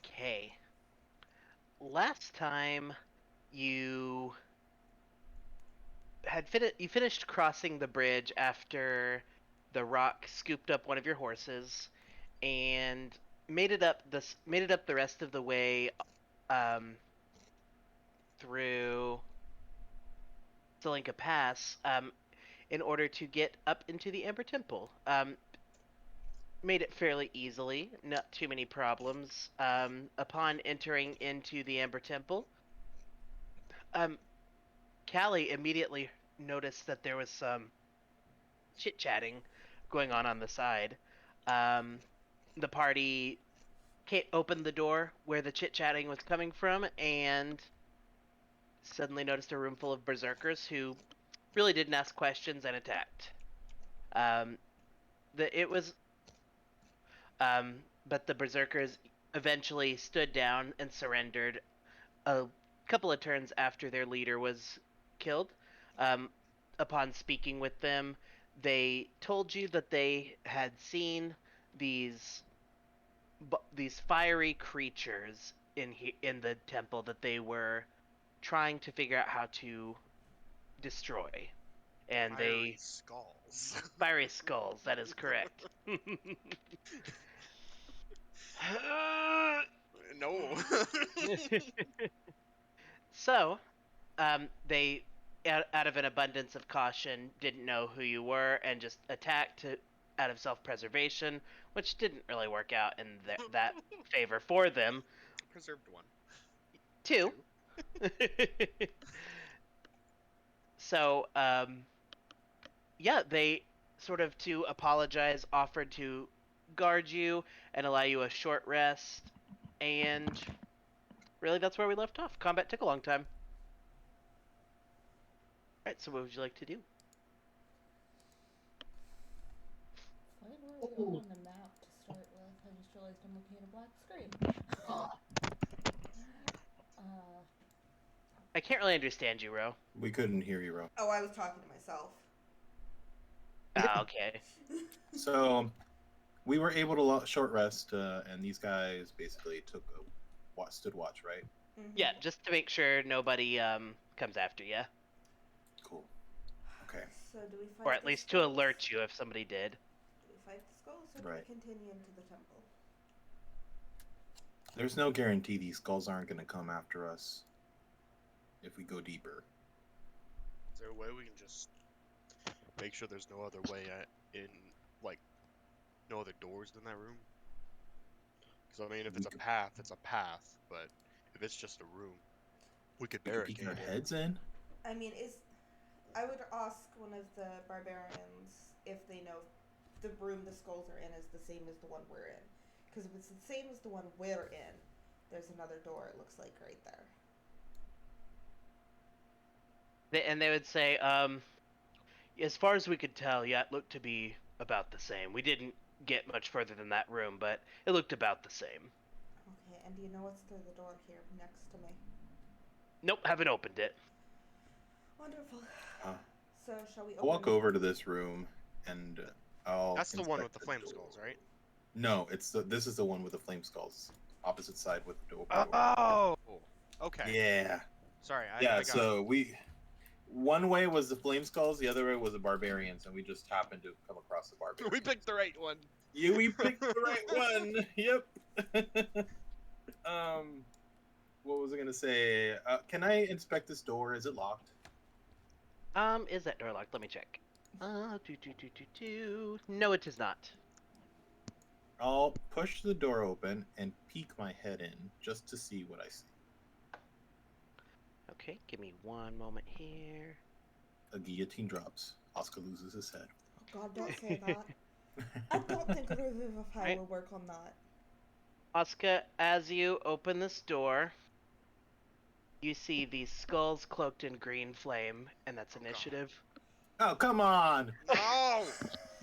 Okay. Last time you you finished crossing the bridge after the rock scooped up one of your horses and made it up the rest of the way um through Selinka Pass in order to get up into the Amber Temple. Made it fairly easily, not too many problems. Upon entering into the Amber Temple, um, Callie immediately noticed that there was some chit chatting going on the side. Um, the party opened the door where the chit chatting was coming from and suddenly noticed a room full of berserkers who really didn't ask questions and attacked. Um, it was but the berserkers eventually stood down and surrendered a couple of turns after their leader was killed. Um, Upon speaking with them, they told you that they had seen these these fiery creatures in the temple that they were trying to figure out how to destroy. And Fiery they skulls. fiery skulls. That is correct. No. So, they, out of an abundance of caution, didn't know who you were and just attacked out of self-preservation, which didn't really work out in that favor for them. Preserved one. Two. Two. So, yeah, they sort of, to apologize, offered to guard you and allow you a short rest, and really that's where we left off. Combat took a long time. Alright, so what would you like to do? Find where we are on the map to start with. I just realized I'm looking at a black screen. I can't really understand you, Ro. We couldn't hear you, Ro. Oh, I was talking to myself. Ah, okay. So we were able to short rest, and these guys basically stood watch, right? Mm-hmm. Yeah, just to make sure nobody comes after you, Cool. Okay. So do we fight or at the least to skulls? alert you if somebody did. Do we fight the skulls or do Right. we continue into the temple? There's no guarantee these skulls aren't going to come after us if we go deeper. Is there a way we can just make sure there's no other way in, like, no other doors in that room? Because, I mean, if it's a path, it's a path, but if it's just a room, we could We could peek barricade our it. heads in. I mean, I would ask one of the barbarians if they know the room the skulls are in is the same as the one we're in. Because if it's the same as the one we're in, there's another door, it looks like, right there. And they would say, as far as we could tell, yeah, it looked to be about the same. We didn't get much further than that room, but it looked about the same. Okay, and do you know what's through the door here next to me? Nope, haven't opened it. Wonderful. Huh. So, shall we I'll walk open- over to this room, and I'll. That's the one with inspect the flame door. skulls, right? No, this is the one with the flame skulls. Opposite side with the door. Oh! Okay. Yeah. Sorry, I Yeah. got So one way was the flame skulls, the other way was the barbarians, and we just happened to come across the it. barbarians. We picked the right one. We picked the right one. Yep. What was I gonna say? Can I inspect this door? Is it locked? Is that door locked? Let me check. No, it is not. I'll push the door open and peek my head in just to see what I see. Okay, give me one moment here. A guillotine drops. Oscar loses his head. Oh God, don't say that. I don't think a Revivify Right. will work on that. Oscar, as you open this door, you see these skulls cloaked in green flame, and that's Oh, God. initiative. Oh, come on! No!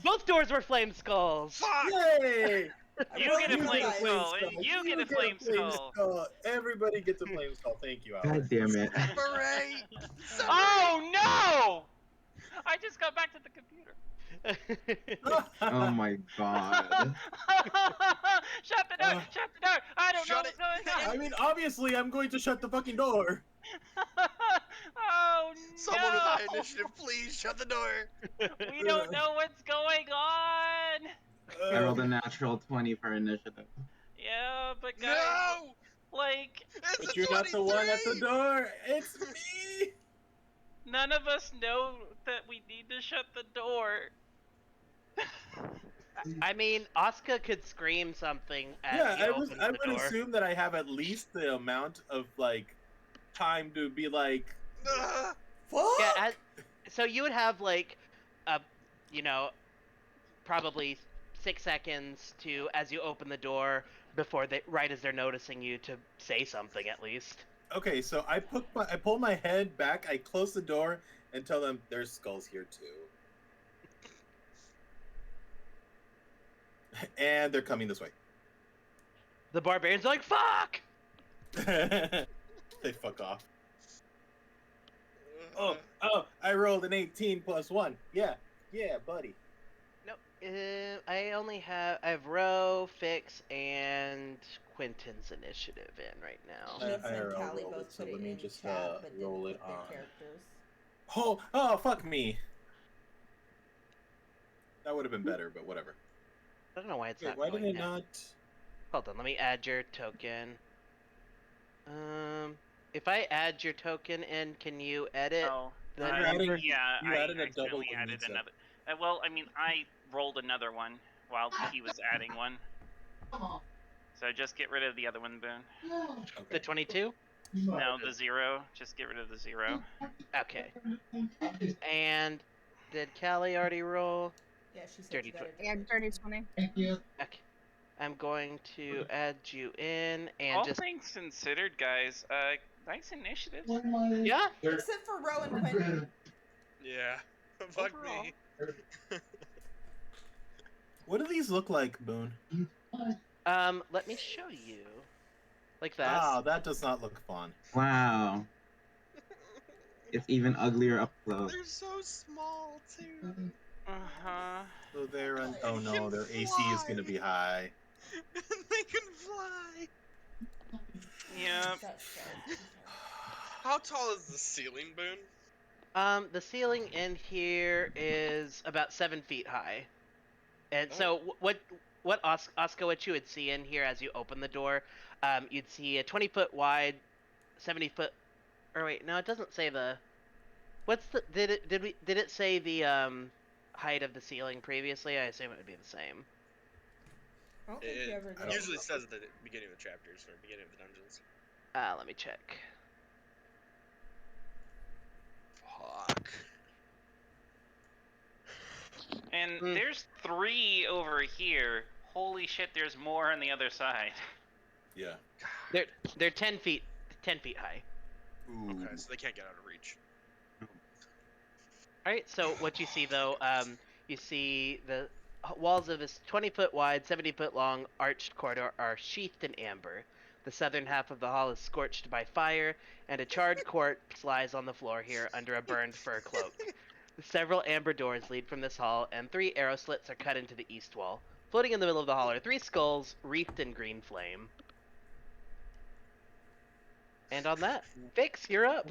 Both doors were flame skulls! Fuck! Yay! You get a flame skull, and you get a flame skull. Everybody gets a flame skull. Thank you, Alex. God damn it. Separate! Oh no! I just got back to the computer. Oh my god. Shut the door! Shut the door! I don't know Shut what's going I mean, obviously, I'm going to shut the fucking door. Oh Someone with high no! initiative, please shut the door. We don't know what's going on. I rolled a natural 20 for initiative. Yeah, but guys, No! like, It's But a you're not the one at the 23! door. It's me. none of us know that we need to shut the door. I mean, Asuka could scream something as Yeah, he opens I the would door. assume that I have at least the amount of like time to be like, Ah! Fuck! Yeah, so you would have like, a, you know, probably 6 seconds to as you open the door before they right as they're noticing you to say something at least. okay, so I pull my head back, I close the door, and tell them there's skulls here too, and they're coming this way. The barbarian's like, "Fuck!" They fuck off. Oh, I rolled an 18 plus 1. Yeah, buddy. No, I have Ro, Fix, and Quentin's initiative in right now. Vince and IRL Callie rolled both it, so put let it me in just chat, but didn't roll put it their on. characters. Oh, fuck me. That would have been better, but whatever. I don't know why it's Wait, not why going did it now. not? Hold on, let me add your token. If I add your token in, can you edit Oh, the You're number? adding- yeah, you I added a double accidentally when you added said- another. Well, I mean, I rolled another one while he was adding one. So just get rid of the other one, Boone. The Okay. 22? No, the 0. Just get rid of the 0. Okay. And did Callie already roll? Yeah, she said Dirty you got it. Yeah, dirty 20. Okay. I'm going to add you in and All just things considered, guys, nice initiative. yeah. Except for Ro and Quentin. Yeah. Fuck Overall. me. What do these look like, Boone? Let me show you. Like that. Ah, that does not look fun. Wow. It's even uglier up close. They're so small, too. Uh-huh. So they're oh They no, can their AC is gonna fly. be high. They can fly. Yeah. That's sad. How tall is the ceiling, Boone? The ceiling in here is about 7 feet high, and so what Oscar, what you would see in here as you open the door, you'd see a 20-foot wide, 70-foot. Or wait, no, it doesn't say the. What's the did it say the height of the ceiling previously? I assume it would be the same. I don't think you ever I did. don't Usually says at the beginning of the chapters or beginning of the dungeons. Let me check. Fuck. And Mm. there's 3 over here. Holy shit, there's more on the other side. Yeah. They're 10 feet high. Ooh. Okay, so they can't get out of reach. All right. So what you see though, you see the walls of this 20-foot wide, 70-foot long arched corridor are sheathed in amber. The southern half of the hall is scorched by fire, and a charred corpse lies on the floor here under a burned fur cloak. Several amber doors lead from this hall, and 3 arrow slits are cut into the east wall. Floating in the middle of the hall are 3 skulls wreathed in green flame. And on that, Fix, you're up.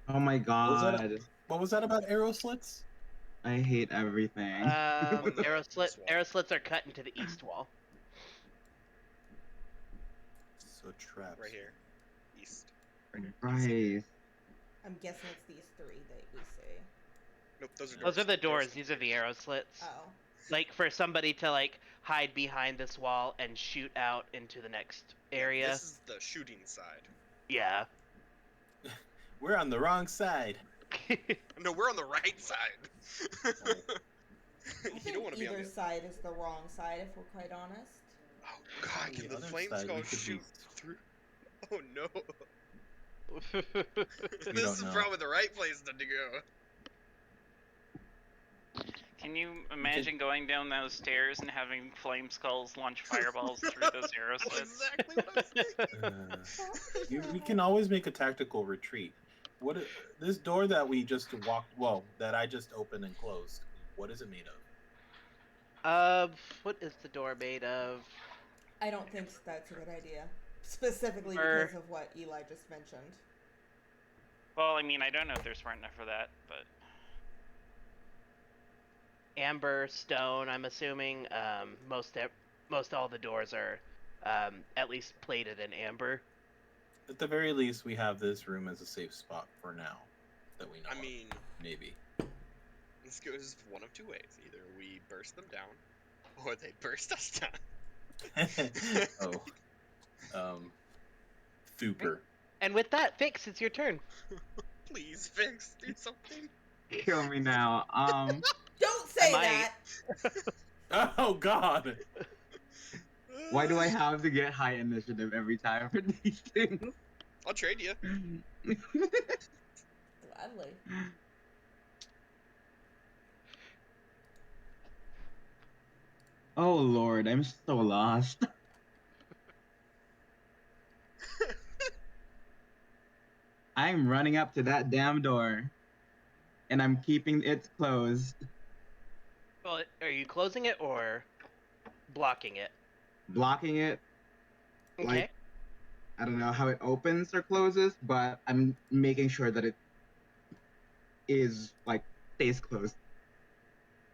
Oh my was that god. What was that about arrow slits? I hate everything. Arrow wall. slits are cut into the east wall. So traps. Right here. East. Christ. I'm guessing it's these 3 that we see. Nope, those are doors. Those are the doors. Doors. These are the arrow slits. Oh. Like for somebody to like hide behind this wall and shoot out into the next area. This is the shooting side. Yeah. We're on the wrong side. No, we're on the right side. I You think don't want to be on either the. side is the wrong side, if we're quite honest. Oh God! Can The the other flame side, skull we could be- shoot through? Oh no! We This don't is know. probably the right place to go. Can you imagine going down those stairs and having flame skulls launch fireballs through those arrow That's slits? exactly what I was thinking. We can always make a tactical retreat. This door that we just that I just opened and closed, what is it made of? What is the door made of? I don't think that's a good idea. Specifically Or- because of what Eli just mentioned. Well, I mean, I don't know if they're smart enough for that, but Amber, stone. I'm assuming most all the doors are at least plated in amber. At the very least, we have this room as a safe spot for now. That we know I of. mean, Maybe. this goes one of two ways. Either we burst them down, or they burst us down. Oh. Super. And with that, Fix, it's your turn. Please, Fix, do something. Kill me now. Don't say might. that! Oh God. Why do I have to get high initiative every time for these things? I'll trade you. Gladly. Oh Lord, I'm so lost. I'm running up to that damn door, and I'm keeping it closed. Well, are you closing it or blocking it? Blocking it. Okay. Like, I don't know how it opens or closes, but I'm making sure that it is, like, stays closed.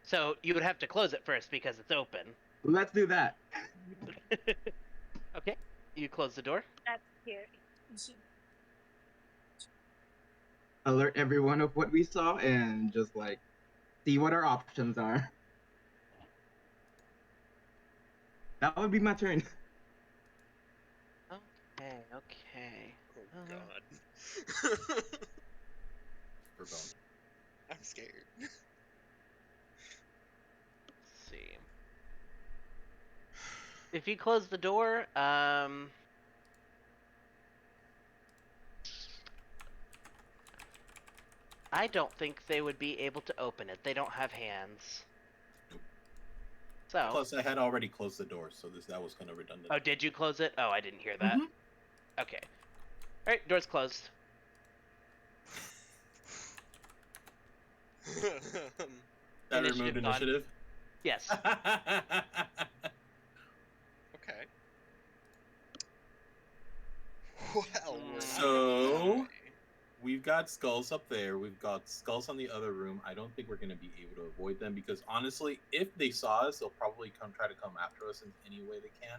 So you would have to close it first because it's open. Let's do that. Okay. You close the door. That's cute. Alert everyone of what we saw and just, like, see what our options are. That would be my turn. Okay. Okay. Oh God. For bone. I'm scared. Let's see. If you close the door, I don't think they would be able to open it. They don't have hands. Nope. So. Plus, I had already closed the door, so that was kind of redundant. Oh, did you close it? Oh, I didn't hear that. Mhm. Okay. All right, door's closed. That Initiative removed gone. initiative. Yes. Okay. Well, we're not So- gonna die. We've got skulls up there. We've got skulls on the other room. I don't think we're going to be able to avoid them because honestly, if they saw us, they'll probably try to come after us in any way they can.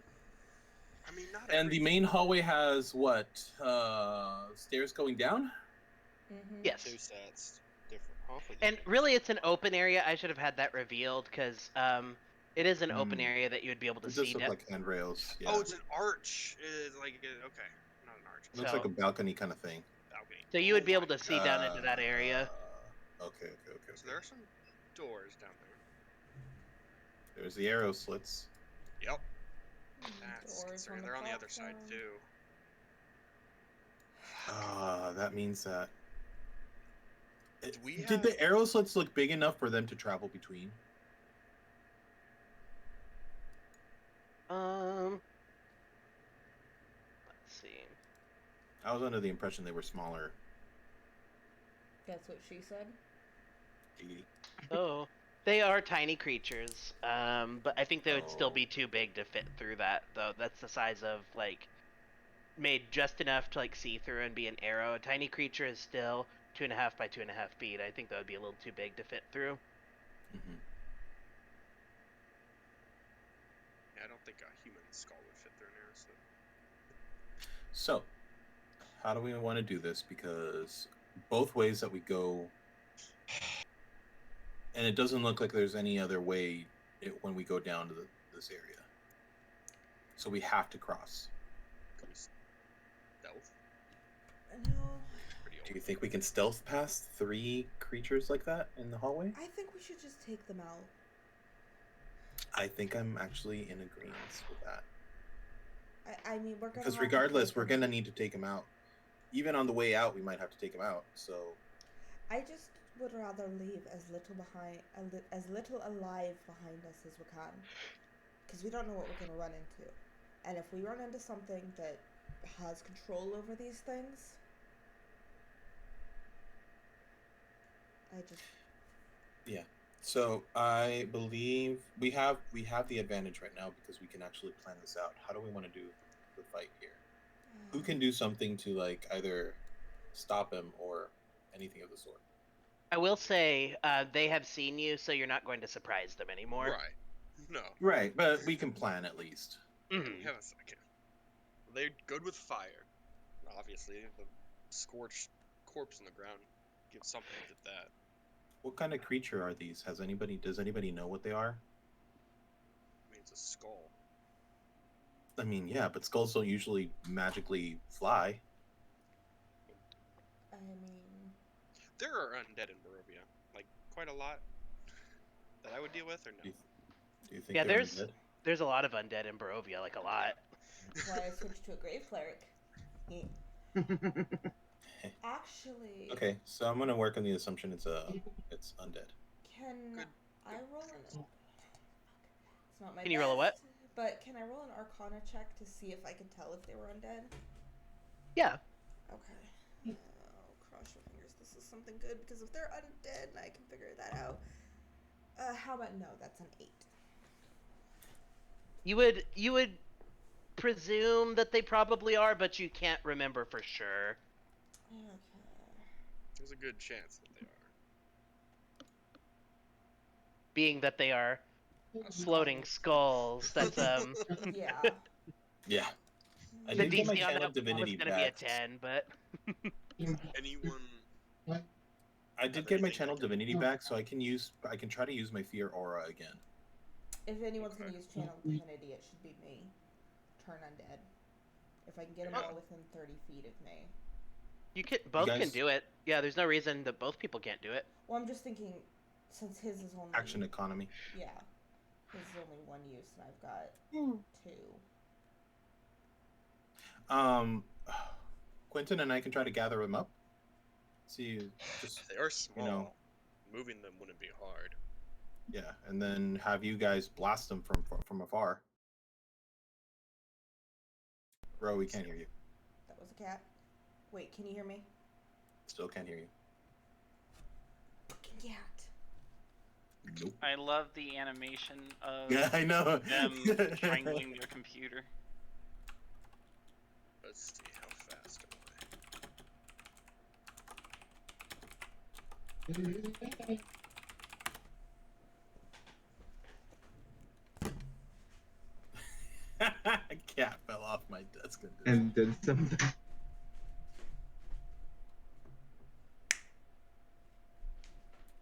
I mean, not And the every main hallway has what? Stairs going down? Mm-hmm. Yes. two sets different. Hopefully And really, it's an open area. I should have had that revealed because it is an open Hmm. area that you would be able to It does see. look like handrails. Yeah. Oh, it's an arch. Okay, not an arch. It looks so- like a balcony kind of thing. Balcony. So you would Oh be able my to see down into that area. Okay. So there are some doors down there. There's the arrow slits. Yep. That's Doors concerning. on the They're on the other side platform. too. That means that. Do we Did have- the arrow slits look big enough for them to travel between? Let's see. I was under the impression they were smaller. That's what she said. Giggity. Oh, they are tiny creatures. But I think they would still Oh. be too big to fit through that, though. That's the size of like made just enough to like see through and be an arrow. A tiny creature is still 2.5 by 2.5 feet. I think that would be a little too big to fit through. Mhm. Yeah, I don't think a human skull would fit through an arrow slit. So, how do we want to do this? Because both ways that we go, and it doesn't look like there's any other way when we go down to this area. So we have to cross. Can we stealth? No, Pretty Do old. you think we can stealth past 3 creatures like that in the hallway? I think we should just take them out. I think I'm actually in agreement with that. I mean, we're gonna. Because have to regardless, take we're them- gonna need to take them out. Even on the way out, we might have to take them out. So I just would rather leave as little behind, as little alive behind us as we can, because we don't know what we're gonna run into, and if we run into something that has control over these things, I just. So I believe we have the advantage right now because we can actually plan this out. How do we want to do the fight here? Who can do something to like either stop him or anything of the sort? I will say they have seen you, so you're not going to surprise them anymore. Right. No. Right, but we can plan at least. Yeah, Mhm. we have a second. They're good with fire. Obviously, the scorched corpse in the ground gives something to that. What kind of creature are these? Does anybody know what they are? I mean, it's a skull. I mean, yeah, but skulls don't usually magically fly. I mean, There are undead in Barovia, like quite a lot that I would deal with, or Do no? you, do you think Yeah, they're there's a lot of undead in Barovia, like a lot. that's why I switched to a grave cleric. Actually, Okay, so I'm gonna work on the assumption it's undead. can Good. I Good roll defense. an? It's not my Can you best, roll a what? but can I roll an Arcana check to see if I can tell if they were undead? Yeah. Okay. Cross your fingers. This is something good because if they're undead, I can figure that out. How about no? That's an 8. You would presume that they probably are, but you can't remember for sure. Okay. There's a good chance that they are. Being that they are A skull. floating skulls. That's Yeah. Yeah, I the did get my DC on channel that one was divinity gonna be a back. 10, but Anyone? I did Have get my anything channel that can- divinity back, so I can try to use my fear aura again. If anyone's Okay. gonna use channel divinity, it should be me. Turn undead. If I can get them Okay. all within 30 feet of me. both can guys- do it. Yeah, there's no reason that both people can't do it. Well, I'm just thinking, since his is only Action economy. Yeah, his is only one use, and I've got 2. Quentin and I can try to gather them up. See, just They are small. know. Moving them wouldn't be hard. yeah, and then have you guys blast them from afar. Bro, we can't hear you. That was a cat. Wait, can you hear me? Still can't hear you. Fucking cat. Nope. I love the animation of Yeah, I know. them strangling their computer. Let's see how fast am A cat fell off my desk And did something.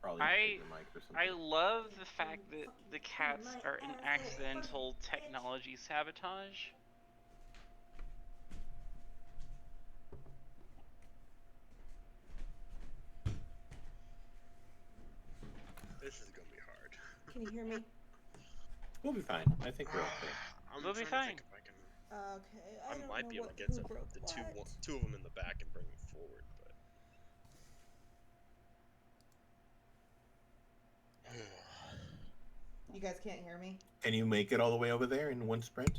Probably I- your mic or something. I love the fact that the cats are an accidental technology sabotage. This is gonna be hard. Can you hear me? We'll be fine. I think we're okay. I'm We'll be trying to fine. think if I can. Okay, I don't might know be able what, to get who some broke the what. two of them in the back and bring them forward, but. You guys can't hear me? Can you make it all the way over there in one sprint?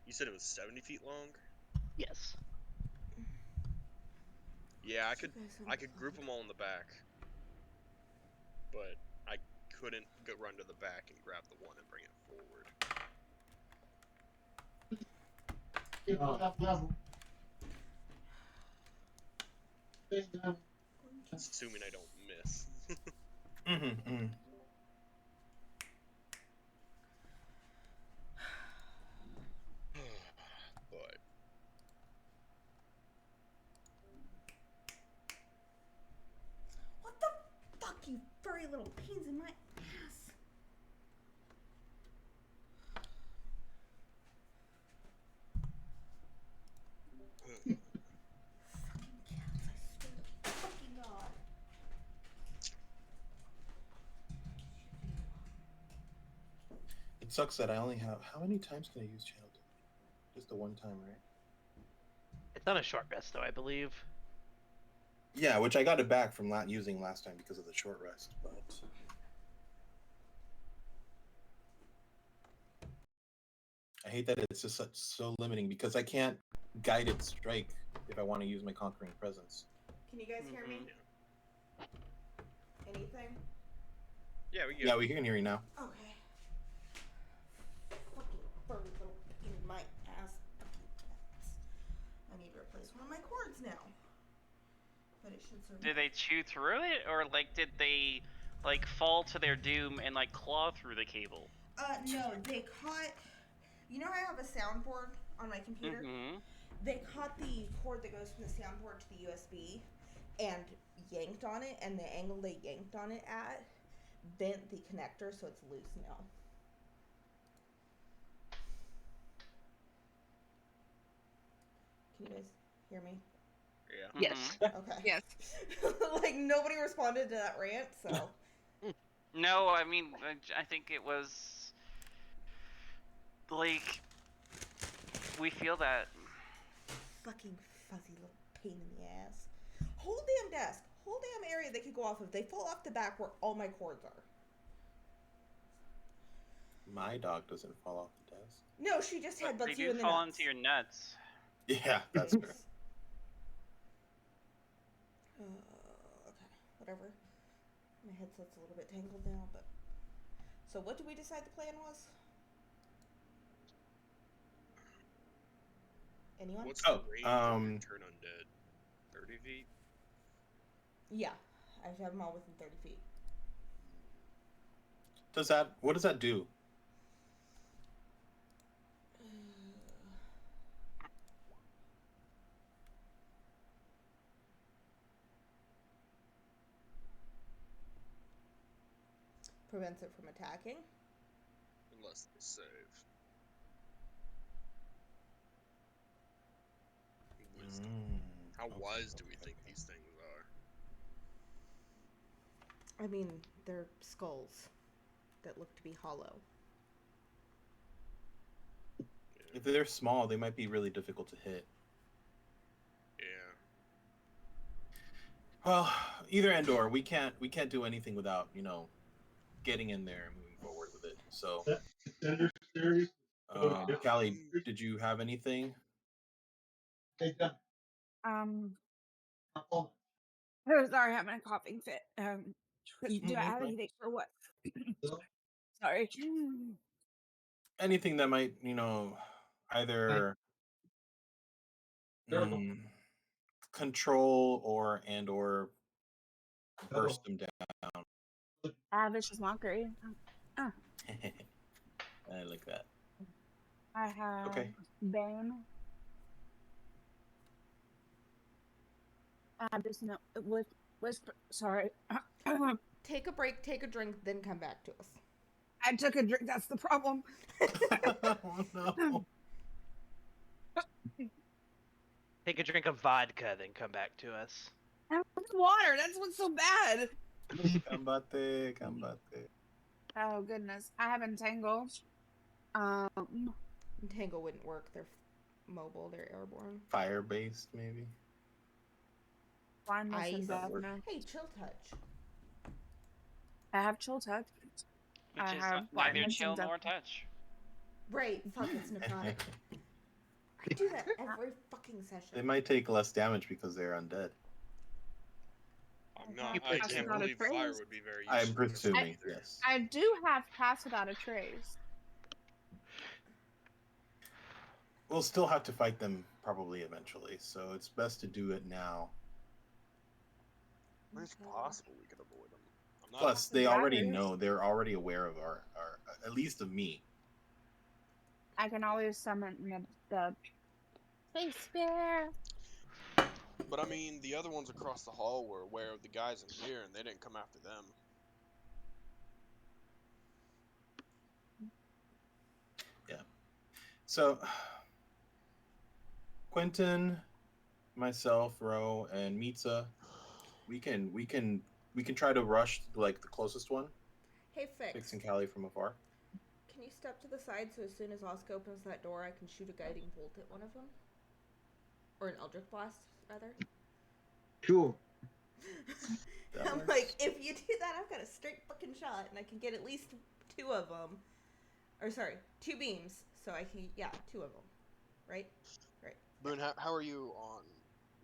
You said it was 70 feet long? Yes. Yeah, I You could. guys I wanna could group find- them all in the back, but I couldn't go run to the back and grab the one and bring it forward. Assuming I don't miss. Mm-hmm. But What the fuck, you furry little pains in my ass? Fucking cats, I swear to fucking God. It sucks that I only have. How many times can I use channel divinity? Just the one time, right? It's on a short rest, though, I believe. Yeah, which I got it back from using last time because of the short rest, but. I hate that it's just so limiting because I can't guided strike if I want to use my conquering presence. Can you guys hear me? Anything? yeah, we Yeah, we can hear you now. Okay. Fucking furry little pain in my ass. Fucking cats. now. But it should survive. Did they chew through it, or like did they like fall to their doom and like claw through the cable? No, they caught. You know, I have a soundboard on my computer. Mm-hmm. They caught the cord that goes from the soundboard to the USB, and yanked on it, and the angle they yanked on it at bent the connector, so it's loose now. Can you guys hear me? Yeah. Yes. Okay. Yes. Like, nobody responded to that rant, so. No, I mean, I think it was like we feel that. Fucking fuzzy little pain in the ass. Whole damn desk, whole damn area they could go off of. They fall off the back where all my cords are. My dog doesn't fall off the desk. No, she just But they headbutts you do in the fall nuts. into your nuts. Yeah, that's fair. Okay, whatever. My headset's a little bit tangled now, but. So, what did we decide the plan was? Anyone? What's the Oh, range on your turn undead? 30 feet? Yeah, I have to have them all within 30 feet. What does that do? Prevents it from attacking. Unless they save. Wisdom. How wise do we think these things are? I mean, they're skulls that look to be hollow. If they're small, they might be really difficult to hit. Yeah. Well, either and or we can't do anything without getting in there and moving forward with it. So, Callie, did you have anything? Oh, sorry, I'm in a coughing fit. Do I have anything for what? Sorry. Anything that might either control or burst them down. Vicious mockery. I like that. I have Okay. Bane. Just no whisper. Sorry. Take a break, take a drink, then come back to us. I took a drink. That's the problem. Oh no. Take a drink of vodka, then come back to us. I have water. That's what's so bad. Combate. Oh goodness. I have entangle. Tangle wouldn't work. They're mobile. They're airborne. Fire based, maybe. Blindness Ice. and deafness. Hey, chill touch. I have chill touch. Which I is have neither blindness chill and nor deafness. touch. Right. Fuck, it's necrotic. I do that every fucking session. They might take less damage because they're undead. I Pass can't without a believe fire trace. would be very I'm useful. against presuming, either. yes. I do have pass without a trace. We'll still have to fight them probably eventually, so it's best to do it now. It's possible we could avoid them. I'm not Plus, they already Daggers. know. They're already aware of our at least of me. I can always summon the space bear. But I mean, the other ones across the hall were aware of the guys in here, and they didn't come after them. Yeah. So, Quentin, myself, Ro, and Mitza, we can try to rush like the closest one, Hey, Fix. Fix and Callie from afar. Can you step to the side so as soon as Oscar opens that door, I can shoot a guiding bolt at one of them? Or an Eldritch Blast, rather? Sure. That I'm works. like, if you do that, I've got a straight fucking shot, and I can get at least two of them. Or, sorry, 2 beams. So I can, yeah, 2 of them. Right? Right. Boone, how are you on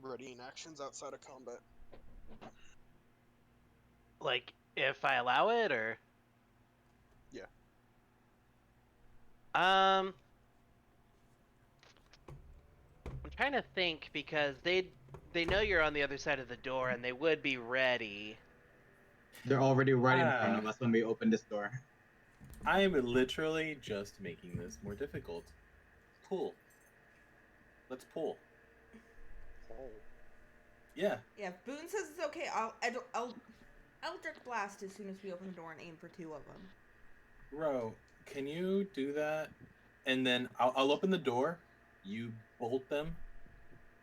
readying actions outside of combat? Like, if I allow it, or? Yeah. I'm trying to think, because they know you're on the other side of the door, and they would be ready. They're already right in front Ah. of us when we open this door. I am literally just making this more difficult. Pull. Let's pull. Oh. Yeah. Yeah, if Boone says it's okay, I'll Eldritch Blast as soon as we open the door and aim for 2 of them. Bro, can you do that? And then I'll open the door. You bolt them.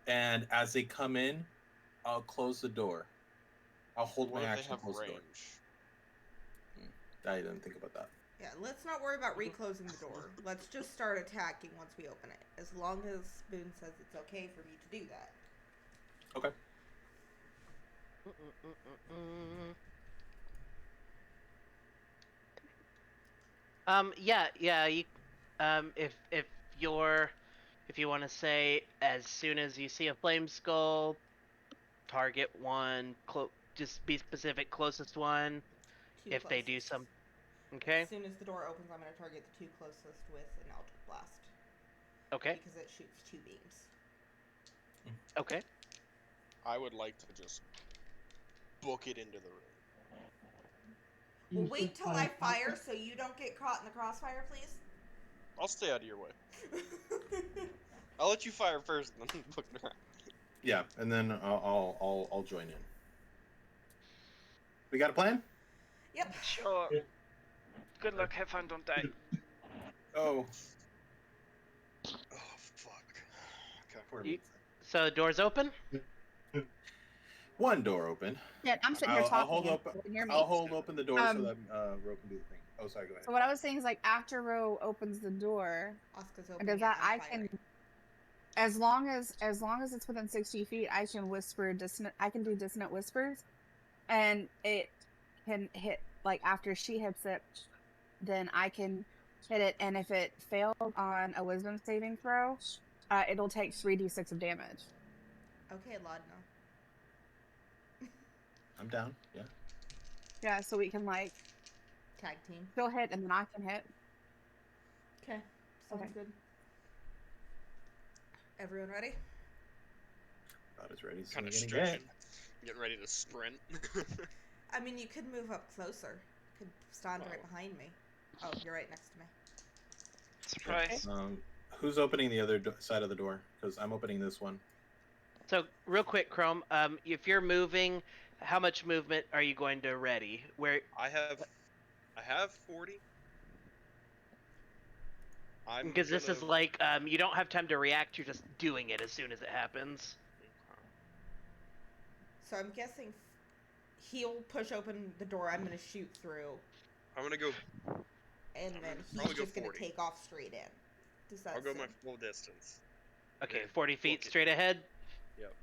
And as they come in, I'll close the door. I'll hold What my if they action have to close the door. range? I didn't think about that. Yeah, let's not worry about reclosing the door. Let's just start attacking once we open it. As long as Boone says it's okay for me to do that. Okay. Yeah. If you want to say, as soon as you see a flame skull, target one. Just be specific, closest one. 2 If they do closest. some, okay. As soon as the door opens, I'm going to target the 2 closest with an Eldritch Blast. Okay. Because it shoots 2 beams. Okay. I would like to just book it into the room. Well, wait till I fire so you don't get caught in the crossfire, please. I'll stay out of your way. I'll let you fire first, and then book it around. Yeah, and then I'll join in. We got a plan? Yep. Sure. Good luck. Have fun. Don't die. Oh. Oh, fuck. Okay. Poor You- me. So doors open. One door open. Yeah, I'm sitting here I'll talking. hold and up. you can hear me. I'll hold open the door so Um, that Ro can do the thing. Oh, sorry. Go ahead. So what I was saying is, like, after Ro opens the door, Oscar's and opening does it, that I'm I firing. can, as long as it's within 60 feet, I can whisper dissonant. I can do dissonant whispers, and it can hit, like, after she hits it, then I can hit it, and if it failed on a wisdom saving throw, it'll take 3d6 of damage. Okay, Laudna. I'm down. Yeah. Yeah, so we can, like, Tag team. she'll hit and then I can hit. Okay. Sounds Okay. good. Everyone ready? About as ready as Kind I'm of gonna stretching. get. Getting ready to sprint. I mean, you could move up closer. Could stand right Wow. behind me. Oh, you're right next to me. Surprise. Who's opening the other side of the door? Because I'm opening this one. So real quick, Chrome. If you're moving, how much movement are you going to ready? Where? I have 40. I'm Because this is gonna- like you don't have time to react. You're just doing it as soon as it happens. So I'm guessing he'll push open the door. I'm going to shoot through. I'm gonna go. And I'm then gonna he's probably go just going to 40. take off straight in. Does that I'll go seem- my full distance. Okay, Okay, 40 feet book it. straight ahead. Yep.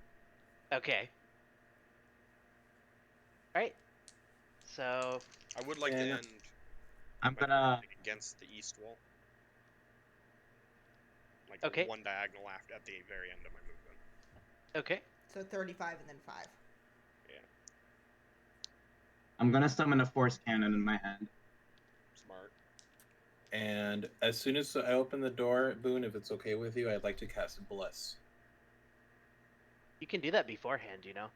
Okay. All right. So I would like to And end I'm my gonna. movement against the east wall. Like Okay. one diagonal after at the very end of my movement. okay. So 35 and then 5. I'm gonna summon a force cannon in my hand. Smart. And as soon as I open the door, Boone, if it's okay with you, I'd like to cast Bless. You can do that beforehand, you know.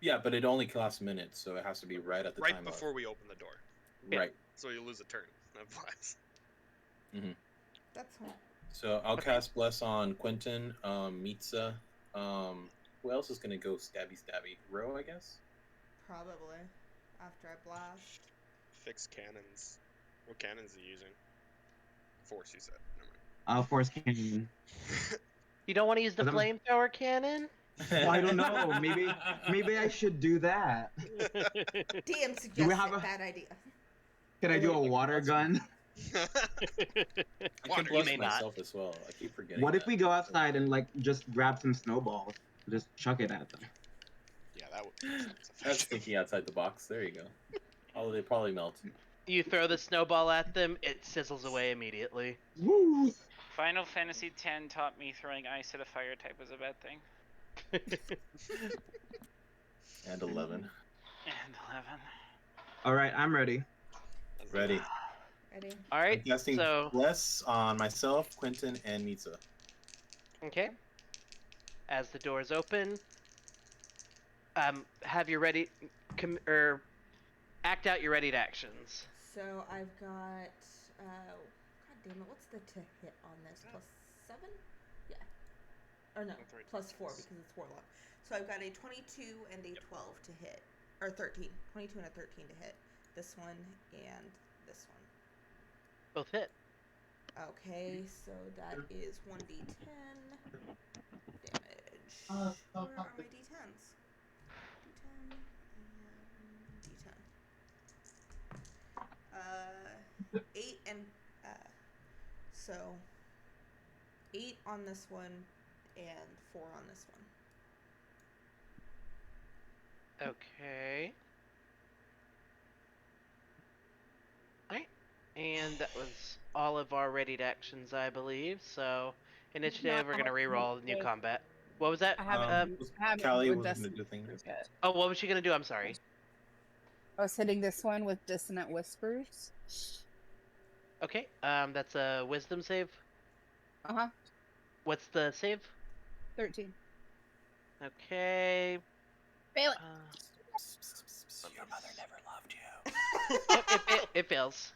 Yeah, but it only costs minutes, so it has to be right at the Right time before we open the door. of. Right. So you lose a turn. That applies. That's fine. So I'll cast Bless on Quentin, Mitza. Who else is gonna go stabby? Ro, I guess. Probably. After I blast. Fix cannons. What cannons are you using? Force, you said. Never Force cannon. You don't want to use the But I'm- flamethrower cannon? Oh, I don't know. Maybe I should do that. DM suggested have a- bad idea. Can I do a water gun? mind. I Water, can you bless may not. myself as well. I keep forgetting. What if that. we go outside and like just grab some snowballs, just chuck it at them? Yeah, that would make sense. That's Effective. thinking outside the box. There you go. Oh, they probably melt. You throw the snowball at them, it sizzles away immediately. Woo! Final Fantasy X taught me throwing ice at a fire type was a bad thing. And 11. And 11. All right, I'm ready. Ready. Ready? All I'm right. casting So Bless on myself, Quentin, and Mitza. okay. As the doors open, have your ready, or act out your readied actions. So I've got. God damn it! What's the to hit on this? +7? Yeah. Or no, That's right, +4 yes. because it's warlock. So I've got a 22 and a 12 to hit, or 13. 22 and a 13 to hit. This one and this one. Both hit. Okay, so that is 1d10 damage. Where are my d10s? D10 and d10. 8 and so 8 on this one and 4 on this one. Okay. Alright. And that was all of our readied actions, I believe. So, initiative, we're going to reroll new combat. What was that? I haven't, I haven't Callie with was gonna dissonant do things. whispers yet. Oh, what was she going to do? I'm sorry. I was hitting this one with dissonant whispers. Okay, that's a wisdom save. Uh-huh. What's the save? 13. Okay. Fail it. Your mother never loved you. Yep, it fails.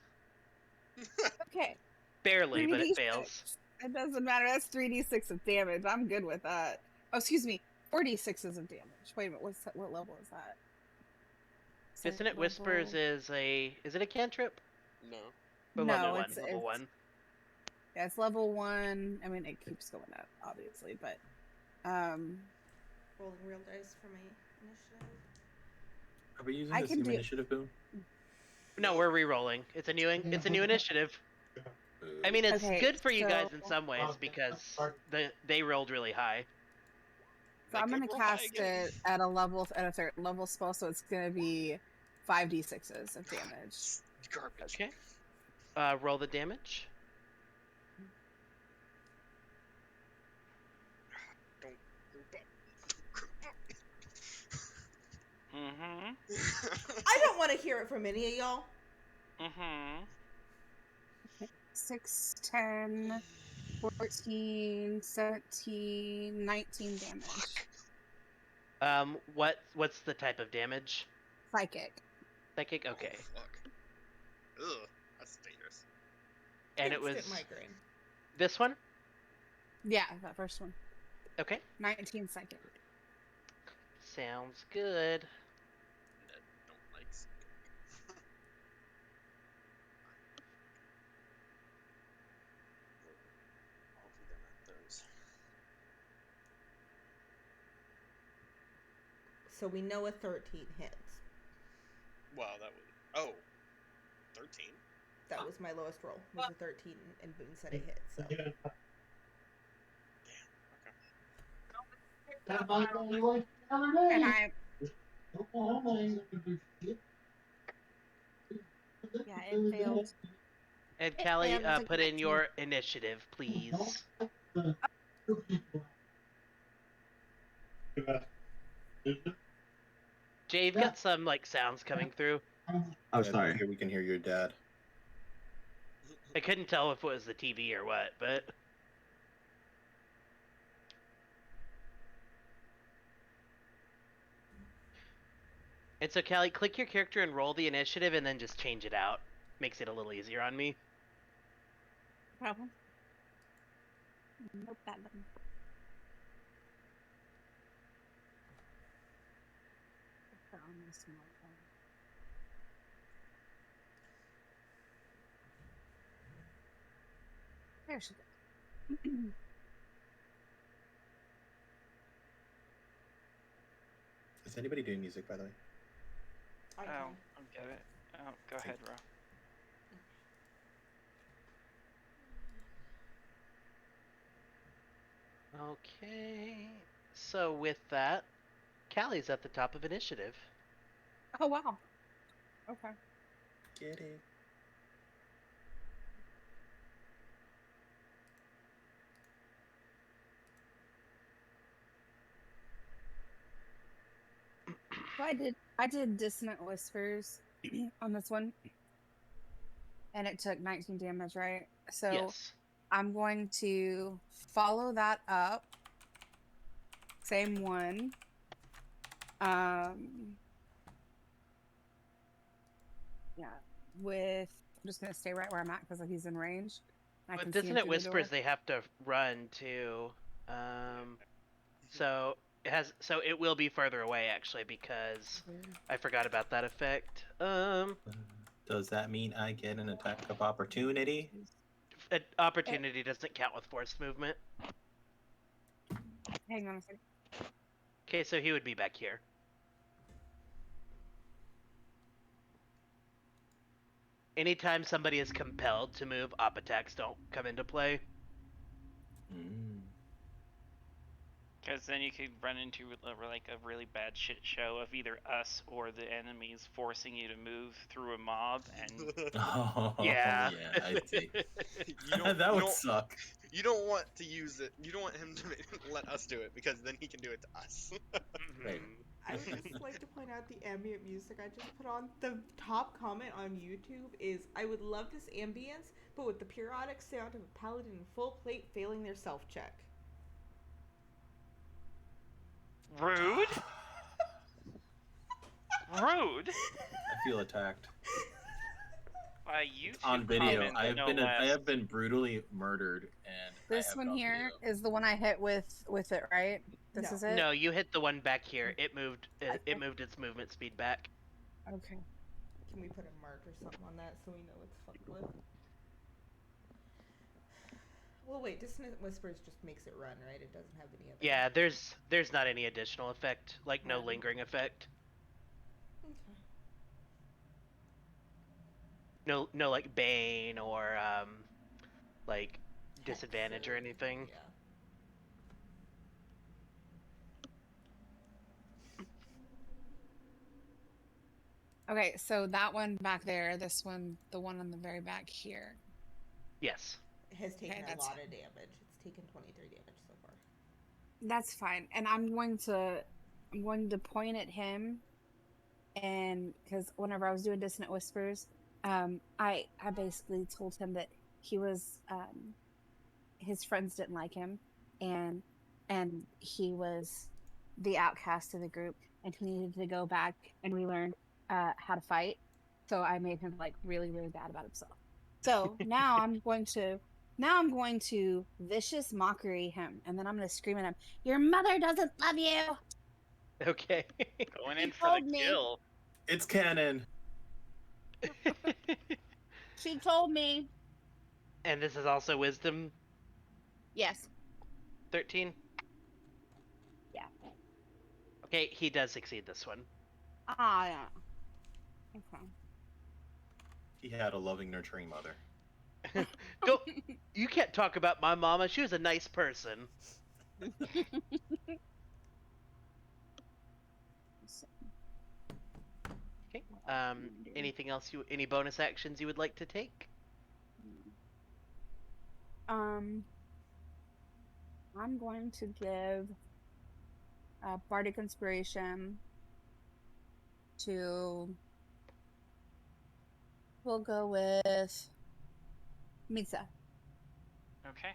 Okay. Barely, but it 3d6. fails. It doesn't matter. That's 3d6 of damage. I'm good with that. Oh, excuse me. 4d6s of damage. Wait a minute. What level is that? Dissonant Whispers is it a cantrip? No. Or No, level it's 1. Level 1. Yeah, it's level 1. I mean, it keeps going up, obviously, but Rolling real dice for my initiative. Are we using I the can same do- initiative boom? No, we're re-rolling. It's a new initiative. I mean, it's Okay, good for you guys so- in some ways because they rolled really high. So They I'm could gonna roll high cast again. it at a third level spell, so it's gonna be 5d6s of damage. Garbage. Okay. Roll the damage. Don't group up. Mm-hmm. I don't want to hear it from any of y'all. Mm-hmm. 6, 10, 14, 17, 19 damage. What's the type of damage? Psychic. Psychic. Okay. Oh, fuck. Ugh, that's dangerous. And it was Instant migraine. this one. Yeah, that first one. Okay. 19 psychic. Sounds good. Ned don't like psychic. I'll be them at those. So we know a 13 hits. Wow, that was. Oh. 13? That was my lowest roll. Was a 13, and Boone said it hit. So And I. Yeah, it failed. And Callie, failed. It's like put in 19. your initiative, please. Jay, you've got some sounds coming through. Oh, sorry. Here we can hear your dad. I couldn't tell if it was the TV or what, but and so Callie, click your character and roll the initiative, and then just change it out. Makes it a little easier on me. Problem. Nope, that button. Put on this one. There she goes. Is anybody doing music, by the way? I Oh, can. I'll get it. Oh, go ahead, Ro. Okay. So with that, Callie's at the top of initiative. Oh, wow. Okay. Get it. So I did dissonant whispers on this one, and it took 19 damage, right? So Yes. I'm going to follow that up. Same one. Yeah. With I'm just gonna stay right where I'm at because he's in range. I With can see him Dissonant through the door. Whispers, they have to run too. So it will be further away actually because I forgot about that effect. Does that mean I get an attack of opportunity? Opportunity doesn't count with forced movement. Hang on a second. Okay, so he would be back here. Anytime somebody is compelled to move, op attacks don't come into play. Mm. Because then you could run into like a really bad shit show of either us or the enemies forcing you to move through a mob, and Oh, Yeah. yeah, I see. You don't. That you would don't. suck. You don't want to use it. You don't want him to let us do it because then he can do it to us. Right. I would just like to point out the ambient music I just put on. The top comment on YouTube is, I would love this ambience, but with the periodic sound of a paladin in full plate failing their self-check. rude, rude. I feel attacked. By YouTube On video, comments, no I less. have been brutally murdered, and I This have one it on here video. is the one I hit with it, right? This No. is it. No, you hit the one back here. It moved. It Okay. moved its movement speed back. Okay. Can we put a mark or something on that so we know it's fucked with? Well, wait, Dissonant Whispers just makes it run, right? It doesn't have any other... Yeah, there's not any additional effect, like no Right. lingering effect. Okay. No like bane or like Hex disadvantage or anything. Yeah. Okay, so that one back there, this one, the one on the very back here. Yes. It has taken a that's lot of damage. It's taken 23 damage so far. That's fine. And I'm going to point at him, and because whenever I was doing Dissonant Whispers, I basically told him that he was his friends didn't like him, and he was the outcast of the group, and he needed to go back and relearn how to fight. So I made him like really, really bad about himself. So now I'm going to vicious mockery him, and then I'm going to scream at him, "Your mother doesn't love you!" Okay. Going He in for the told me. kill. It's canon. She told me. And this is also wisdom Yes. 13. Yeah. Okay, he does succeed this one. Ah, yeah. Okay. He had a loving, nurturing mother. Don't you can't talk about my mama. She was a nice person. Okay. Anything else any bonus actions you would like to take? I'm going to give Bardic Inspiration to. We'll go with Mitsa. Okay.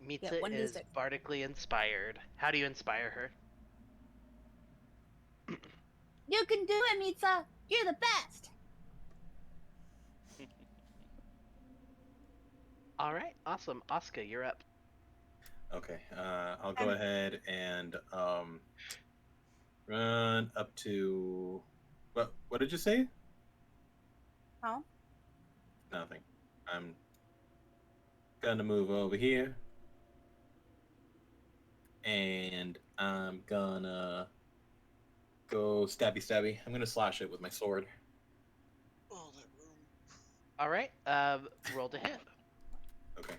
Mitsa one is D6. bardically inspired. How do you inspire her? You can do it, Mitsa. You're the best. All right, awesome. Oscar, you're up. Okay, I'll go ahead and run up to. What did you say? Oh. Nothing. I'm gonna move over here, and I'm gonna go stabby stabby. I'm gonna slash it with my sword. Oh, that room. All right, roll to hit. Okay.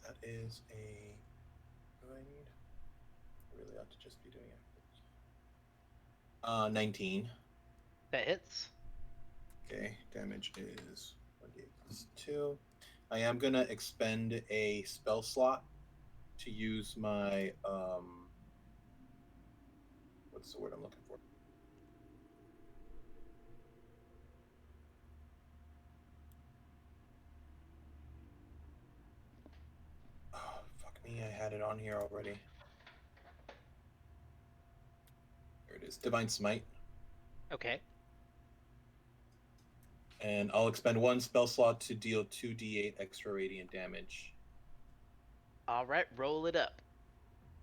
That is a. What do I need? I really ought to just be doing it. 19. That hits. Okay, damage is 1d8 plus 2. I am gonna expend a spell slot to use my what's the word I'm looking for? Oh, fuck me, I had it on here already. There it is. Divine Smite. Okay. And I'll expend 1 spell slot to deal 2d8 extra radiant damage. All right, roll it up.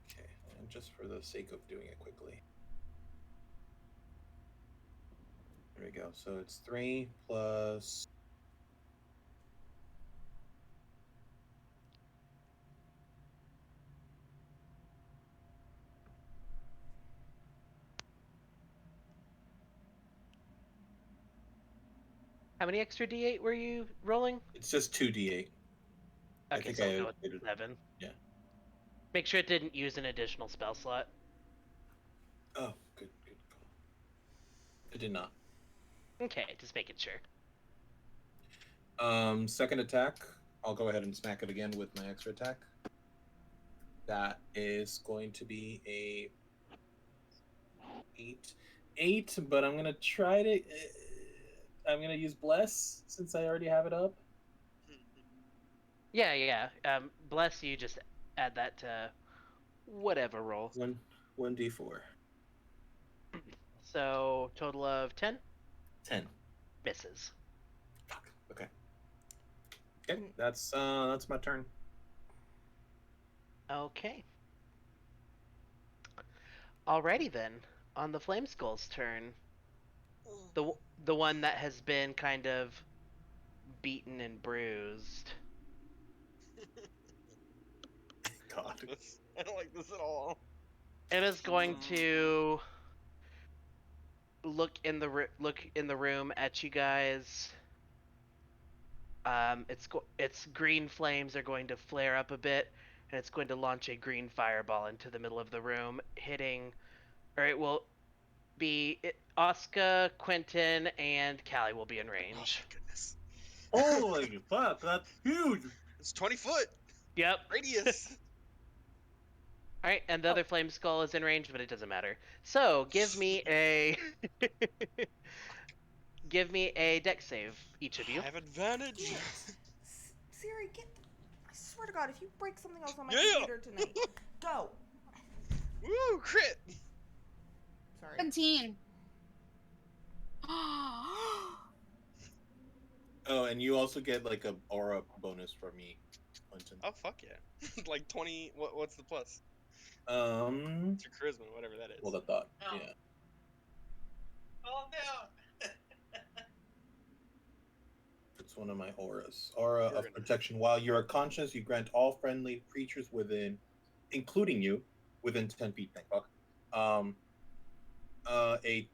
Okay, and just for the sake of doing it quickly. There we go. So it's 3 plus... How many extra d8 were you rolling? It's just 2d8. I Okay, think so I I'll go did with it. 7. Yeah. Make sure it didn't use an additional spell slot. Oh, good call. It did not. Okay, just making sure. Second attack, I'll go ahead and smack it again with my extra attack. That is going to be a 8, but I'm gonna try to. I'm gonna use bless since I already have it up. Yeah. Bless you. Just add that to whatever roll. 1d4. So total of 10 10. misses. Fuck. Okay. Okay, that's my turn. Okay. Alrighty then. On the Flame Skull's turn, the one that has been kind of beaten and bruised. God. I don't like this at all. It is going to look in the room at you guys. Its green flames are going to flare up a bit, and it's going to launch a green fireball into the middle of the room, hitting, or it will be Oscar, Quentin, and Callie will be in Oh, range. thank goodness. Holy fuck, that's huge! It's 20 foot Yep. radius. All right, and the other flame skull is in range, but it doesn't matter. So give me a dex save, each of you. I have advantage. Damn it. Siri, get. I swear to God, if you break something else on my Yeah. computer tonight, go. Woo, crit. Sorry. 17. Oh, and you also get like a aura bonus from me, Clinton. Oh fuck yeah. Like 20. What's the plus? Um, It's your charisma, whatever that is. Hold that thought. Oh. Yeah. Oh no! It's one of my auras. Aura We're of gonna- protection. While you are conscious, you grant all friendly creatures within, including you, within 10 feet. Thank fuck. A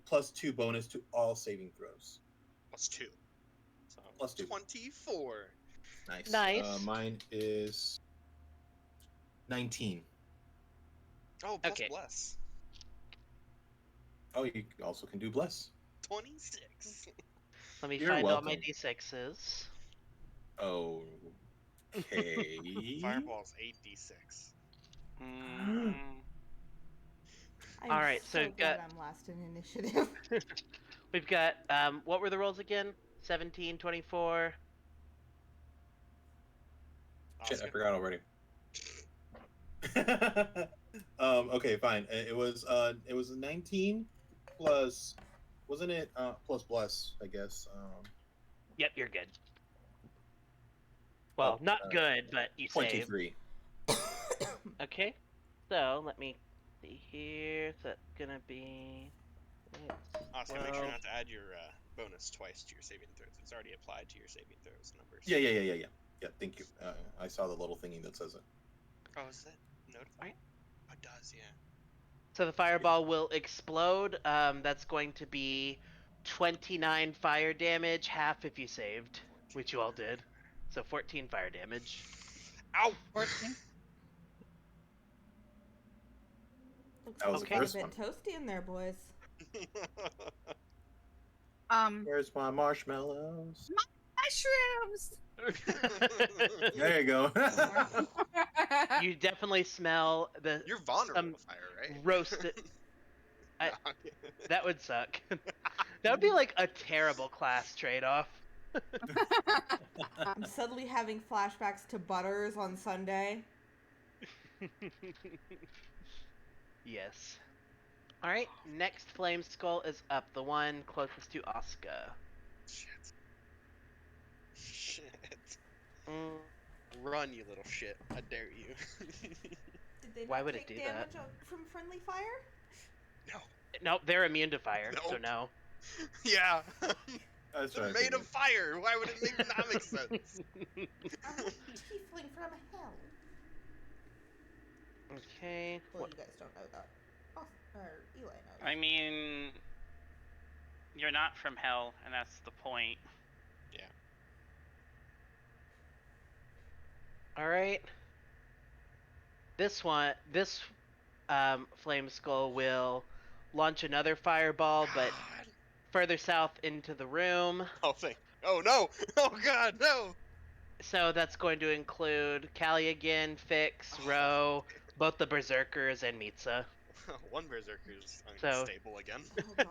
+2 bonus to all saving throws. +2. So +2. 24. Nice. Nice. Mine is 19. Oh, plus Okay. bless. Oh, you also can do bless. 26. Let me You're find all my welcome. d6s. Okay. Fireball's 8d6. Mm, I'm All right, so so we've glad got- I'm last in initiative. We've got what were the rolls again? 17, 24. Shit, I Oscar? forgot already. Okay, fine. It was 19 plus, wasn't it plus bless, I guess. Yep, you're good. Well, not good, but you saved. 23. Okay, so let me see here. So that's gonna be. Oscar, make sure 12. not to add your bonus twice to your saving throws. It's already applied to your saving throws numbers. Yeah. Yeah, thank you. I saw the little thingy that says it. Oh, is that notified? Right. Oh, it does, yeah. So the fireball will explode. That's going to be 29 fire damage, half if you saved, which you all did. So 14 fire damage. Ow! 14. Looks That was like the we got first a one. bit toasty in there, boys. Where's my marshmallows? Mushrooms. There you go. You definitely smell the You're vulnerable some to fire, right? roasted. I- No. That would suck. That would be like a terrible class trade-off. I'm suddenly having flashbacks to Butters on Sunday. Yes. All right. Next flame skull is up. The one closest to Asuka. Shit. Shit. Mm, Run, you little shit. I dare you. Did they Why not would it take do damage from friendly fire? No. nope, they're immune to fire, so Nope. no. Yeah. That's They're right. made of fire. Why would it not make sense? I'm a tiefling from hell. Okay. Well, What? you guys don't know that. Or Eli knows. I mean, you're not from hell, and that's the point. All right. This flame skull will launch another fireball, but God. further south into the room. Oh, oh, no. Oh, God, no. So that's going to include Callie again, Fix, Oh. Ro, both the Berserkers, and Mitsa. One berserker is So- unstable again. Oh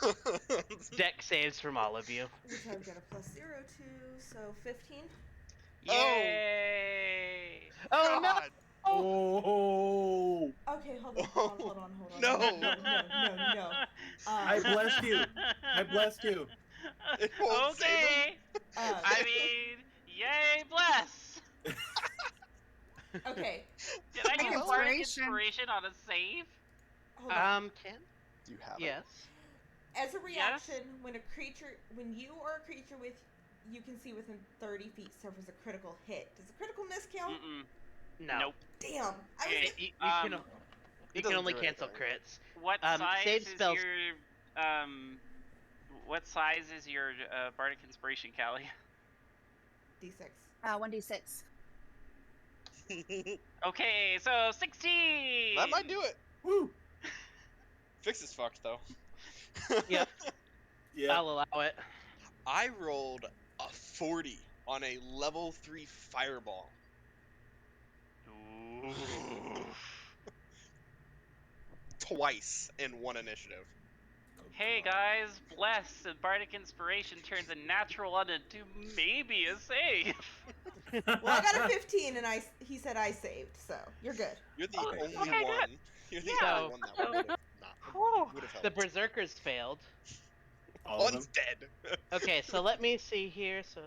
god. Deck saves from all of you. Which I've got a +0 to, so 15. Oh. Yay! Oh no! God. Oh, Okay, hold on. No. No. I blessed you. I blessed you. It won't save him. Okay. I mean, yay, bless. Okay, Did I get Bardic bardic Inspiration. inspiration on a save? hold on. Ken? Do you have it? Yes. As a Yes. reaction, when you or a creature you can see within 30 feet suffers a critical hit, does a critical miss count? No. Nope. Damn. Okay. You Um, can doesn't only do cancel anything. crits. What size save is spells- your What size is your bardic inspiration, Callie? D6. 1d6. Okay, so 16. That might do it. Woo. Fix is fucked though. Yep. Yeah. I'll allow it. I rolled a 40 on a level 3 fireball. Ooh. Twice in one initiative. Hey guys, bless and bardic inspiration turns a natural one into maybe a save. Well, I got a 15, and he said I saved, so you're good. You're the Okay, only good. one. You're the Yeah. only one that would have not Whew. would have helped. The Berserkers failed. All of them. One's dead. Okay, so let me see here. So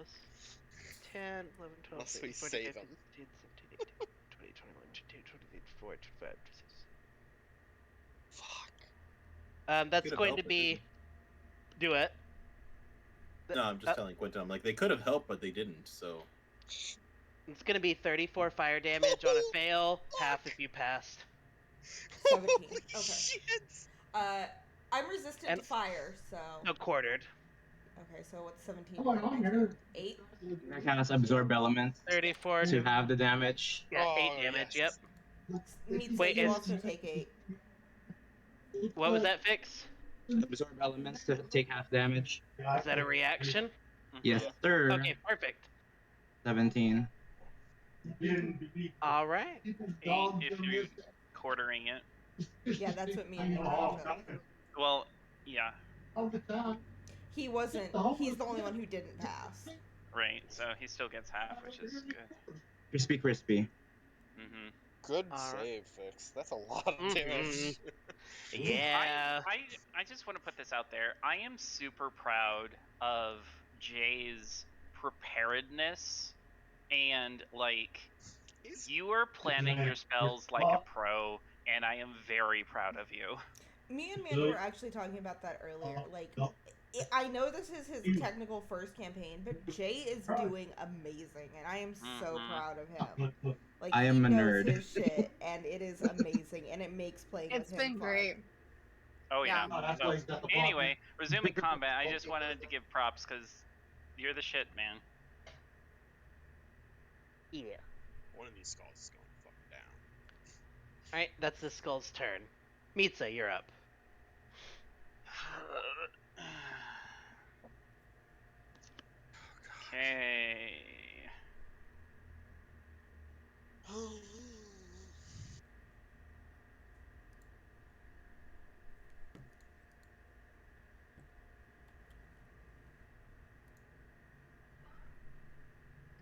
10, 11, 12, Unless 13, we 14, save 15, him. 16, 17, 18, 20, 21, 22, 23, 24, 25, 26. Fuck. That's Could've going helped, to but be. didn't. Do it. No, I'm just telling Quentin. I'm like, they could have helped, but they didn't. So It's going to be 34 fire damage on a fail, half if you passed. 17. Holy Okay. shit. I'm resistant And- to fire, so. No, quartered. Okay, so what's 17 divided by 2? 8? I cast absorb elements 34 to have the damage. Yeah, Oh, 8 damage, yes. Meets Wait, you is- also take 8. yep. What was that, Fix? Absorb elements to take half damage. Is that a reaction? Yes, Yeah. sir. Okay, perfect. 17. All right. 8 if you're quartering it. Yeah, that's what me and Nick took. Well, yeah, He wasn't. He's the only one who didn't pass. right. So he still gets half, which is good. Crispy. Mm-hmm. Good Alright. save, Fix. That's a lot of damage. Yeah. I just want to put this out there. I am super proud of Jay's preparedness and like He's- you are planning your spells like a pro, and I am very proud of you. Me and Mandy were actually talking about that earlier. Like, I know this is his technical first campaign, but Jay is doing amazing, and I am so Mhm. proud of him. Like, I he am a knows nerd. his shit, and it is amazing, and it makes playing It's with him been fun. great. Oh yeah. Yeah. So, anyway, resuming combat. I just wanted to give props because you're the shit, man. Yeah. One of these skulls is going fucking down. All right, that's the skull's turn. Mitsa, you're up. Okay.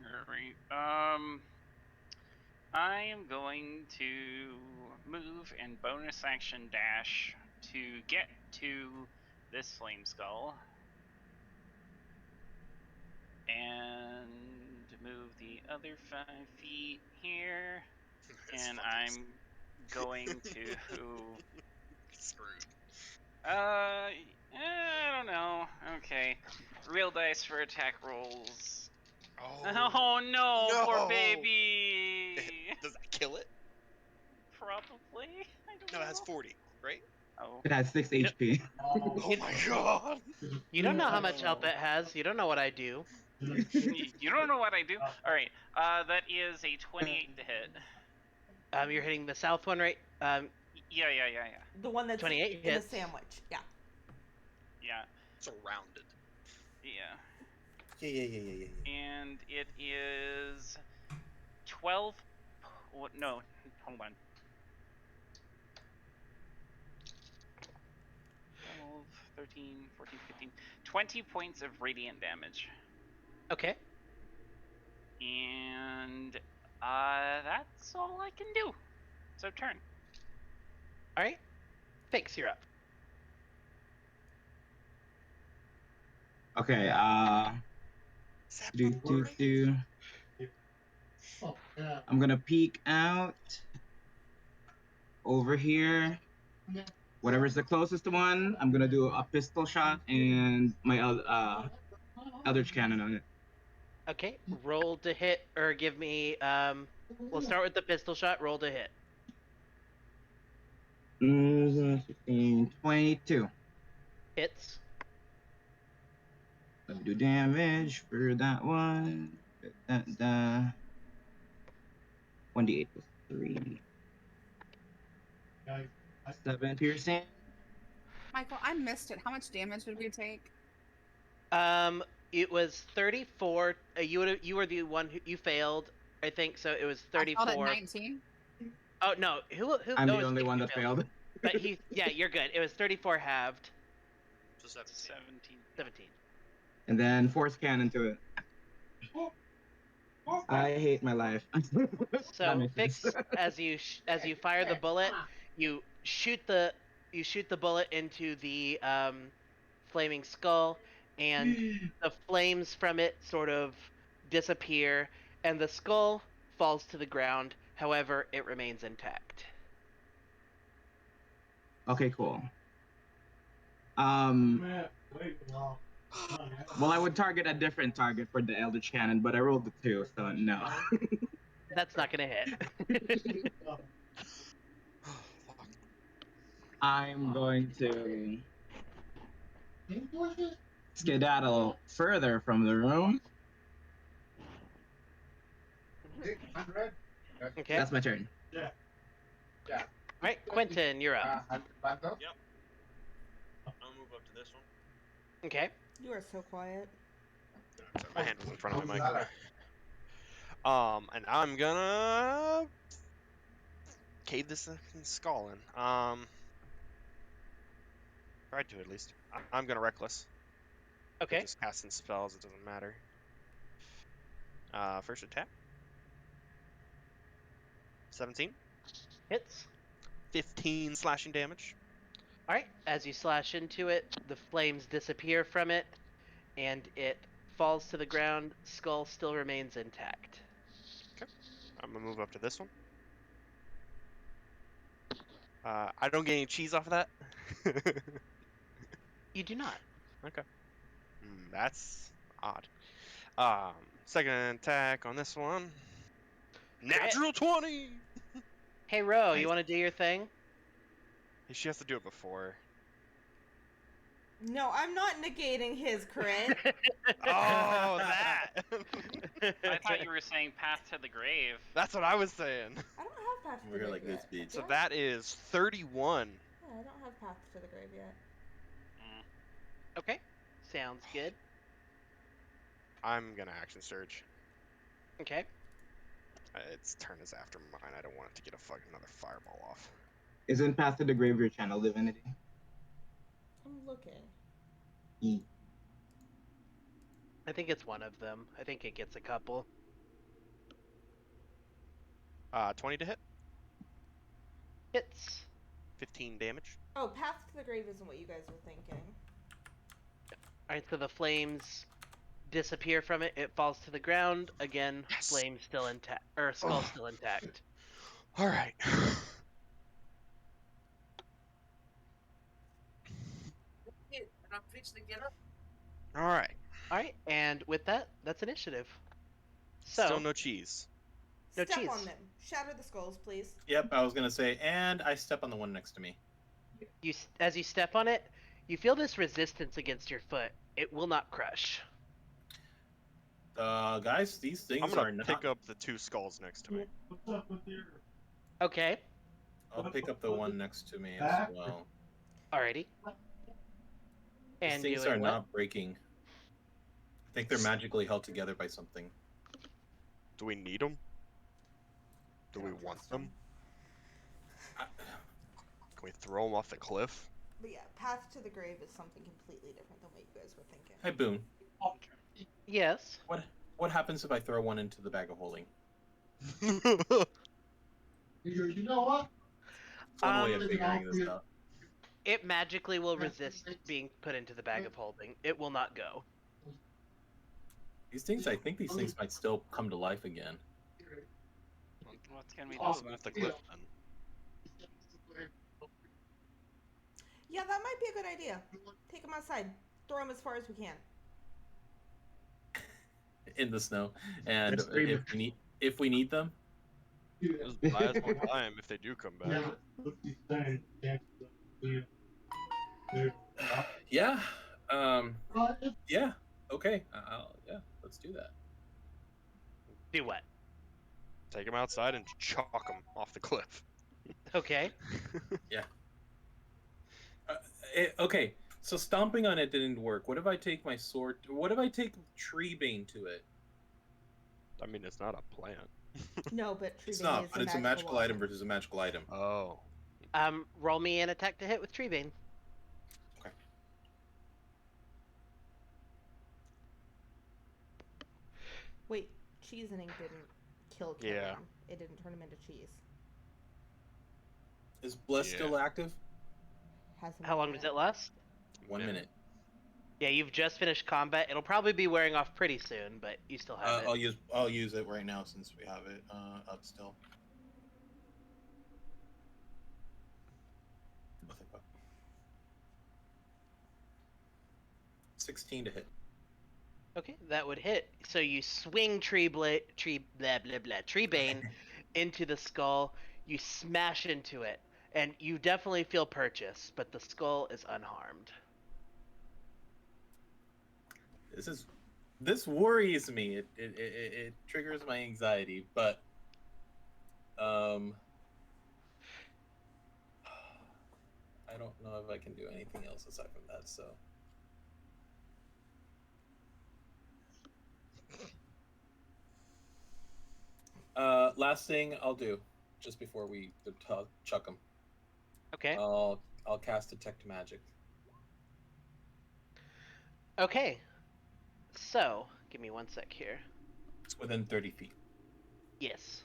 Alright. I I am going to move and bonus action dash to get to this flame skull. And move the other 5 feet here. It's And fucking I'm going to screwed. I don't know. Okay. Real dice for attack rolls. Oh no, poor no. baby. Does that kill it? Probably. I don't No, know. it has 40, right? Oh. It has 6 HP. Oh my god! You don't know how much health it has. You don't know what I do. You don't know what I do? Alright. That is a 28 to hit. You're hitting the south one, right? Yeah. The one that's 28 in the hits. sandwich. Yeah. Yeah. Surrounded. Yeah. Yeah. And it is 12. No, hold on. 12, 13, 14, 15. 20 points of radiant damage. Okay. And that's all I can do. So turn. All right. Thanks. You're up. Okay, do. I'm gonna peek out over here. Whatever's the closest one, I'm gonna do a pistol shot and my Eldritch Cannon on it. Okay. Roll to hit, or give me. We'll start with the pistol shot. Roll to hit. 16, 22. Hits. Let me do damage for that one. 1d8 plus 3. 7 piercing. Michael, I missed it. How much damage did we take? It was 34. You were the one who you failed. I think so. It was I failed 34. at 19. Oh no. Who? I'm no, the it's only Nick one who that failed. But yeah, you're good. It was 34 halved. So 17. 17. And then force cannon to it. I hate my life. That So misses. Fix, as you fire the bullet, you shoot the bullet into the flaming skull, and the flames from it sort of disappear, and the skull falls to the ground. However, it remains intact. Okay, cool. Well, I would target a different target for the Eldritch Cannon, but I rolled a 2, so no. That's not gonna hit. Fuck. I'm going to skedaddle further from the room. Okay. That's my turn. All right, Quentin, you're up. Yep. I'll move up to this one. Okay. You are so quiet. Sorry, my hand was in front of my mic. And I'm gonna cave this fucking skull in. Try to at least. I'm gonna reckless. Okay. Just casting spells, it doesn't matter. First attack. 17. Hits. 15 slashing damage. All right. As you slash into it, the flames disappear from it, and it falls to the ground. Skull still remains intact. I'm gonna move up to this one. I don't get any cheese off of that. You do not. Okay. That's odd. Second attack on this one. Natural 20! Hey, Ro, Nice. you want to do your thing? She has to do it before. No, I'm not negating his crit. Oh, that! I thought you were saying path to the grave. That's what I was saying. I don't have path to the We're grave like this yet. bitch. So that is 31. Yeah, I don't have path to the grave yet. Okay. Sounds good. I'm gonna action surge. Okay. Its turn is after mine. I don't want it to get another fireball off. Isn't Path to the Grave your channel divinity? I'm looking. I think it's one of them. I think it gets a couple. 20 to hit. Hits. 15 damage. Oh, Path to the Grave isn't what you guys were thinking. Alright, so the flames disappear from it. It falls to the ground. Again, Yes. flame still intact, or skull Oh. still intact. All right. All right. Alright, and with that, that's initiative. Still So, no cheese. No Step cheese. on them. Shatter the skulls, please. Yep, I was gonna say, and I step on the one next to me. as you step on it, you feel this resistance against your foot. It will not crush. Guys, these I'm things gonna are not. pick up the 2 skulls next to me. Okay, I'll pick up the one next to me as well. alrighty. These And things doing are what? not breaking. I think they're magically held together by something. Do we need them? Do I we don't want trust them? 'em. Can we throw them off the cliff? But yeah, Path to the Grave is something completely different than what you guys were thinking. Hey, Boone. Yes. What happens if I throw one into the bag of holding? You know what? It's one way of figuring this out. It magically will resist being put into the bag of holding. It will not go. These things, I think these things might still come to life again. What can we Throw do? them off the cliff then. Yeah, that might be a good idea. Take them outside. Throw them as far as we can. In the snow, and That's great. if we need them, Just buy us more time if they do come back. yeah, yeah, okay, yeah, let's do that. Do what? Take them outside and chalk them off the cliff. Okay. Okay, so stomping on it didn't work. What if I take my sword? What if I take Treebane to it? I mean, it's not a plant. No, but It's Treebane not, is but it's a magical item versus a magical item. Oh. Roll me an attack to hit with Treebane. Okay. Wait, cheesening didn't kill Yeah. him. It didn't turn him into cheese. Is Bless Yeah. still active? Hasn't How been long does yet. it last? 1 minute. Yeah, you've just finished combat. It'll probably be wearing off pretty soon, but you still have it. I'll use it right now since we have it up still. Nothing but 16 to hit. Okay, that would hit. So you swing Treebane into the skull. You smash into it, and you definitely feel purchase, but the skull is unharmed. This worries me. It triggers my anxiety, but I don't know if I can do anything else aside from that. So last thing I'll do just before we chuck them. Okay. I'll cast Detect Magic. Okay. So, give me one sec here. It's within 30 feet. Yes.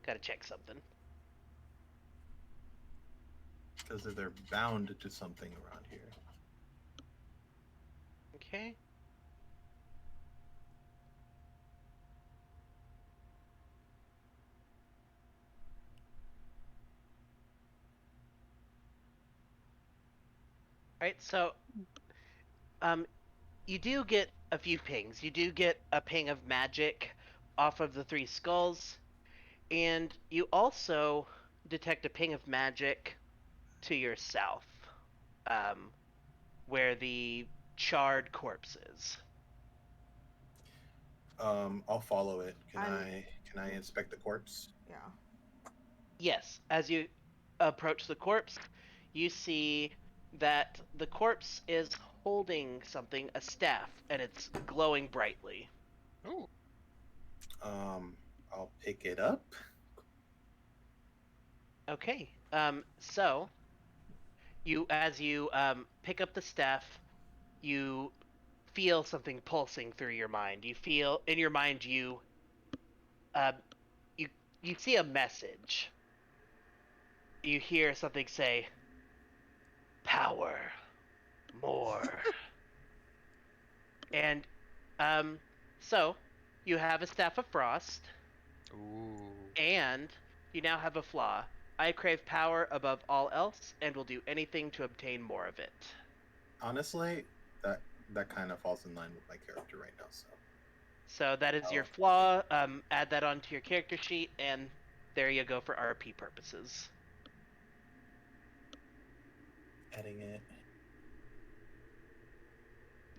Gotta check something. Because they're bound to something around here. Okay. Alright, so you do get a few pings. You do get a ping of magic off of the 3 skulls, and you also detect a ping of magic to your south, where the charred corpse is. I'll follow it. Can I'm- I inspect the corpse? Yeah. Yes, as you approach the corpse, you see that the corpse is holding something, a staff, and it's glowing brightly. Oh. I'll pick it up. Okay. So as you pick up the staff, you feel something pulsing through your mind. You feel in your mind you you see a message. You hear something say, "Power, more," and so you have a staff of frost, Ooh. and you now have a flaw. I crave power above all else, and will do anything to obtain more of it. Honestly, that kind of falls in line with my character right now. So that is your Oh. flaw. Add that onto your character sheet, and there you go for RP purposes. Adding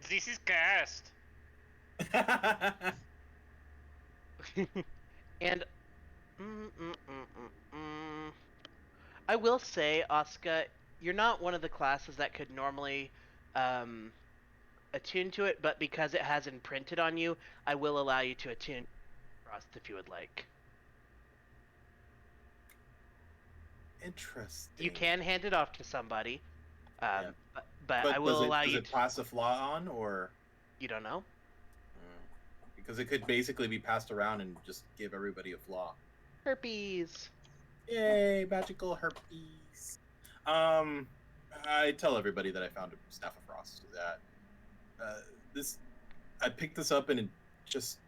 This is cursed. it. And I will say, Asuka, you're not one of the classes that could normally attune to it, but because it has imprinted on you, I will allow you to attune Frost if you would like. Interesting. You can hand it off to somebody, Yeah. but I will allow you does it pass a flaw on, or You don't know? because it could basically be passed around and just give everybody a flaw. Herpes. Yay, magical herpes. I tell everybody that I found a staff of frost. That I picked this up and it just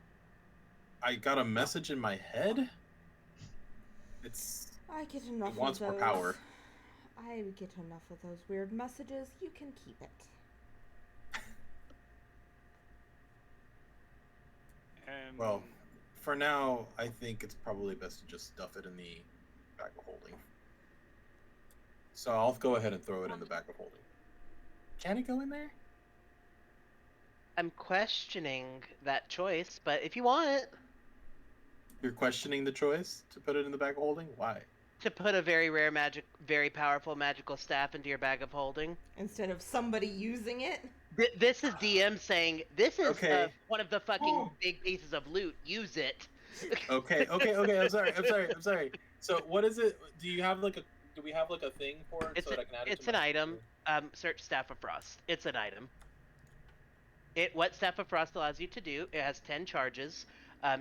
I got a message in my head. I get enough It wants of those. more power. I get enough of those weird messages. You can keep it. Well, for now, I think it's probably best to just stuff it in the bag of holding. So I'll go ahead and throw it in the bag of holding. Can it go in there? I'm questioning that choice, but if you want You're questioning the choice to put it in the bag of holding? Why? to put a very powerful magical staff into your bag of holding, instead of somebody using it. This is DM saying, this is Okay. one of the fucking big pieces of loot. Use it. Okay. I'm sorry. So what is it? Do we have like a thing for it It's so that I can add it it's to an my item. Search Staff of Frost. It's an item. What Staff of Frost allows you to do, it has 10 charges.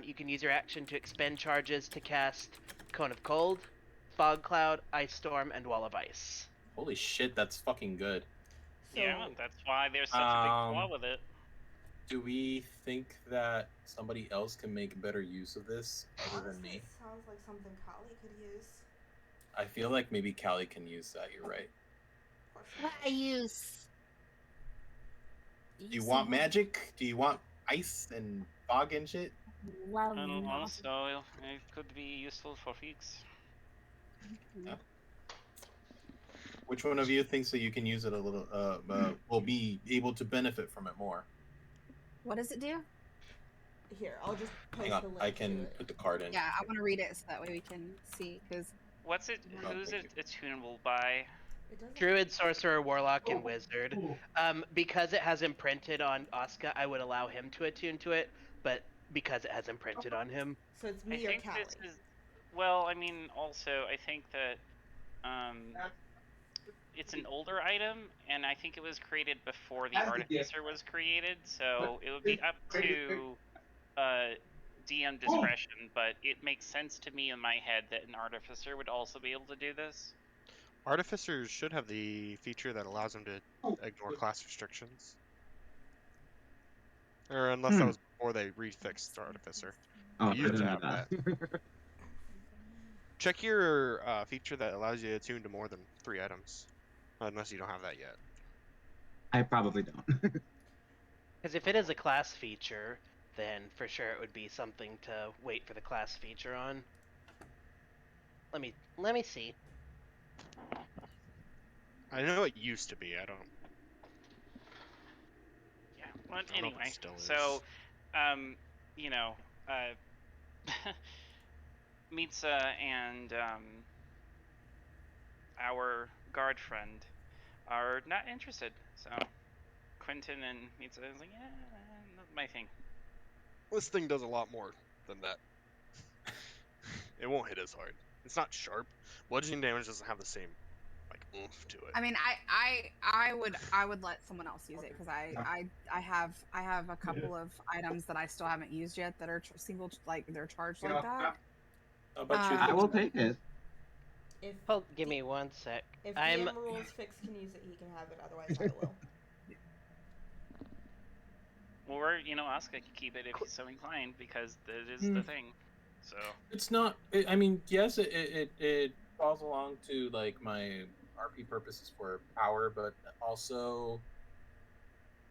You can use your action to expend charges to cast Cone of Cold, Fog Cloud, Ice Storm, and Wall of Ice. Holy shit, that's fucking good. So, Yeah, that's why there's such a big flaw with it. Do we think that somebody else can make better use of this other than me? It sounds like something Kali could use. I feel like maybe Callie can use that. You're right. I use. Do you want magic? Do you want ice and fog and shit? Love And also, it could be useful for fix. Yeah. Which one of you thinks that you can use it a little? Will be able to benefit from it more. What does it do? Here, I'll just post Hang on, the link I can to it. put the card in. Yeah, I want to read it so that way we can see. Because What's it? Oh, Who's thank it attunable by? It doesn't. Druid, Sorcerer, Warlock, and Wizard. Because it has imprinted on Asuka, I would allow him to attune to it, but because it has imprinted on him. So it's me I or think Callie. this is. Well, I mean, also, I think that it's an older item, and I think it was created before the Artificer was created, so it would be up to DM discretion, but it makes sense to me in my head that an Artificer would also be able to do this. Artificers should have the feature that allows them to ignore class restrictions. Or unless that was before they refixed Artificer. Oh, They I used didn't to know have that. Check your feature that allows you to attune to more than 3 items. Unless you don't have that yet. I probably don't. Because if it is a class feature, then for sure it would be something to wait for the class feature on. Let me see. I know it used to be, I don't... Yeah, but I don't know if it anyway, still is. so, you know, Mitsa and our guard friend are not interested, so Quentin and Mitsa is like, yeah, not my thing. This thing does a lot more than that. It won't hit as hard. It's not sharp. Bludgeoning damage doesn't have the same, like, oomph to it. I mean, I would let someone else use it because I have a couple of items that I still haven't used yet that are single, like they're charged like that. How about you? Um, I will take it. If Hold, give me 1 sec. if I'm DM rules Fix can use it, he can have it. Otherwise, I will. Or, Asuka can keep it if he's so inclined, because that is Hmm. the thing. So, It's not. I mean, yes, it falls along to like my RP purposes for power, but also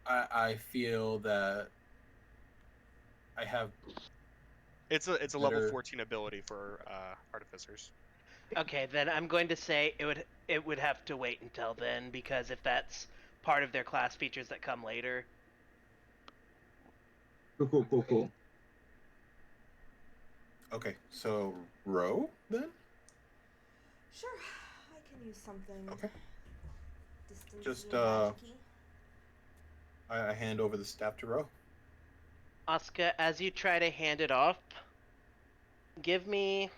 I feel that I have It's a level better. 14 ability for artificers. okay. Then I'm going to say it would have to wait until then, because if that's part of their class features that come later. Cool. Okay, so row then. Sure, I can use something Okay, distancey just and magic-y. I hand over the staff to row. Asuka, as you try to hand it off, give me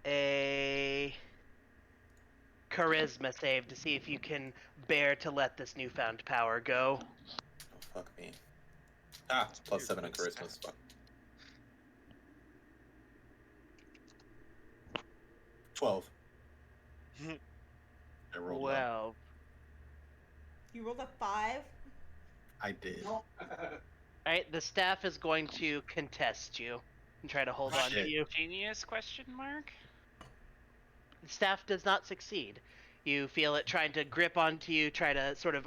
a charisma save to see if you can bear to let this newfound power go. Oh fuck me. Ah, It's a plus weird 7 on little charisma. stat. Fuck. 12. I rolled well. Well, You rolled a 5. I did. alright, the staff is going to contest you and try to hold on to Shit. you. genius question mark? The staff does not succeed. You feel it trying to grip onto you, try to sort of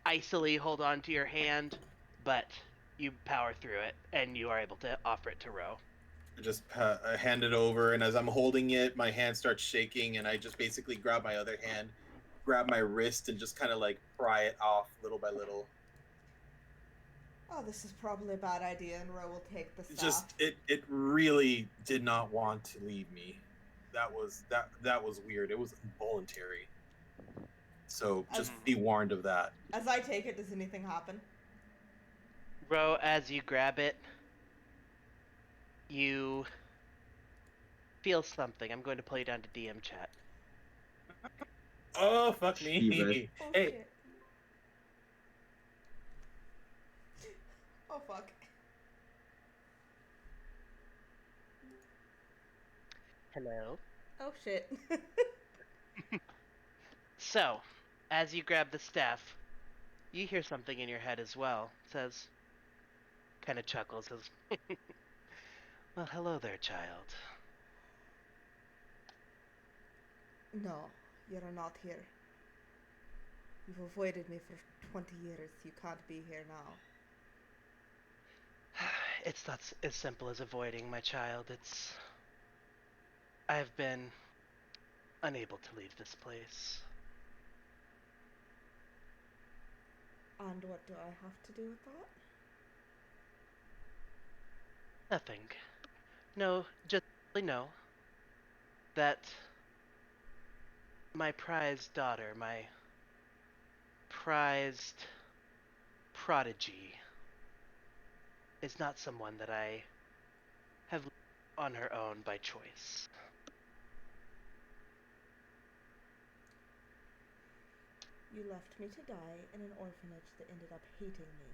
icily hold on to your hand, but you power through it and you are able to offer it to Ro. I just I hand it over, and as I'm holding it, my hand starts shaking, and I just basically grab my other hand, grab my wrist, and just kind of like pry it off little by little. Oh, this is probably a bad idea, and Ro will take the staff. Just it really did not want to leave me. That was weird. It was involuntary. So just be warned of that. As I take it, does anything happen? Ro, as you grab it, you feel something. I'm going to play you down to DM chat. Oh fuck Jesus. me! Oh Hey, shit. Oh fuck. Hello. Oh shit. So, as you grab the staff, you hear something in your head as well. It says, kind of chuckles, says, well, hello there, child. No, you're not here. You've avoided me for 20 years. You can't be here now. It's not as simple as avoiding, my child. I've been unable to leave this place. And what do I have to do with that? Nothing. No, just really know that my prized daughter, my prized prodigy, is not someone that I have on her own by choice. You left me to die in an orphanage that ended up hating me.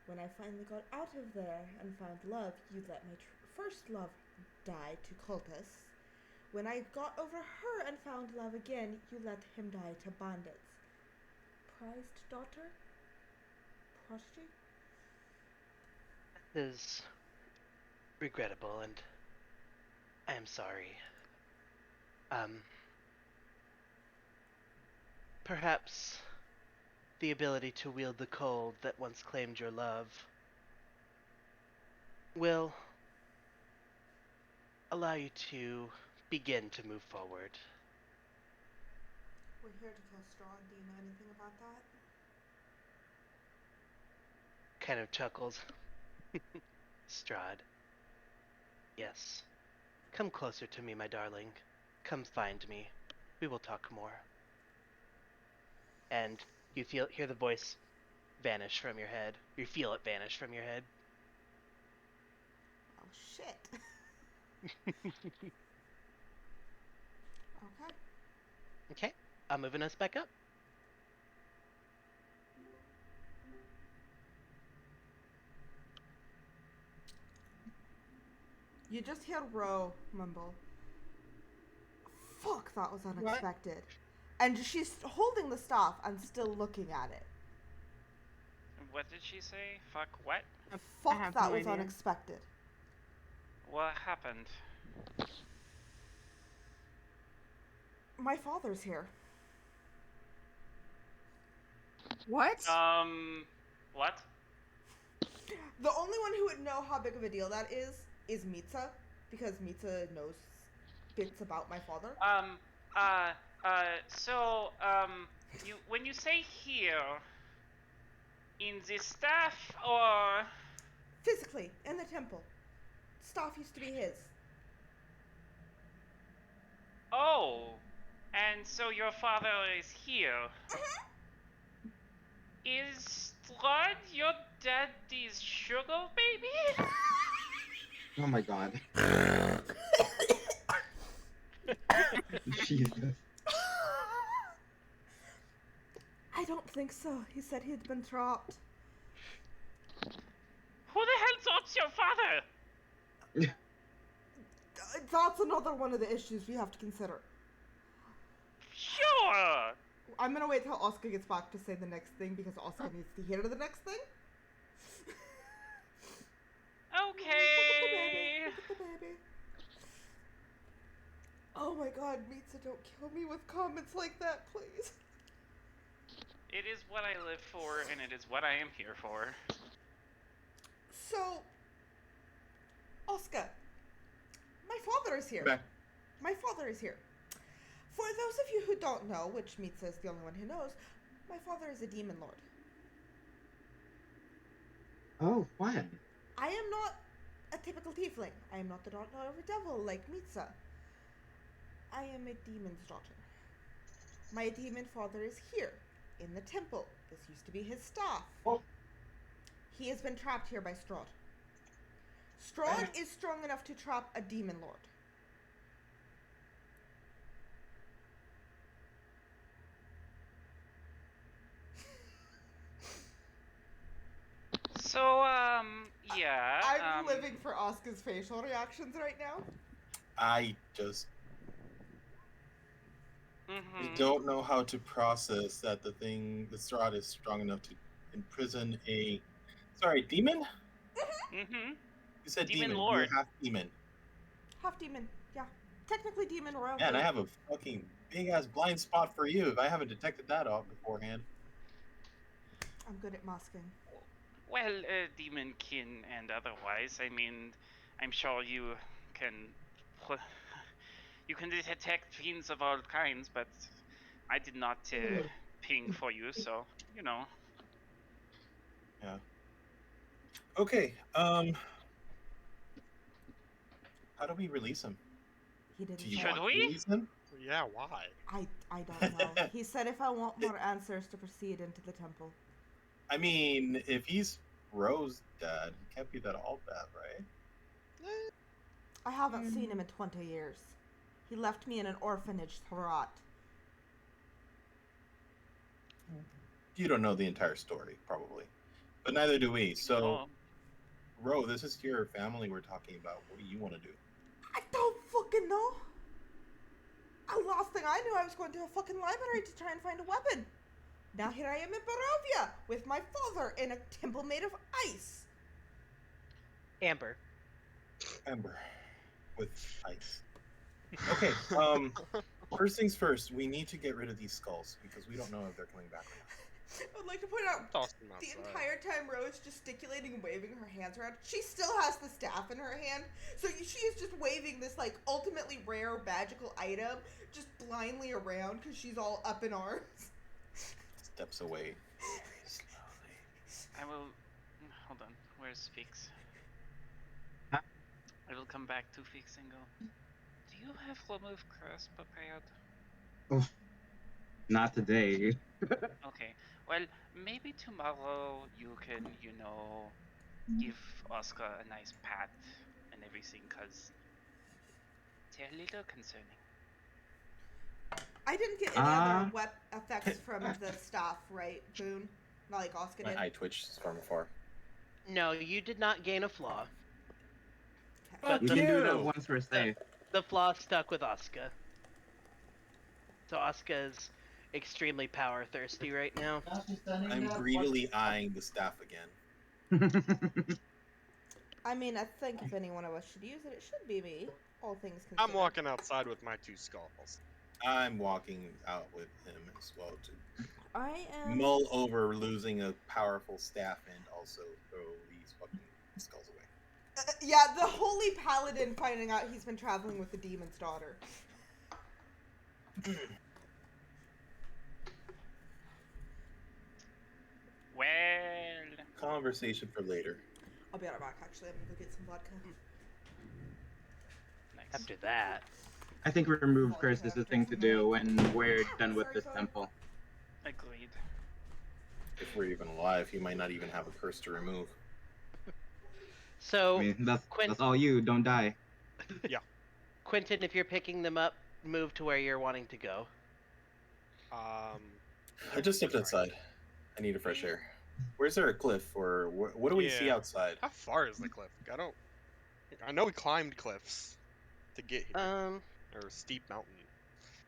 When I finally got out of there and found love, you let my first love die to cultists. When I got over her and found love again, you let him die to bandits. Prized daughter? Prodigy? It is regrettable, and I am sorry. Perhaps the ability to wield the cold that once claimed your love will allow you to begin to move forward. We're here to kill Straw. Do you know anything about that? Kind of chuckles. Strahd. Yes. Come closer to me, my darling. Come find me. We will talk more. And you hear the voice vanish from your head. You feel it vanish from your head. Oh shit. Okay. Okay, I'm moving us back up. You just hear Ro mumble, "Fuck, that was unexpected." And she's holding the staff and still looking at it. What did she say? Fuck what? Fuck, have that no was idea. unexpected. What happened? My father's here. What? What? The only one who would know how big of a deal that is Mitsa, because Mitsa knows bits about my father. So, when you say here, in the staff or... Physically, in the temple. Staff used to be his. Oh, and so your father is here. Is Strahd your daddy's sugar baby? Oh my god. Jesus. I don't think so. He said he'd been trapped. Who the hell drops your father? That's another one of the issues we have to consider. Sure. I'm gonna wait till Oscar gets back to say the next thing because Oscar needs to hear the next thing. Okay. Look at the baby. Oh my god, Mitsa, don't kill me with comments like that, please. It is what I live for, and it is what I am here for. So, Oscar, my father is here. Back. My father is here. For those of you who don't know, which Mitsa is the only one who knows, my father is a demon lord. Oh, fun. I am not a typical tiefling. I am not the daughter of a devil like Mitsa. I am a demon's daughter. My demon father is here, in the temple. This used to be his staff. Oh. He has been trapped here by Strahd. Strahd is strong enough to trap a demon lord. So, yeah. I'm living for Oscar's facial reactions right now. I just Mm-hmm. we don't know how to process that the Strahd is strong enough to imprison a demon? Mm-hmm. You said Demon demon. lord. You're half demon. Half demon, yeah. Technically demon royalty. Man, I have a fucking big ass blind spot for you if I haven't detected that off beforehand. I'm good at masking. Well, demon kin and otherwise. I mean, I'm sure you can detect fiends of all kinds, but I did not ping for you, so you know. Yeah. Okay. How do we release him? He didn't Do you say. Should want we? to release him? Yeah, why? I don't know. He said if I want more answers to proceed into the temple. I mean, if he's Ro's dad, he can't be that all bad, right? I haven't seen him in 20 years. He left me in an orphanage to rot. You don't know the entire story, probably. But neither do we. So, Oh. Ro, this is your family we're talking about. What do you want to do? I don't fucking know. The last thing I knew, I was going to a fucking library to try and find a weapon. Now here I am in Barovia with my father in a temple made of ice. Amber. Ember. With ice. Okay, first things first, we need to get rid of these skulls because we don't know if they're coming back or not. I would like to point out, Toss them the outside. entire time Rose is gesticulating and waving her hands around, she still has the staff in her hand. So she is just waving this, like, ultimately rare magical item just blindly around because she's all up in arms. Steps away. Slowly. I will. Hold on. Where's Fix? Huh? I will come back to Fix and go. Do you have remove curse prepared? Oh, not today. Okay. Well, maybe tomorrow you can, give Oscar a nice pat and everything, cause they're a little concerning. I didn't get any other effects from the staff, right, Boone? Not like Oscar did. My eye twitched from afar. No, you did not gain a flaw. Okay. But You the can do that once we're safe. the flaw stuck with Asuka. So Asuka is extremely power thirsty right now. I'm greedily eyeing the staff again. I mean, I think if any one of us should use it, it should be me. All things considered. I'm walking outside with my 2 skulls. I'm walking out with him as well to I am. mull over losing a powerful staff and also throw these fucking skulls away. Yeah, the holy paladin finding out he's been traveling with the demon's daughter. Well, Conversation for later. I'll be right back. Actually, I'm gonna go get some vodka. nice. After that, I think remove curse is the thing to do when we're done with this temple. Agreed. If we're even alive, he might not even have a curse to remove. so I mean, that's Quint- all you. Don't die. Quentin, if you're picking them up, move to where you're wanting to go. I just stepped outside. I need a fresh air. Where's there a cliff, or what do we see Yeah. outside? How far is the cliff? I know we climbed cliffs to get here, or a steep mountain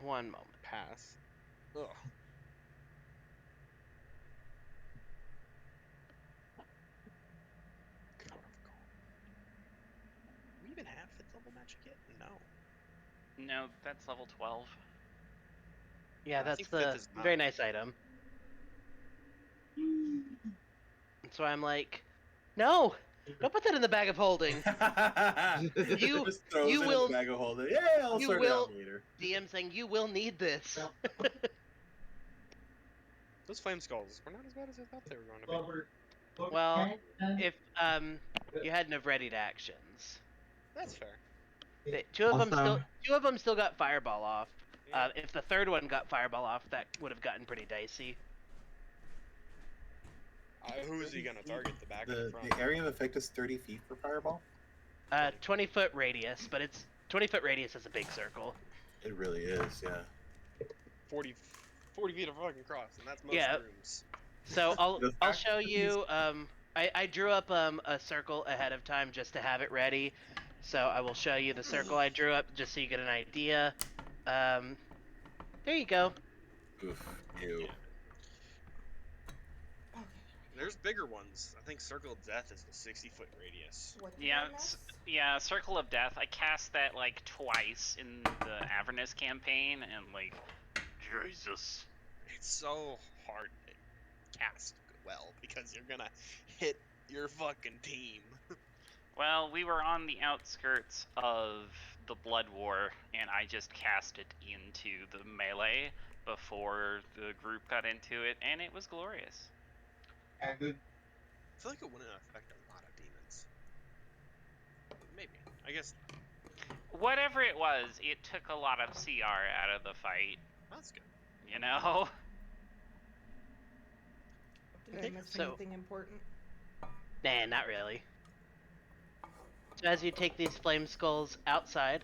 One moment. pass. Ugh. God of God. Do we even have 5th level magic yet? No. No, that's level 12. Yeah, I that's think fifth is very mine. nice item. So I'm like, no, don't put that in the bag of holding. You- just throws you it will- in the bag of holding. Yeah, I'll you sort it will- out later. DM saying you will need this. Those flame skulls were not as bad as I thought they were going to be. Well, if you had enough ready to actions. That's fair. Two of Also- them still got fireball off. Yeah. If the third one got fireball off, that would have gotten pretty dicey. Who's he gonna target? The back or the front? The area of effect is 30 feet for fireball? 20-foot radius, but it's 20-foot radius is a big circle. It really is, yeah. 40 feet of fucking cross, and that's most Yeah. rooms. So I'll The I'll fact show that you. I drew up a circle ahead of time just to have it ready. So I will show you the circle I drew up just so you get an idea. There you go. Oof, ew. Yeah. There's bigger ones. I think Circle of Death is the 60-foot radius. What did Yeah, I miss? yeah, Circle of Death. I cast that like twice in the Avernus campaign, and like, Jesus. It's so hard to cast well because you're gonna hit your fucking team. Well, we were on the outskirts of the Blood War, and I just cast it into the melee before the group got into it, and it was glorious. I feel like it wouldn't affect a lot of demons. Maybe. I guess Whatever it was, it took a lot of CR out of the fight, that's good. you know? Did I miss So- anything important? Nah, not really. So as you take these flame skulls outside,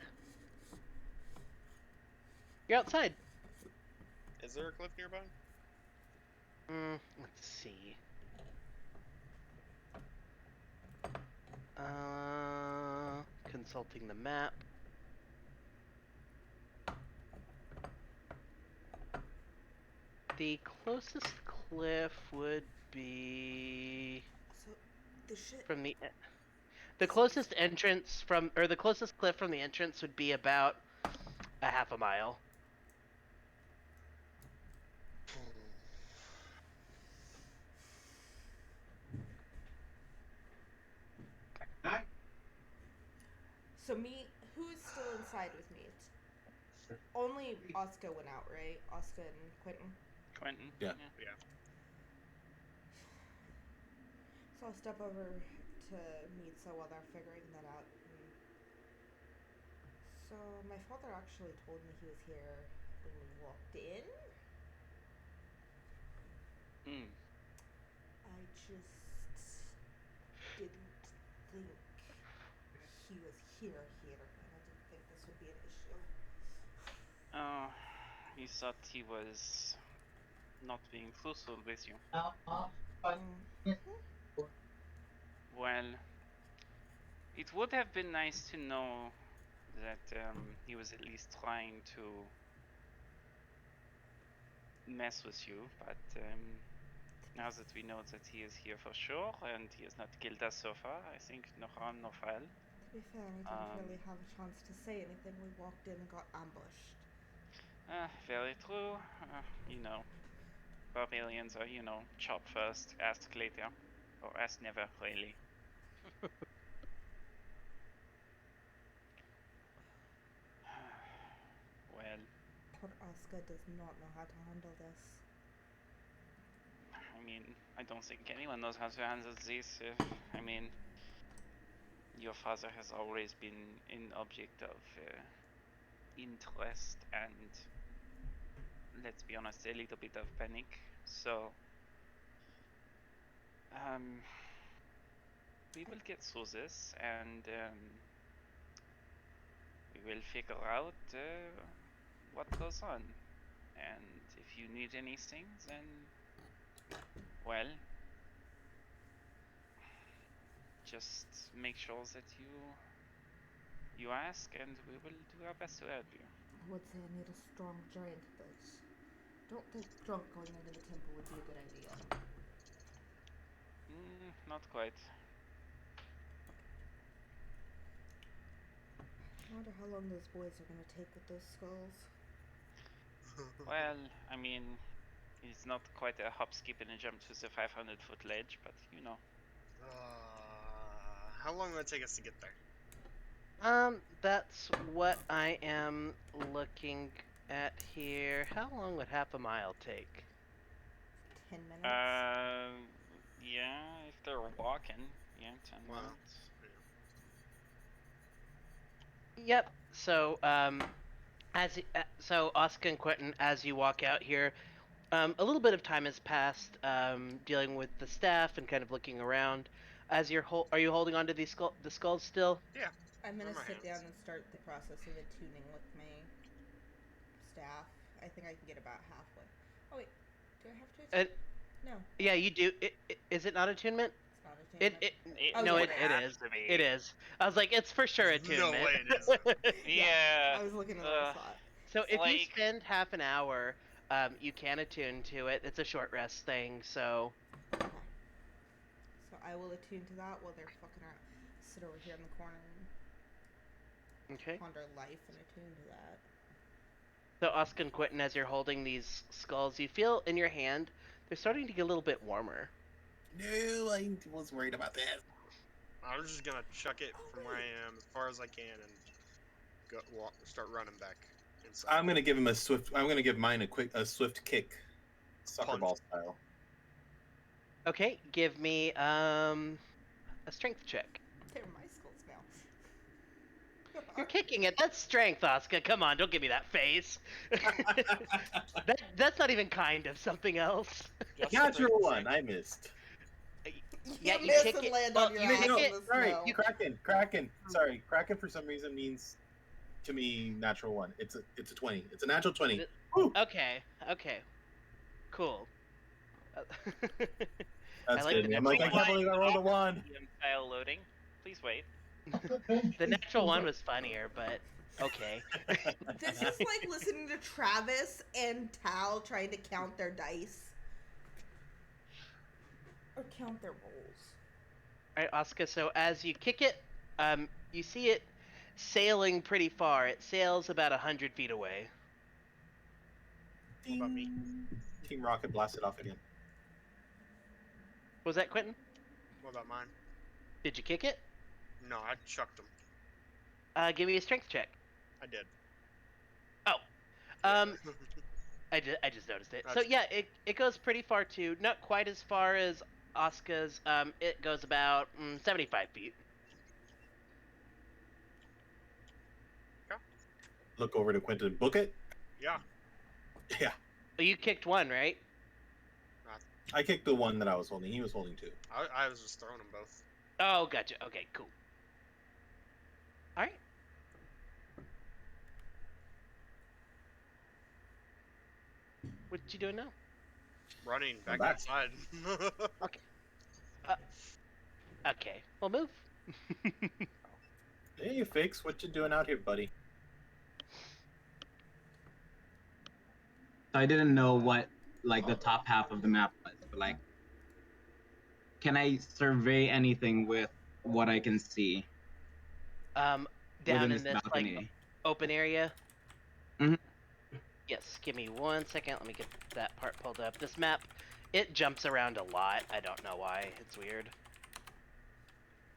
you're outside. Is there a cliff nearby? Let's see. Consulting the map. The closest cliff would be So, the shit. from the closest entrance from, or the closest cliff from the entrance would be about a half a mile. So who's still inside with me? Only Asuka went out, right? Asuka and Quentin. Quentin? Yeah. Yeah. So I'll step over to Mitsa while they're figuring that out. So my father actually told me he was here when we walked in. Hmm. I just didn't think he was here, and I didn't think this would be an issue. Oh, he thought he was not being truthful with you. Mhm. Well, It would have been nice to know that he was at least trying to mess with you, but now that we know that he is here for sure and he has not killed us so far, I think no harm, no foul. To be fair, I didn't really have a chance to say anything. We walked in and got ambushed. Very true. You know, barbarians are, chop first, ask later. Or ask never, really. Well, Poor Oscar does not know how to handle this. I mean, I don't think anyone knows how to handle this. I mean, your father has always been an object of interest and, let's be honest, a little bit of panic. So, we will get through this and we will figure out what goes on. And if you need anything, then, well, just make sure that you ask, and we will do our best to help you. I would say I need a strong drink, but don't think drunk going into the temple would be a good idea. Not quite. I wonder how long those boys are going to take with those skulls. Well, I mean, it's not quite a hop, skip, and a jump to the 500-foot ledge, but you know. How long will it take us to get there? That's what I am looking at here. How long would half a mile take? 10 minutes? Yeah, if they're walking, yeah, 10 Wow. minutes. Yep. So, so Oscar and Quentin, as you walk out here, a little bit of time has passed, dealing with the staff and kind of looking around. As are you holding onto the skulls still? Yeah. I'm going to my sit hands. down and start the process of attuning with my staff. I think I can get about halfway. Oh, wait. Do I have to attune? No. Yeah, you do. Is it not attunement? It's not attunement. No, would it have is. to be. It is. I was like, it's for sure attunement. No way it isn't. Yeah. I was looking at the wrong spot. So if you Like- spend half an hour, you can attune to it. It's a short rest thing, so. Okay. So I will attune to that while they're fucking around. Sit over here in the corner and Okay. ponder life and attune to that. So Oscar and Quentin, as you're holding these skulls, you feel in your hand they're starting to get a little bit warmer. No, I was worried about that. I'm just gonna chuck it from where I am as far as I can and start running back inside. I'm gonna give him a swift. I'm gonna give mine a swift kick, soccer Punch. ball style. Okay, give me a strength check. They're my skulls now. You're kicking it. That's strength, Oscar. Come on, don't give me that face. That's not even kind of something else. Natural one. I missed. Yeah, you you miss kick and it. land Well, on your you ass kick in it. the Sorry, snow. Kraken. Sorry, Kraken for some reason means to me natural one. It's a 20. It's a natural 20. Woo! Okay. Cool. That's like good. the I'm like, I can't believe I rolled a 1. File loading. Please wait. The natural one was funnier, but okay. This is like listening to Travis and Tal trying to count their dice. Or count their rolls. Alright, Oscar, so as you kick it, you see it sailing pretty far. It sails about 100 feet away. What about me? Team Rocket blasted off again. Was that Quentin? What about mine? Did you kick it? No, I chucked them. Give me a strength check. I did. I just noticed it. So That's- yeah, it goes pretty far too. Not quite as far as Oscar's. It goes about 75 feet. Look over to Quentin. Book it. Yeah. Yeah. Well, you kicked one, right? I kicked the one that I was holding. He was holding 2. I was just throwing them both. Oh, gotcha. Okay, cool. All right. What you doing now? Running I'm back back. inside. Okay, we'll move. Hey, Fakes, what you doing out here, buddy? So I didn't know what like the top half of the map was, but like, can I survey anything with what I can see Down within in this this like balcony? open area. Mhm. Yes, give me 1 second. Let me get that part pulled up. This map, it jumps around a lot. I don't know why. It's weird.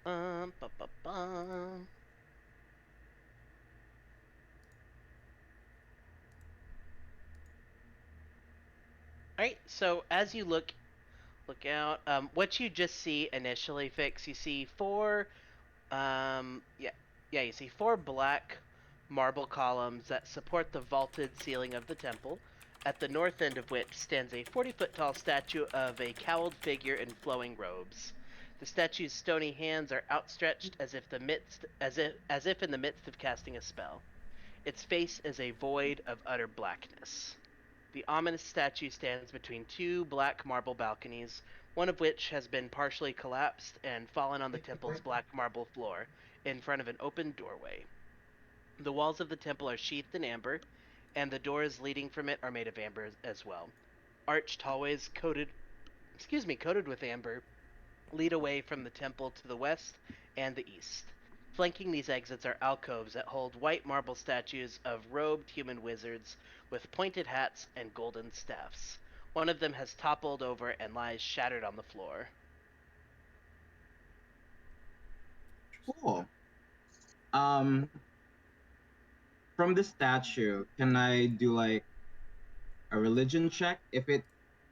Ba-ba-bum. All right. So as you look out, what you just see initially, Fix, you see four. Yeah, you see four black marble columns that support the vaulted ceiling of the temple, at the north end of which stands a 40-foot tall statue of a cowled figure in flowing robes. The statue's stony hands are outstretched as if in the midst of casting a spell. Its face is a void of utter blackness. The ominous statue stands between two black marble balconies, one of which has been partially collapsed and fallen on the temple's black marble floor, in front of an open doorway. The walls of the temple are sheathed in amber, and the doors leading from it are made of amber as well. Arched hallways coated with amber, lead away from the temple to the west and the east. Flanking these exits are alcoves that hold white marble statues of robed human wizards with pointed hats and golden staffs. One of them has toppled over and lies shattered on the floor. Cool. Um, from the statue, can I do like a religion check if it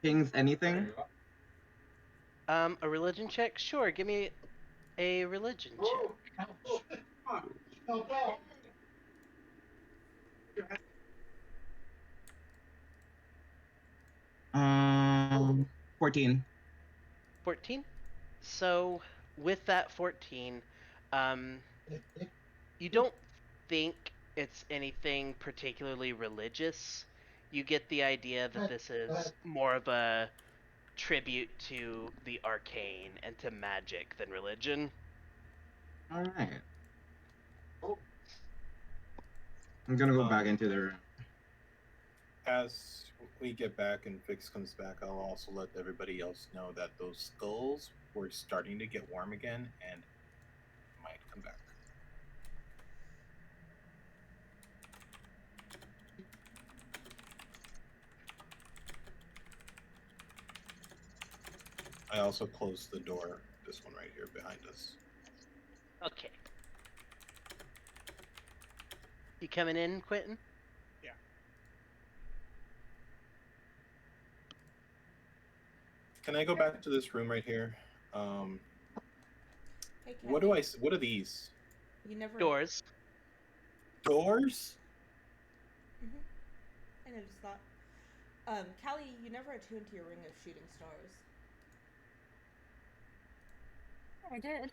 pings anything? A religion check? Sure, give me a religion check. Um, 14. 14? So, with that 14, um, you don't think it's anything particularly religious. You get the idea that this is more of a tribute to the arcane and to magic than religion. All right. I'm gonna go back into the room. As we get back and Fix comes back, I'll also let everybody else know that those skulls were starting to get warm again and might come back. I also closed the door, this one right here behind us. Okay. You coming in, Quentin? Yeah. Can I go back to this room right here? Hey, What Callie, what are these? you never. Doors. Doors? I noticed that. Callie, you never attuned to your ring of shooting stars. I did.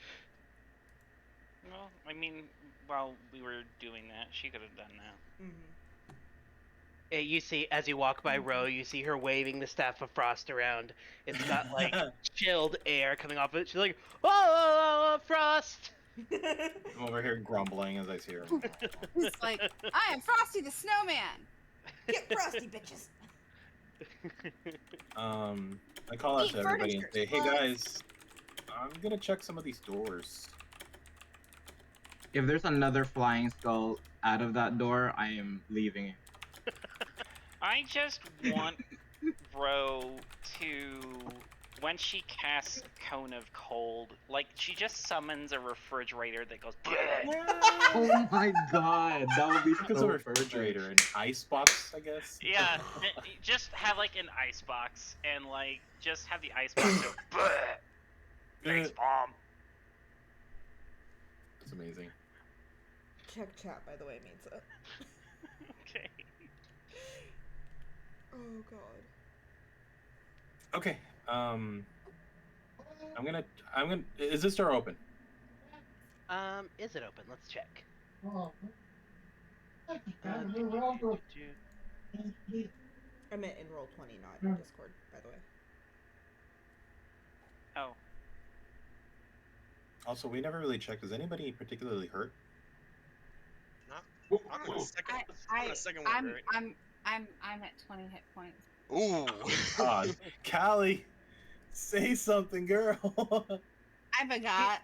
Well, I mean, while we were doing that, she could have done that. You see, as you walk by Ro, you see her waving the staff of frost around. It's got like chilled air coming off it. She's like, "Oh, frost!" I'm over here grumbling as I see her. He's like, I am Frosty the Snowman. Get frosty, bitches. I call out Eat to everybody and say, furniture, hey slugs." guys, I'm gonna check some of these doors. If there's another flying skull out of that door, I am leaving it. I just want Ro to, when she casts Cone of Cold, like, she just summons a refrigerator that goes. Oh my god, that would be It's so a refrigerator, an ice box, I guess. Yeah, just have like an ice box and like just have the ice box go. Thanks, Mom. That's amazing. Check chat, by the way, means it. Okay. Oh god. Okay. I'm gonna. Is this door open? Is it open? Let's check. Oh. I meant in Roll20, not in Discord, by the way. Oh. Also, we never really checked. Is anybody particularly hurt? I'm on the second. I, I'm on the second one right now. I'm at 20 hit points. Ooh. God, Callie, say something, girl. I forgot.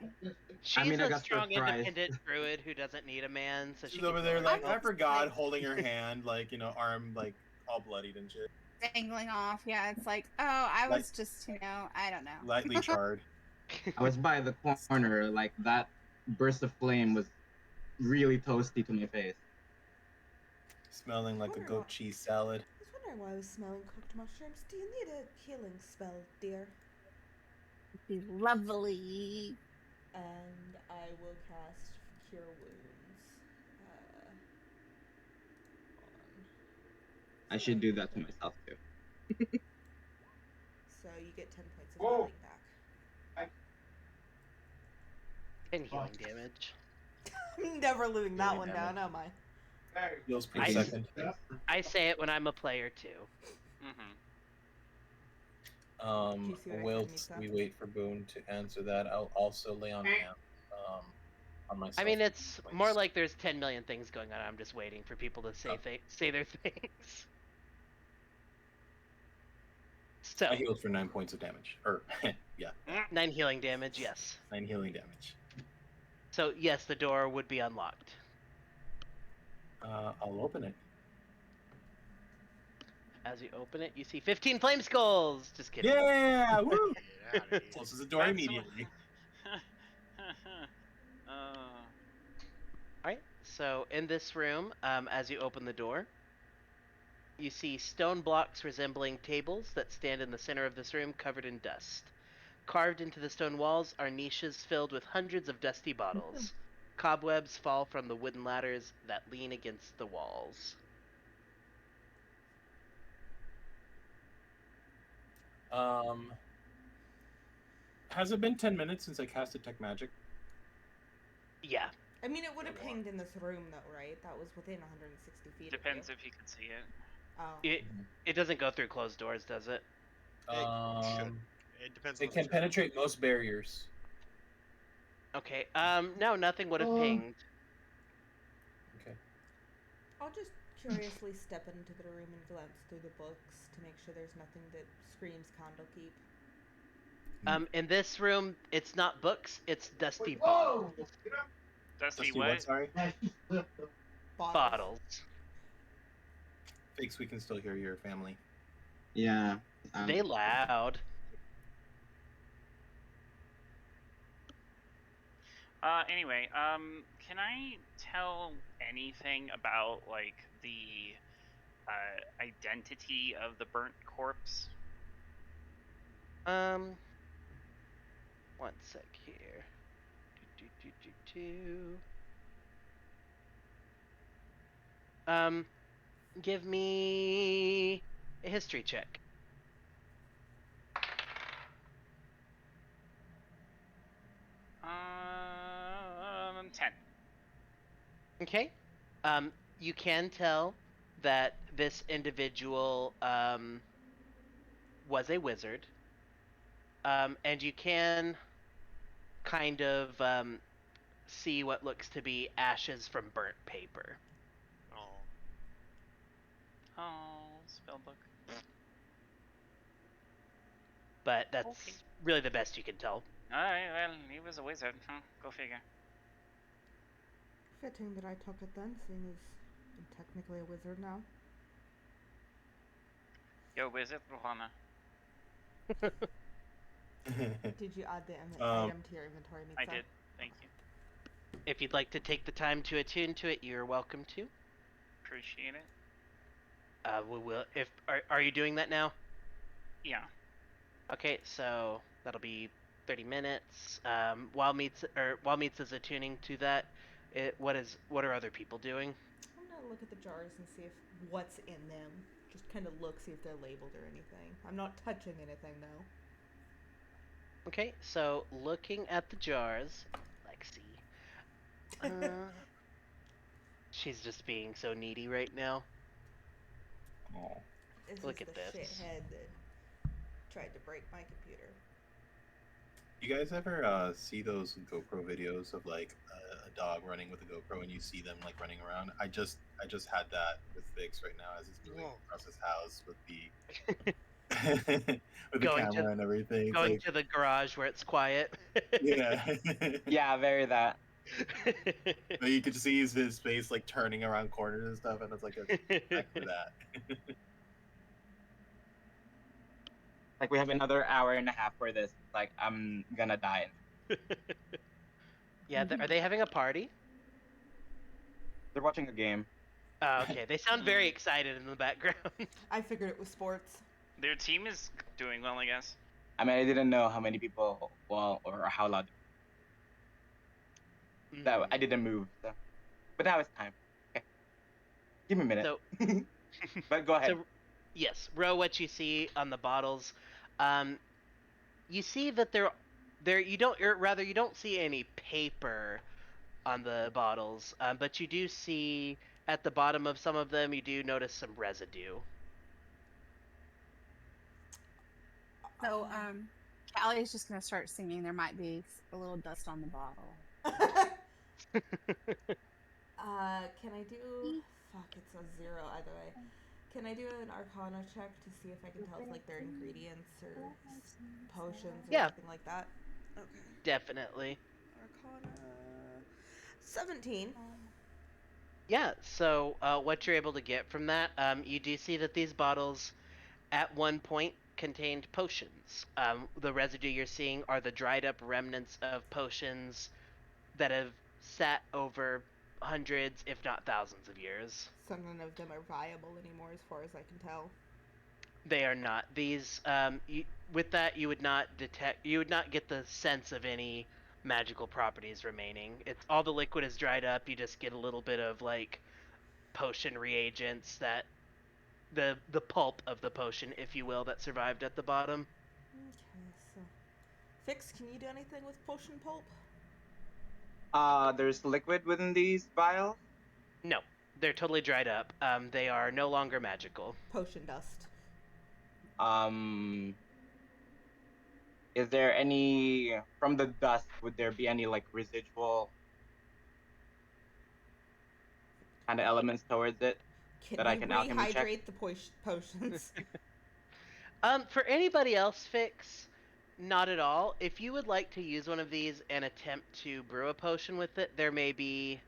She's mean, I a got strong, surprised. independent druid who doesn't need a man, so she She's can over kill there like, herself. I forgot, holding her hand, like, arm, like, all bloodied and shit. Dangling off. Yeah, it's like, oh, I Like- was just, I don't know. Lightly charred. I was by the corner, like that burst of flame was really toasty to my face. Smelling like a Wonder goat what- cheese salad. I was wondering why I was smelling cooked mushrooms. Do you need a healing spell, dear? Be lovely. And I will cast Cure Wounds. On. I should do that to myself too. So you get 10 points of Whoa. healing back. 10 healing damage. I'm never living that Healing one damage. down, am I? Feels per I- second. I say it when I'm a player too. Mm-hmm. Do you see what I said, Whilst Misa? we wait for Boone to answer that, I'll also lay on hand on myself. I mean, it's Place. more like there's 10 million things going on. I'm just waiting for people to say say their things. So, I healed for 9 points of damage. Or, yeah, 9 healing damage, yes. 9 healing damage. So, yes, the door would be unlocked. I'll open it. As you open it, you see 15 flame skulls! Just kidding. Yeah! Woo! Get out of here. Closes the door That's so- immediately. Alright, so in this room, as you open the door, you see stone blocks resembling tables that stand in the center of this room covered in dust. Carved into the stone walls are niches filled with hundreds of dusty bottles. Cobwebs fall from the wooden ladders that lean against the walls. Has it been 10 minutes since I cast Detect Magic? Yeah. I mean, it would have Yeah, why? pinged in this room, though, right? That was within 160 feet. Depends of if you can see it. you. It doesn't go through closed doors, does it? It depends on It the can material. penetrate most barriers. Okay. No, nothing would have pinged. Okay. I'll just curiously step into the room and glance through the books to make sure there's nothing that screams Candlekeep. In this room, it's not books, it's dusty Whoa! bottles. Dusty Dusty what? Sorry? Bottles. Fakes, we can still hear your family. Yeah. They loud. Anyway, can I tell anything about like the identity of the burnt corpse? One sec here. Give me a history check. 10. Okay. You can tell that this individual was a wizard. And you can kind of see what looks to be ashes from burnt paper. Oh. Oh, spellbook. But that's Okay. really the best you can tell. Alright, well, he was a wizard, huh? Go figure. Fitting that I took it then, seeing as I'm technically a wizard now. Yo, wizard, Rohana. Did you add the Um, item to your inventory, Mitsa? I did. Thank you. If you'd like to take the time to attune to it, you're welcome to. Appreciate it. We will. If are you doing that now? Yeah. Okay, so that'll be 30 minutes. While Meets is attuning to that, what are other people doing? I'm gonna look at the jars and see if what's in them. Just kind of look, see if they're labeled or anything. I'm not touching anything though. Okay, so looking at the jars, Lexi. She's just being so needy right now. Oh. This Look is at the this. shithead that tried to break my computer. You guys ever see those GoPro videos of like a dog running with a GoPro and you see them like running around? I just had that with Fix right now as he's moving Whoa. across his house with the with the Going camera and everything. It's Going like to the garage where it's quiet. yeah. Yeah, very that. But you could see his face like turning around corners and stuff, and it's like exactly that. Like we have another hour and a half for this. Like I'm gonna die. Yeah, are they having a party? They're watching a game. Oh, okay. They sound very excited in the background. I figured it was sports. Their team is doing well, I guess. I mean, I didn't know how many people, well, or how loud. That I didn't move. So. But now it's time. Okay. Give me a minute. So, but go ahead. So, yes, Ro, what you see on the bottles, you see that you don't see any paper on the bottles, but you do see at the bottom of some of them, you do notice some residue. So, Callie's just gonna start singing. There might be a little dust on the bottle. Can I do? Fuck, it's a 0 either way. Can I do an Arcana check to see if I can tell if like they're ingredients or potions or anything like that? Okay. Definitely. Arcana 17. Yeah. So, what you're able to get from that, you do see that these bottles, at one point, contained potions. The residue you're seeing are the dried up remnants of potions that have sat over hundreds, if not thousands of years. So none of them are viable anymore as far as I can tell. They are not. These, with that, you would not get the sense of any magical properties remaining. It's all the liquid is dried up. You just get a little bit of like potion reagents that the pulp of the potion, if you will, that survived at the bottom. Okay, so Fix, can you do anything with potion pulp? There's liquid within these vials. No, they're totally dried up. They are no longer magical. Potion dust. Is there any from the dust? Would there be any like residual kind of elements towards it that I can alchemy check? Rehydrate the potions. For anybody else, Fix, not at all. If you would like to use one of these and attempt to brew a potion with it, there may be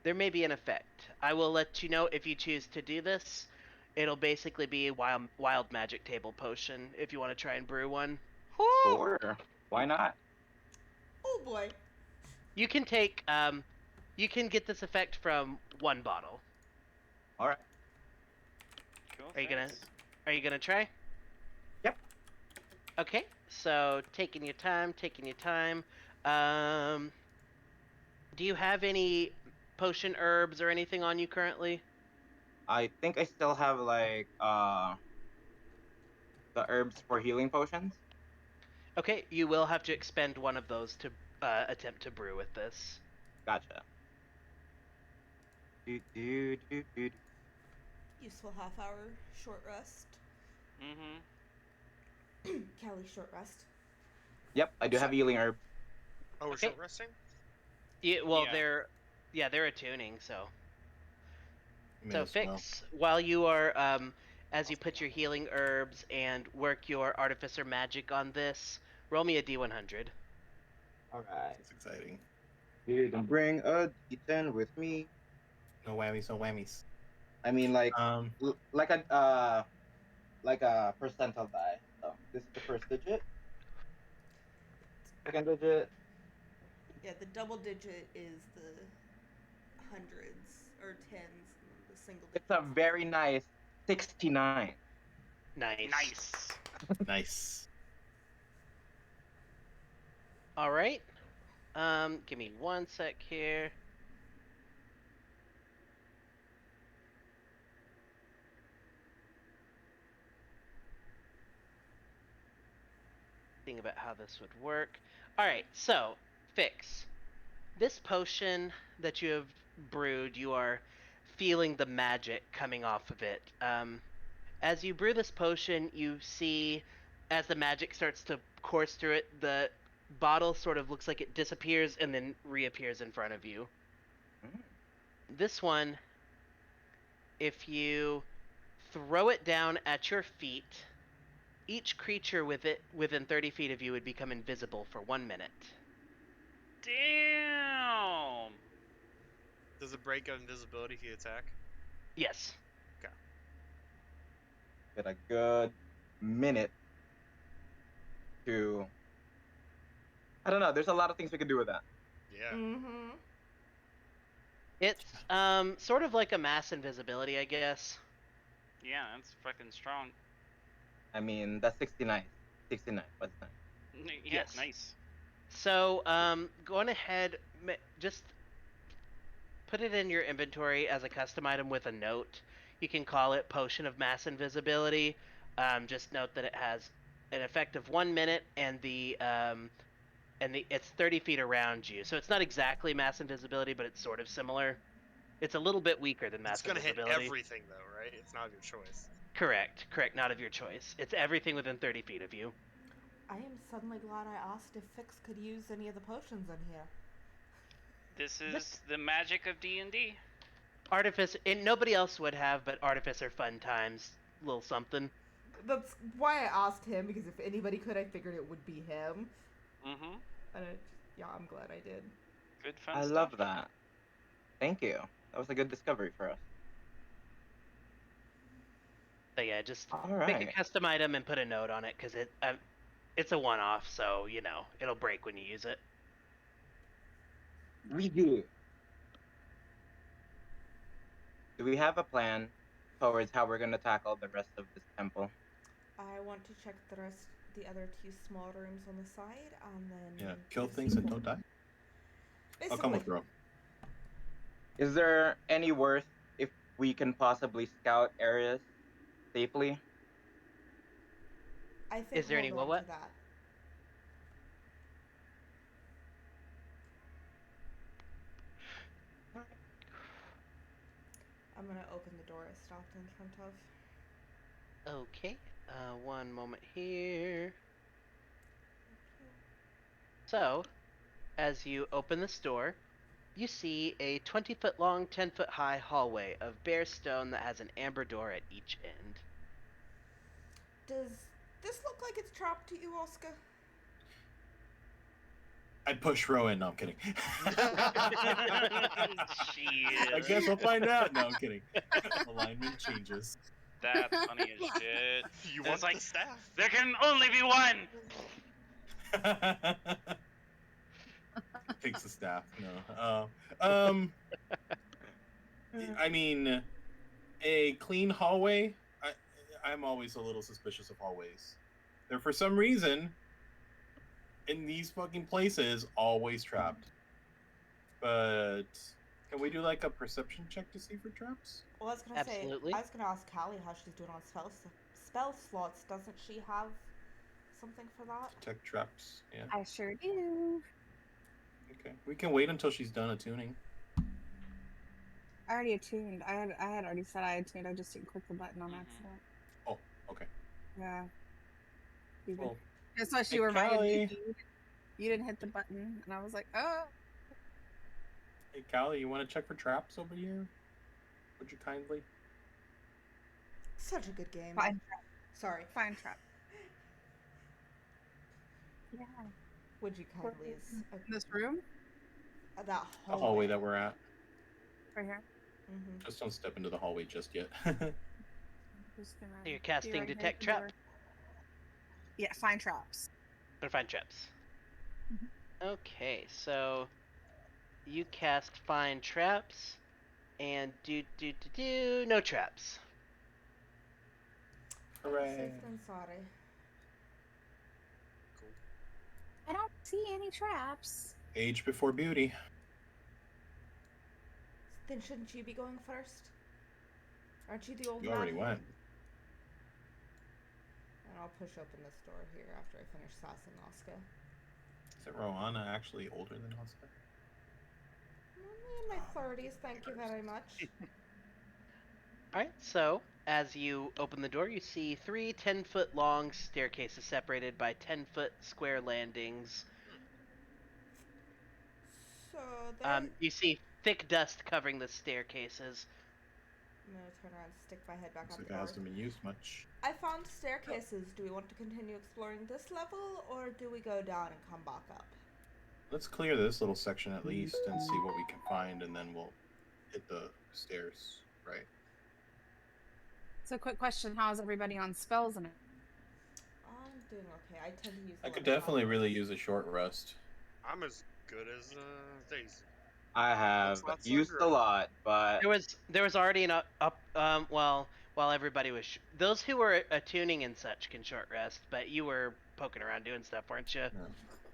an effect. I will let you know if you choose to do this. It'll basically be a wild magic table potion if you want to try and brew one. Sure. Why not? Oh boy. You can take you can get this effect from one bottle. All right. Cool. Are you thanks. gonna try? Yep. Okay, so taking your time. Do you have any potion herbs or anything on you currently? I think I still have like the herbs for healing potions. Okay, you will have to expend one of those to attempt to brew with this. Gotcha. Useful half-hour short rest. Mm-hmm. Callie, short rest. Yep, I do have healing herb. Oh, we're Okay. short resting? Yeah, well, Yeah. they're attuning, so. May So as well. Fix, while you are, as you put your healing herbs and work your artificer magic on this, roll me a d100. All right. It's exciting. You can bring a d10 with me. No whammies, no whammies. I mean, like Um, like a percentile die. So this is the first digit. Second digit. Yeah, the double digit is the hundreds or tens, and the single digit. It's a very nice 69. Nice. Nice. nice. All right. Give me 1 sec here. Think about how this would work. All right, so Fix. This potion that you have brewed, you are feeling the magic coming off of it. As you brew this potion, you see, as the magic starts to course through it, the bottle sort of looks like it disappears and then reappears in front of you. Mm. This one, if you throw it down at your feet, each creature with it within 30 feet of you would become invisible for 1 minute. Damn. Does it break invisibility if you attack? Yes. Get a good minute to. I don't know. There's a lot of things we could do with that. Yeah. Mm-hmm. It's sort of like a mass invisibility, I guess. Yeah, that's fucking strong. I mean, that's 69. 69. What's that? Yeah, Yes. nice. So, go on ahead, just put it in your inventory as a custom item with a note. You can call it Potion of Mass Invisibility. Just note that it has an effect of 1 minute, and it's 30 feet around you. So it's not exactly mass invisibility, but it's sort of similar. It's a little bit weaker than mass It's gonna hit invisibility. everything though, right? It's not of your choice. Correct, not of your choice. It's everything within 30 feet of you. I am suddenly glad I asked if Fix could use any of the potions in here. This is the magic of D&D. Artificer, and nobody else would have, but Artificer fun times, little something. That's why I asked him, because if anybody could, I figured it would be him. Mm-hmm. And yeah, I'm glad I did. Good fun I stuff. love that. Thank you. That was a good discovery for us. So yeah, just All make right. a custom item and put a note on it, because it's a one-off, so, it'll break when you use it. We do. Do we have a plan towards how we're gonna tackle the rest of this temple? I want to check the other two small rooms on the side, and then Yeah, kill things and don't die. I'll come with Ro. Is there any worth if we can possibly scout areas safely? I think Is there any hold on what? to that. I'm gonna open the door I stopped in front of. Okay, one moment here. So, as you open this door, you see a 20-foot long, 10-foot high hallway of bare stone that has an amber door at each end. Does this look like it's trapped to you, Oscar? I'd push Ro in. No, I'm kidding. I Jeez. guess we'll find out. No, I'm kidding. Alignment changes. That's funny as shit. You It's want like, the staff? there can only be one! Takes the staff. No. I mean, a clean hallway. I'm always a little suspicious of hallways. They're for some reason in these fucking places always trapped. But can we do like a perception check to see for traps? Well, I was gonna Absolutely. say, I was gonna ask Callie how she's doing on spell slots. Doesn't she have something for that? Detect traps. Yeah. I sure do. Okay. We can wait until she's done attuning. I already attuned. I had already said I attuned. I just didn't click the button on accident. Oh, okay. Yeah. Well, That's why she hey, reminded me. Callie. You didn't hit the button, and I was like, oh. Hey, Callie, you want to check for traps over here? Would you kindly? Such a good game. Fine trap. Sorry. Fine trap. Yeah. Would you kindly? In this room? That The hallway. hallway that we're at. Right here. Mm-hmm. Just don't step into the hallway just yet. Just gonna You're be casting right here at Detect the Trap. door. Yeah, find traps. Or find traps. Mhm. Okay, so you cast Find Traps, and no traps. Hooray. Safe than sorry. Cool. I don't see any traps. Age before beauty. Then shouldn't you be going first? Aren't you the old You man? already went. And I'll push open this door here after I finish sassing Oscar. Is it Rowana actually older than Oscar? Only in my 30s, thank you very much. Alright, so as you open the door, you see 3 10-foot long staircases separated by 10-foot square landings. So there. You see thick dust covering the staircases. I'm gonna turn around and stick my head back Looks out like the it door. hasn't been used much. I found staircases. Do we want to continue exploring this level, or do we go down and come back up? Let's clear this little section at least and see what we can find, and then we'll hit the stairs, right? So, quick question: how's everybody on spells and? I'm doing okay. I tend to use. I could 11 definitely hours. really use a short rest. I'm as good as Daisy. I have That's not so used a great. lot, but There was already an well, while everybody was those who were attuning and such can short rest, but you were poking around doing stuff, weren't you? No.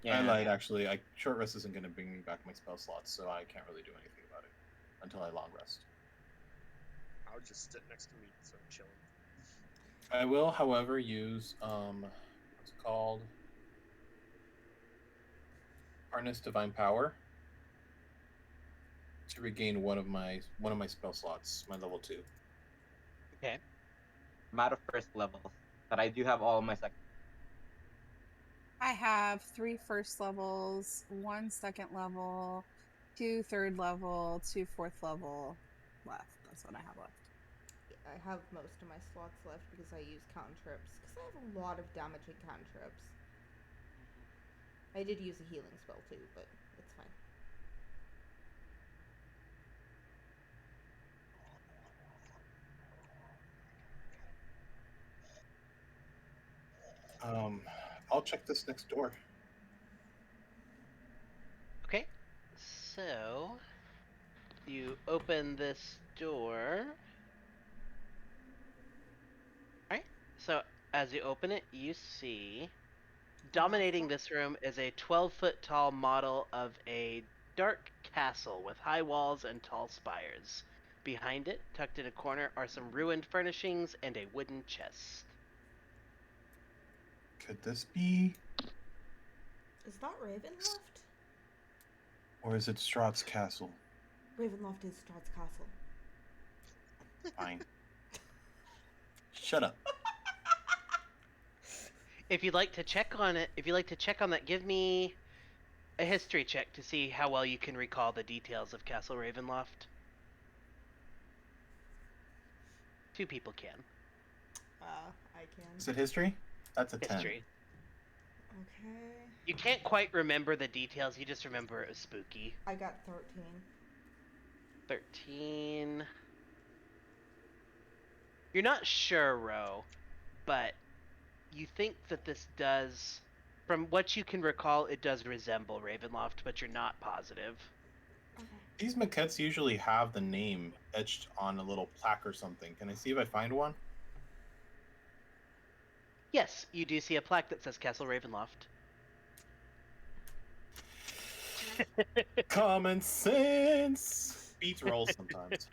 yeah. I lied, actually. Short rest isn't going to bring me back my spell slots, so I can't really do anything about it until I long rest. I would just sit next to me, so I'm chilling. I will, however, use what's it called? Harness Divine Power to regain one of my spell slots, my level 2. Okay. I'm out of first levels, but I do have all of my second. I have 3 first levels, 1 second level, 2 third level, 2 fourth level left. That's what I have left. I have most of my slots left because I use cantrips. Because I have a lot of damaging cantrips. I did use a healing spell too, but it's fine. I'll check this next door. Okay. So you open this door. Alright. So as you open it, you see dominating this room is a 12-foot tall model of a dark castle with high walls and tall spires. Behind it, tucked in a corner, are some ruined furnishings and a wooden chest. Could this be, Is that Ravenloft? or is it Strahd's castle? Ravenloft is Strahd's castle. Fine. Shut up. If you'd like to check on that, give me a history check to see how well you can recall the details of Castle Ravenloft. 2 people can. I can. Is it history? That's a 10. History. Okay. You can't quite remember the details, you just remember it was spooky. I got 13. 13. You're not sure, Ro, but you think that this does, from what you can recall, it does resemble Ravenloft, but you're not positive. Okay. These maquettes usually have the name etched on a little plaque or something. Can I see if I find one? Yes, you do see a plaque that says Castle Ravenloft. Common sense beats rolls sometimes.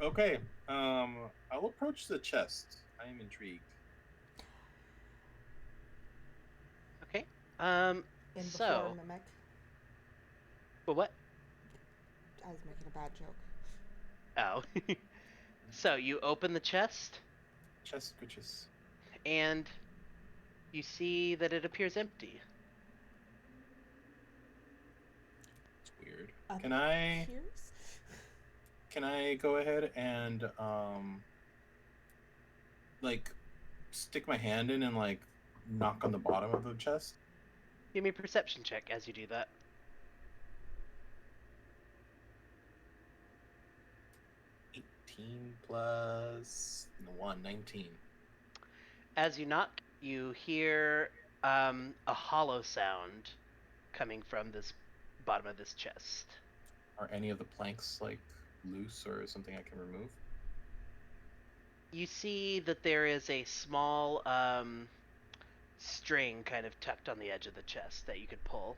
Okay, I'll approach the chest. I am intrigued. Okay. In before So. Mimic. Well, what? I was making a bad joke. Oh. So you open the chest. Chest scritches. And you see that it appears empty. It's weird. Can I go ahead and like stick my hand in and like knock on the bottom of the chest? Give me a perception check as you do that. 18 plus 1, 19. As you knock, you hear a hollow sound coming from this bottom of this chest. Are any of the planks like loose or something I can remove? You see that there is a small string kind of tucked on the edge of the chest that you could pull.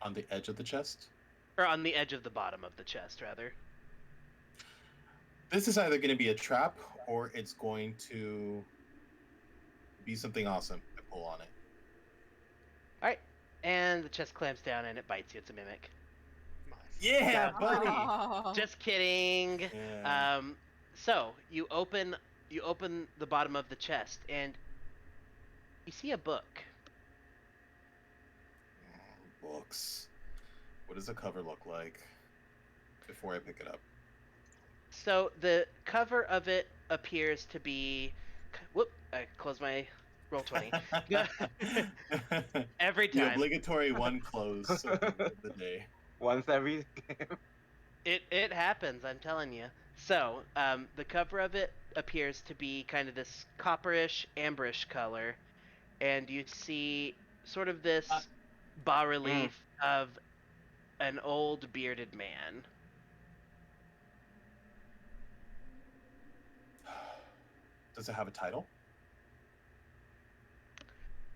On the edge of the chest? Or on the edge of the bottom of the chest, rather. This is either going to be a trap or it's going to be something awesome. I pull on it. Alright. And the chest clamps down and it bites you. It's a mimic. My Yeah, So- buddy. Oh. Just kidding. Yeah. So you open the bottom of the chest and you see a book. Books. What does the cover look like? Before I pick it up. So the cover of it appears to be. Whoop! I closed my roll 20. Every The time. obligatory one close of the day. Once every game. It happens. I'm telling you. So the cover of it appears to be kind of this copperish, amberish color, and you see sort of this bas relief of an old bearded man. Does it have a title?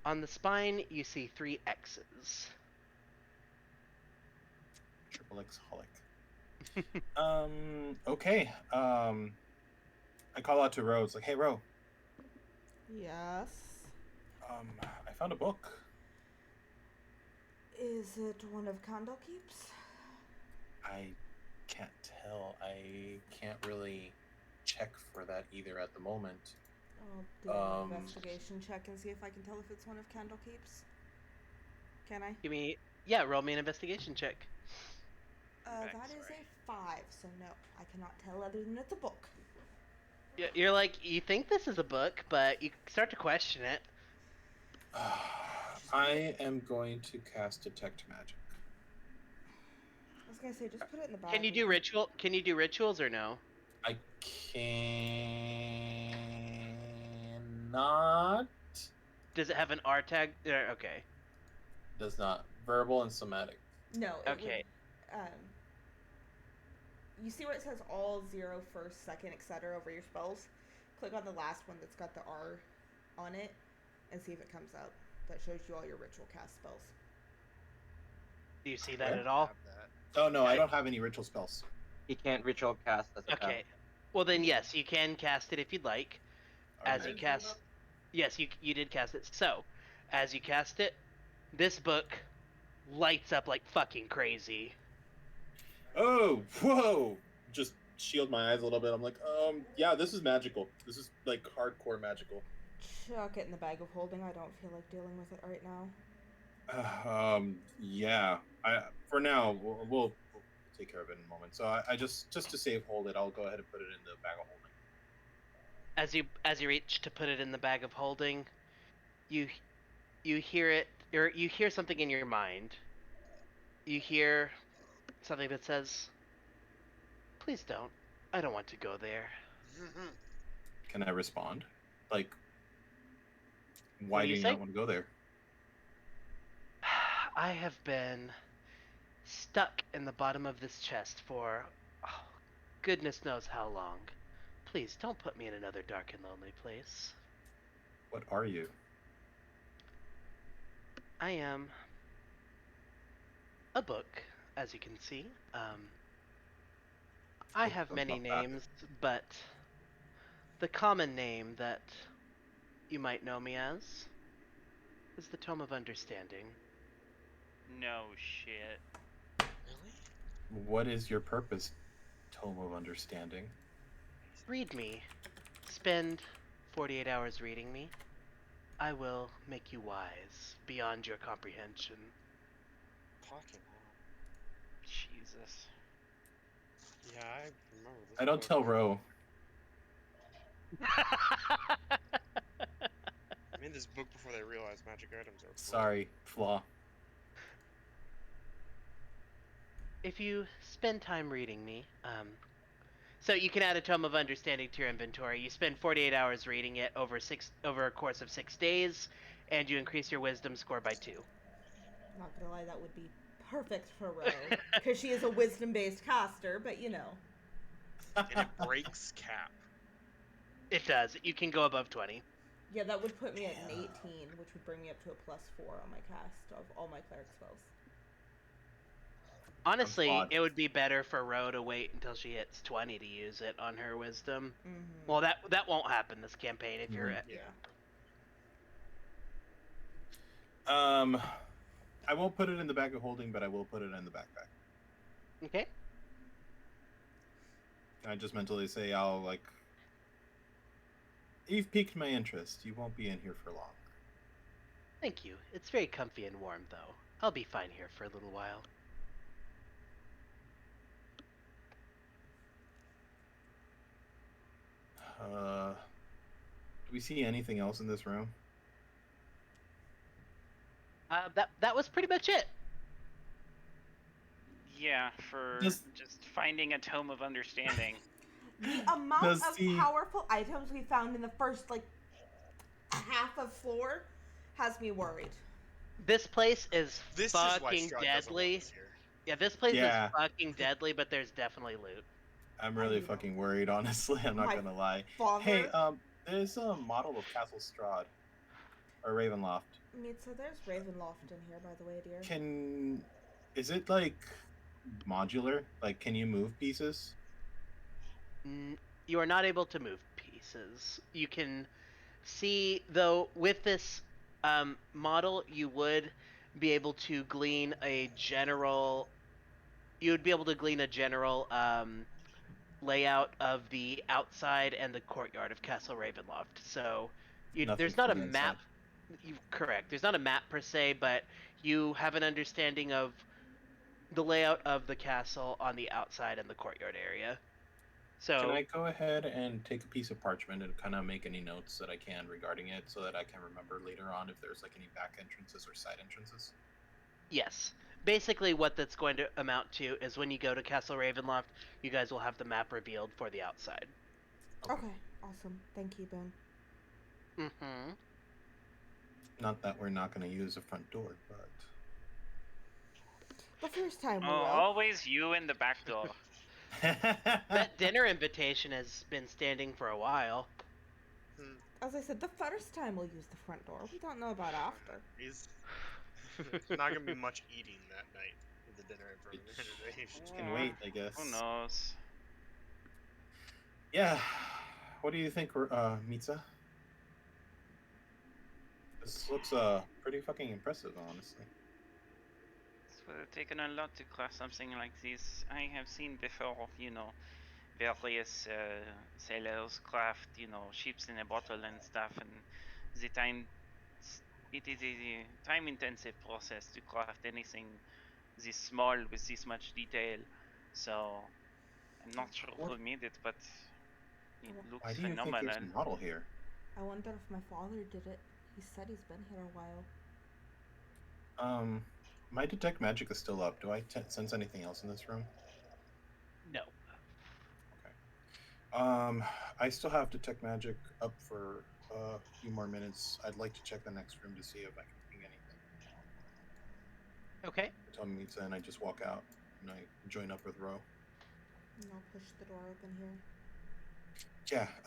On the spine, you see 3 X's. Triple X holic. Okay. I call out to Ro. It's like, hey, Ro. Yes. I found a book. Is it one of Candlekeep's? I can't tell. I can't really check for that either at the moment. I'll do an investigation check and see if I can tell if it's one of Candlekeep's. Can I? Roll me an investigation check. That is a 5, so no, I cannot tell other than it's a book. You're like, you think this is a book, but you start to question it. I am going to cast Detect Magic. I was gonna say, just put it in the bag. Can you do ritual? Can you do rituals or no? I cannot. Does it have an R tag? Okay. Does not. Verbal and somatic. No. Okay. You see where it says all 0, first, second, etc. over your spells? Click on the last one that's got the R on it and see if it comes up. That shows you all your ritual cast spells. Do you see that at all? Oh no, I don't have any ritual spells. He can't ritual cast as a Okay. Well then, yes, you can cast it if you'd like. As you cast, yes, you did cast it. So, as you cast it, this book lights up like fucking crazy. Oh, whoa! Just shield my eyes a little bit. I'm like, yeah, this is magical. This is like hardcore magical. Chuck it in the bag of holding. I don't feel like dealing with it right now. Yeah. For now, we'll take care of it in a moment. So I just to save hold it, I'll go ahead and put it in the bag of holding. As you reach to put it in the bag of holding, you hear it, or you hear something in your mind. You hear something that says, "Please don't. I don't want to go there." Can I respond? Like, What why do do you you say? not want to go there? I have been stuck in the bottom of this chest for goodness knows how long. Please don't put me in another dark and lonely place. What are you? I am a book, as you can see. I have many names, but the common name that you might know me as is the Tome of Understanding. No shit. Really? What is your purpose, Tome of Understanding? Read me. Spend 48 hours reading me. I will make you wise beyond your comprehension. Fucking hell. Jesus. Yeah, I remember this. I don't book. tell Ro. I made this book before they realized magic items are. Sorry, flaw. If you spend time reading me, so you can add a Tome of Understanding to your inventory. You spend 48 hours reading it over a course of 6 days, and you increase your Wisdom score by 2. Not gonna lie, that would be perfect for Ro, because she is a wisdom-based caster, but you know. And it breaks cap. It does. You can go above 20. Yeah, that would put me at an 18, which would bring me up to a +4 on my cast of all my cleric spells. Honestly, flawed. it would be better for Ro to wait until she hits 20 to use it on her Wisdom. Mm-hmm. Well, that won't happen this campaign if you're at. Yeah. I won't put it in the bag of holding, but I will put it in the backpack. Okay. I just mentally say, I'll like. You've piqued my interest. You won't be in here for long. Thank you. It's very comfy and warm, though. I'll be fine here for a little while. Do we see anything else in this room? That was pretty much it. Yeah, for Does- just finding a tome of understanding. The amount Does of the- powerful items we found in the first, like, half of floor has me worried. This place is This is why fucking Strahd doesn't want deadly. us here. Yeah, this place Yeah. is fucking deadly, but there's definitely loot. I'm really know. fucking worried, honestly. I'm not My gonna lie. Father. Hey, there's a model of Castle Strahd. Or Ravenloft. So there's Ravenloft in here, by the way, dear. Is it like modular? Like, can you move pieces? You are not able to move pieces. You can see, though, with this model, you would be able to glean a general. You would be able to glean a general layout of the outside and the courtyard of Castle Ravenloft. So, Nothing there's not a from the inside. map. Correct. There's not a map per se, but you have an understanding of the layout of the castle on the outside and the courtyard area. So Can I go ahead and take a piece of parchment and kind of make any notes that I can regarding it so that I can remember later on if there's like any back entrances or side entrances? yes. Basically what that's going to amount to is when you go to Castle Ravenloft, you guys will have the map revealed for the outside. Okay, awesome. Thank you, Ben. Mm-hmm. Not that we're not going to use the front door, but... The first time we Oh, will. always you in the back door. That dinner invitation has been standing for a while. As I said, the first time we'll use the front door. We don't know about after. There's not gonna be much eating that night with the dinner invitation. Can wait, I guess. Who knows? Yeah. What do you think, Mitza? This looks pretty fucking impressive, honestly. It would have taken a lot to craft something like this. I have seen before, various sailors craft, ships in a bottle and stuff, and the time, it is a time-intensive process to craft anything this small with this much detail. So, I'm not sure who made it, but it looks Why do you phenomenal. think there's a model here? I wonder if my father did it. He said he's been here a while. My detect magic is still up. Do I sense anything else in this room? No. I still have detect magic up for a few more minutes. I'd like to check the next room to see if I can ping anything. Okay. I tell Mitza and I just walk out and I join up with Ro. And I'll push the door open here.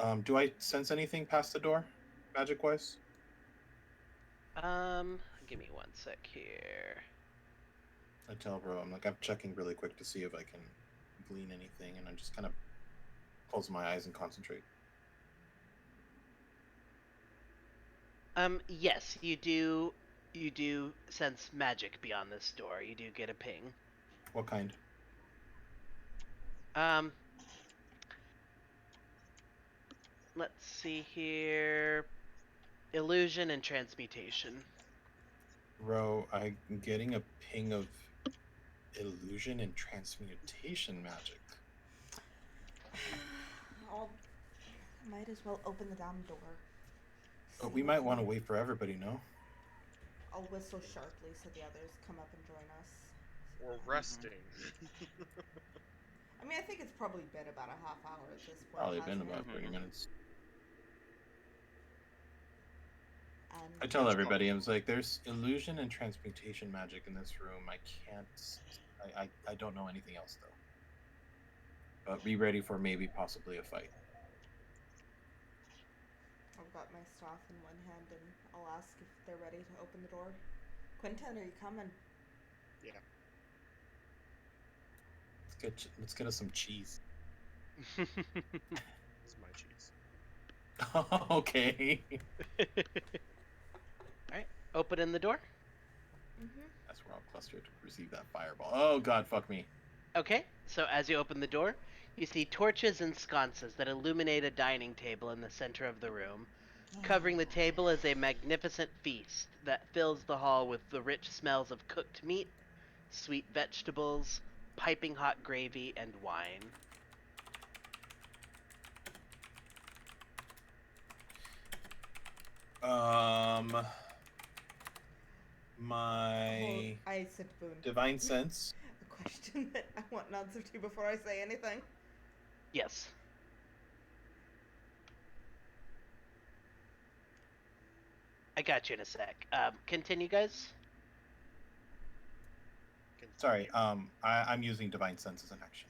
Yeah. Do I sense anything past the door, magic-wise? Give me one sec here. I tell Ro, I'm checking really quick to see if I can glean anything, and I just kind of close my eyes and concentrate. Yes, you do. You do sense magic beyond this door. You do get a ping. What kind? Let's see here. Illusion and transmutation. Ro, I'm getting a ping of illusion and transmutation magic. Might as well open the damn door. But See we what might can- want to wait for everybody, no? I'll whistle sharply so the others come up and join us. Or resting. I mean, I think it's probably been about a half hour at this point. Probably been hasn't about it? 30 minutes. And I tell everybody, I was like, there's illusion and transmutation magic in this room. I can't... I don't know anything else, though. But be ready for maybe possibly a fight. I've got my staff in one hand, and I'll ask if they're ready to open the door. Quentin, are you coming? Yeah. Let's get us some cheese. It's my cheese. Okay. Alright, open in the door. Mm-hmm. That's where I'll cluster to receive that fireball. Oh god, fuck me. Okay, so as you open the door, you see torches and sconces that illuminate a dining table in the center of the room. Covering the table is a magnificent feast that fills the hall with the rich smells of cooked meat, sweet vegetables, piping hot gravy, and wine. My I said Boone. divine sense. A question that I want an answer to before I say anything. Yes. I got you in a sec. Continue, guys. Sorry, I'm using divine sense as an action.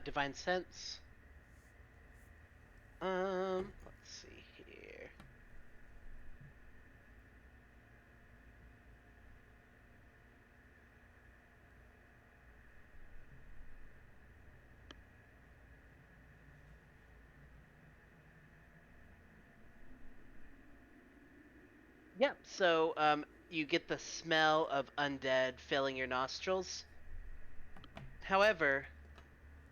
Divine sense. Let's see here. Yep. So, you get the smell of undead filling your nostrils. However,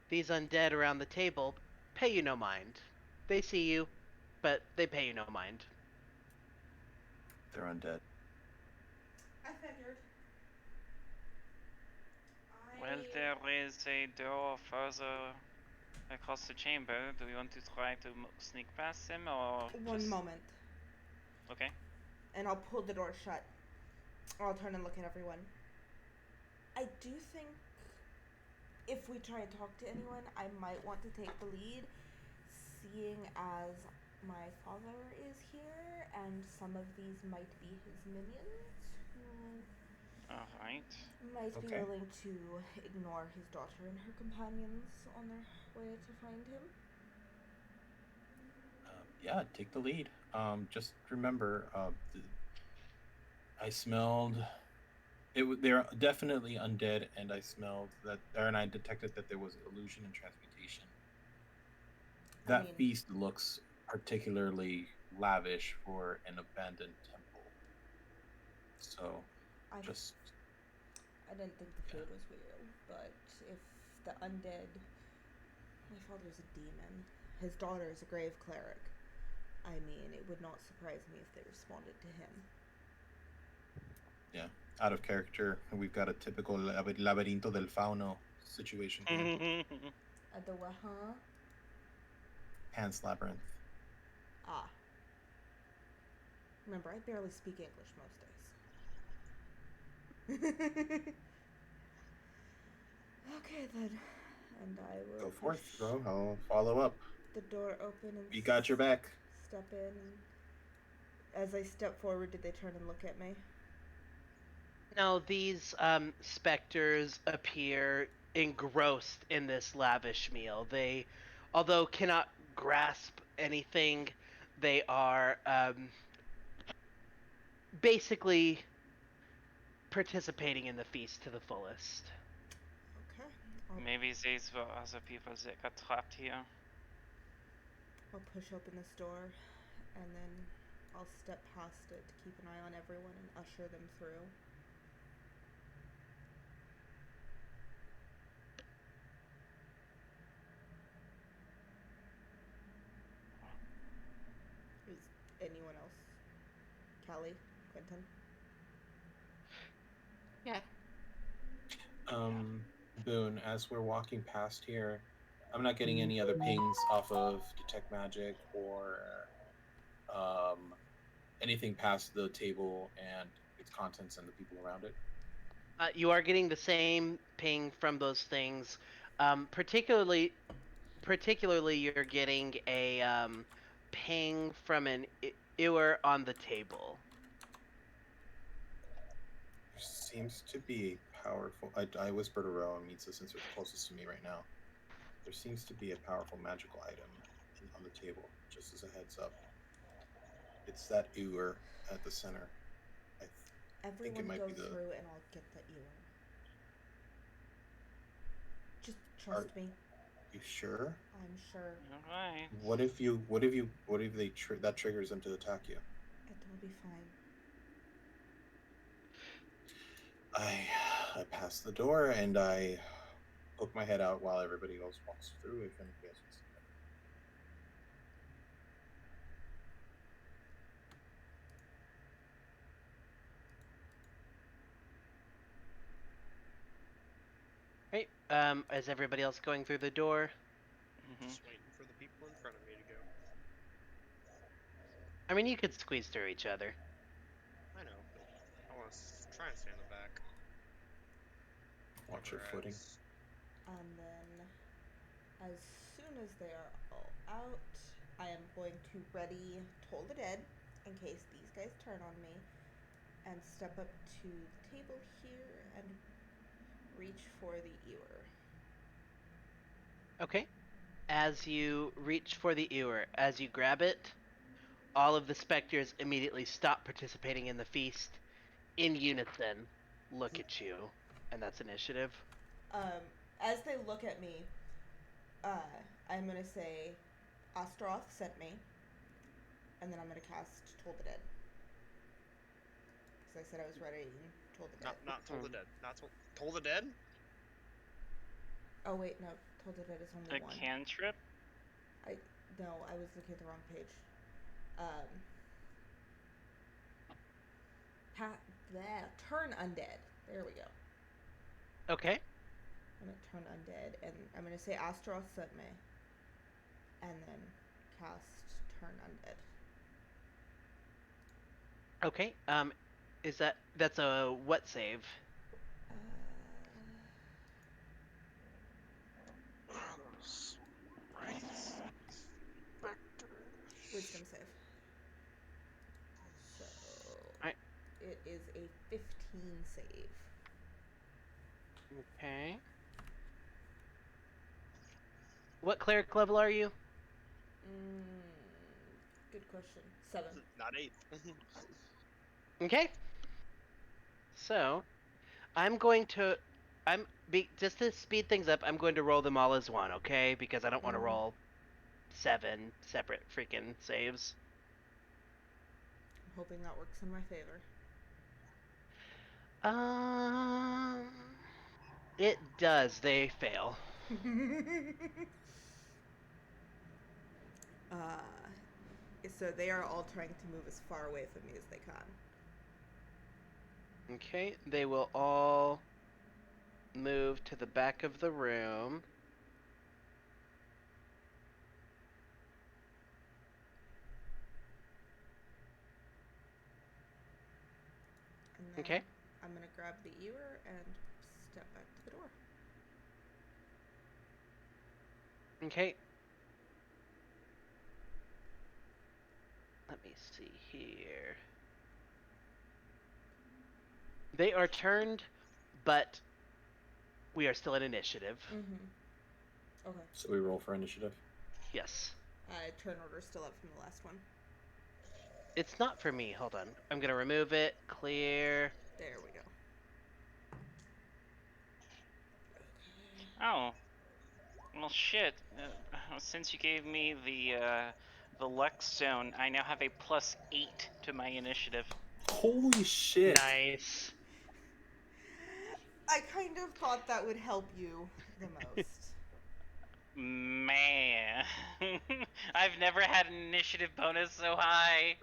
these undead around the table pay you no mind. They see you, but they pay you no mind. They're undead. I figured. Well, there is a door further across the chamber. Do you want to try to sneak past him or One just... moment. Okay. And I'll pull the door shut. I'll turn and look at everyone. I do think if we try and talk to anyone, I might want to take the lead, seeing as my father is here and some of these might be his minions who Alright. might be Okay. willing to ignore his daughter and her companions on their way to find him. Yeah, take the lead. Just remember, I smelled. They're definitely undead, and I smelled that, and I detected that there was illusion and transmutation. That feast looks particularly lavish for an abandoned temple. So, I didn't think the food was real, but if the undead, my father's a demon, his daughter is a grave cleric. I mean, it would not surprise me if they responded to him. Yeah, out of character. We've got a typical laberinto del fauno situation here. The what, huh? Pan's Labyrinth. Ah. Remember, I barely speak English most days. Okay, then. And I will Go forth, push bro. I'll follow up. the door open and We got your back. step in. As I step forward, did they turn and look at me? No, these specters appear engrossed in this lavish meal. They, although cannot grasp anything, they are basically participating in the feast to the fullest. Okay. Maybe these were other people that got trapped here. I'll push open this door, and then I'll step past it to keep an eye on everyone and usher them through. Is anyone else? Callie? Quentin? Yeah. Boone, as we're walking past here, I'm not getting any other pings off of Detect Magic or anything past the table and its contents and the people around it. You are getting the same ping from those things. Particularly, you're getting a ping from an ewer on the table. There seems to be a powerful. I whispered to Ro and Mitsu since they're closest to me right now. There seems to be a powerful magical item on the table, just as a heads up. It's that ewer at the center. Everyone think it might go be the. through and I'll get the ewer. Just trust me. You sure? I'm sure. Alright. What if they that triggers them to attack you? It will be fine. I pass the door and I poke my head out while everybody else walks through. If anybody else wants to come Right. Is everybody else going through the door? Mhm. Just waiting for the people in front of me to go. I mean, you could squeeze through each other. I know, but I want to try and stay in the back. watch your footing. Whereas, And then, as soon as they are all out, I am going to ready Toll the Dead in case these guys turn on me, and step up to the table here and reach for the ewer. Okay. As you reach for the ewer, as you grab it, all of the specters immediately stop participating in the feast. In unison, look at you, and that's initiative. As they look at me, I'm gonna say, Ostroth sent me, and then I'm gonna cast Toll the Dead. Because I said I was ready and Toll the Dead. not Toll the Dead. Not Toll the Dead? Oh wait, no, Toll the Dead is only A one. cantrip? No, I was looking at the wrong page. Turn undead. There we go. Okay. I'm gonna turn undead, and I'm gonna say Astroth sent me, and then cast turn undead. Okay. That's a what save? Wisdom save. So Alright. it is a 15 save. Okay. What cleric level are you? Good question. 7. Not 8. Okay. So, just to speed things up, I'm going to roll them all as one, okay? Because I don't want to roll 7 separate freaking saves. I'm hoping that works in my favor. It does. They fail. So they are all trying to move as far away from me as they can. Okay, they will all move to the back of the room. And then Okay. I'm going to grab the ewer and step back to the door. Okay. Let me see here. They are turned, but we are still in initiative. Okay. So we roll for initiative. Yes. Turn order still up from the last one. It's not for me. Hold on. I'm going to remove it. Clear. There we go. Oh. Well, shit. Since you gave me the Lex zone, I now have a +8 to my initiative. Holy shit! Nice. I kind of thought that would help you the most. Man. I've never had an initiative bonus so high.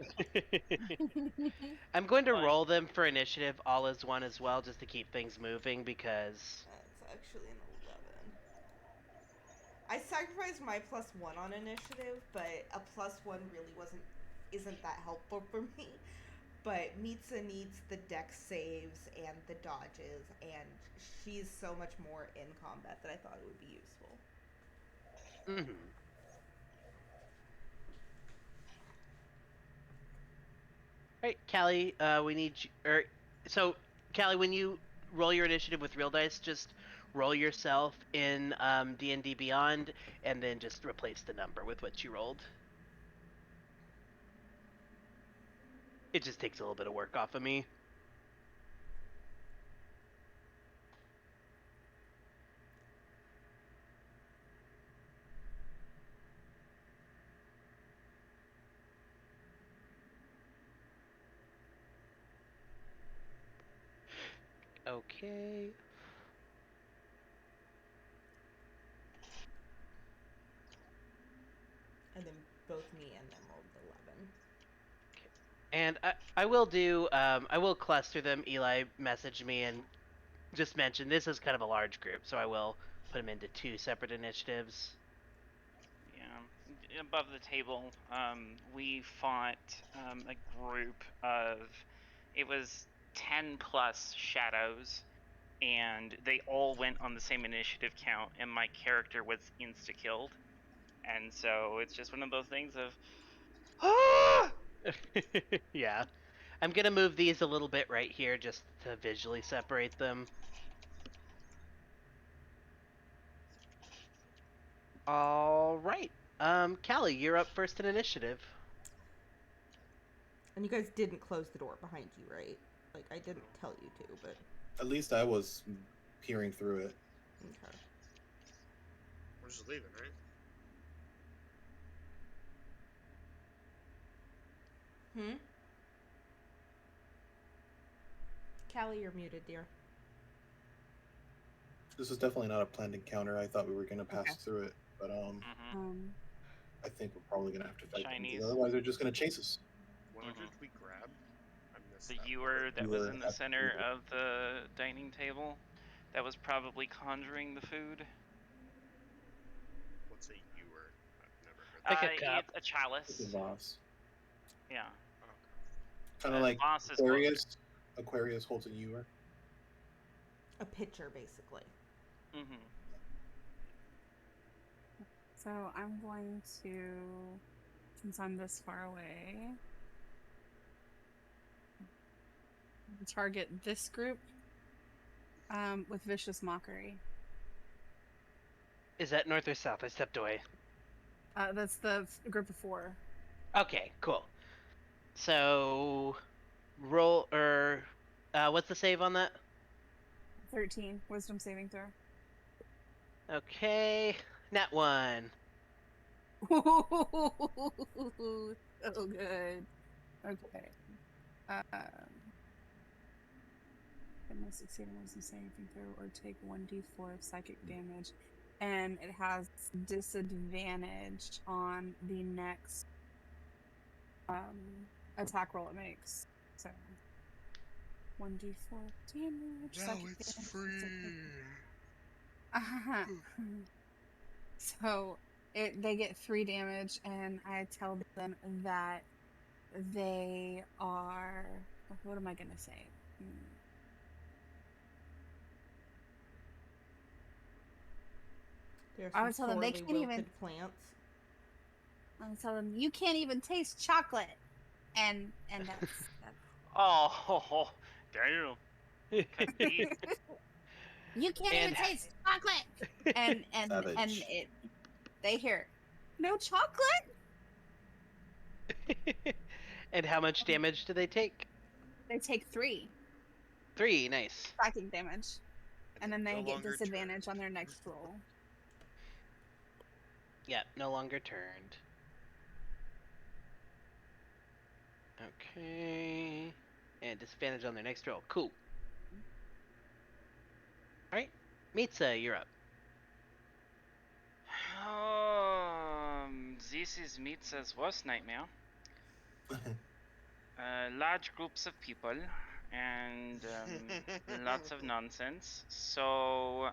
I'm going to roll them for initiative all as one as well, just to keep things moving, because... That's actually an 11. I sacrificed my +1 on initiative, but a +1 really isn't that helpful for me. But Mitsa needs the dex saves and the dodges, and she's so much more in combat that I thought it would be useful. Mm-hmm. Alright, Callie, we need you... So, Callie, when you roll your initiative with real dice, just roll yourself in D&D Beyond, and then just replace the number with what you rolled. It just takes a little bit of work off of me. Okay. And then both me and them rolled 11. And I will do, I will cluster them. Eli messaged me and just mentioned this is kind of a large group, so I will put them into 2 separate initiatives. Yeah, above the table, we fought a group of, it was 10 plus shadows, and they all went on the same initiative count, and my character was insta-killed. And so it's just one of those things of, Yeah. I'm gonna move these a little bit right here just to visually separate them. All right. Callie, you're up first in initiative. And you guys didn't close the door behind you, right? Like, I didn't tell you to, but. At least I was peering through it. Okay. We're just leaving, right? Callie, you're muted, dear. This is definitely not a planned encounter. I thought we were gonna pass through it, but I think we're probably gonna have to fight them, Chinese. because otherwise they're just gonna chase us. What did we grab? I missed the that ewer that Ewer was in the at the center table. of the dining table that was probably conjuring the food. What's a ewer? I've never heard Like that. a cup. It's a chalice. It's a vase. Yeah. Kind of like Vase is Aquarius. Aquarius holds a ewer. A pitcher, basically. Mm-hmm. So I'm going to, since I'm this far away, target this group with vicious mockery. Is that north or south? I stepped away. That's the group of 4. Okay, cool. So, roll, what's the save on that? 13, wisdom saving throw. Okay, nat 1. So good. Okay. Can I succeed in wisdom saving throw or take 1d4 of psychic damage, and it has disadvantage on the next attack roll it makes. So 1d4 damage. Now psychic it's damage. free. So they get 3 damage, and I tell them that they are. What am I gonna say? There's I some would tell them they sorely can't even. wilted plants. I would tell them you can't even taste chocolate, and that's. Oh, damn. You can't even taste chocolate, and Savage. they hear no chocolate. And how much damage do they take? They take 3 3, nice. psychic damage, and then they no get longer disadvantage turned. on their next roll. Yep, no longer turned. Okay. And disadvantage on their next roll. Cool. Alright. Mitza, you're up. This is Mitza's worst nightmare. Large groups of people and lots of nonsense. So,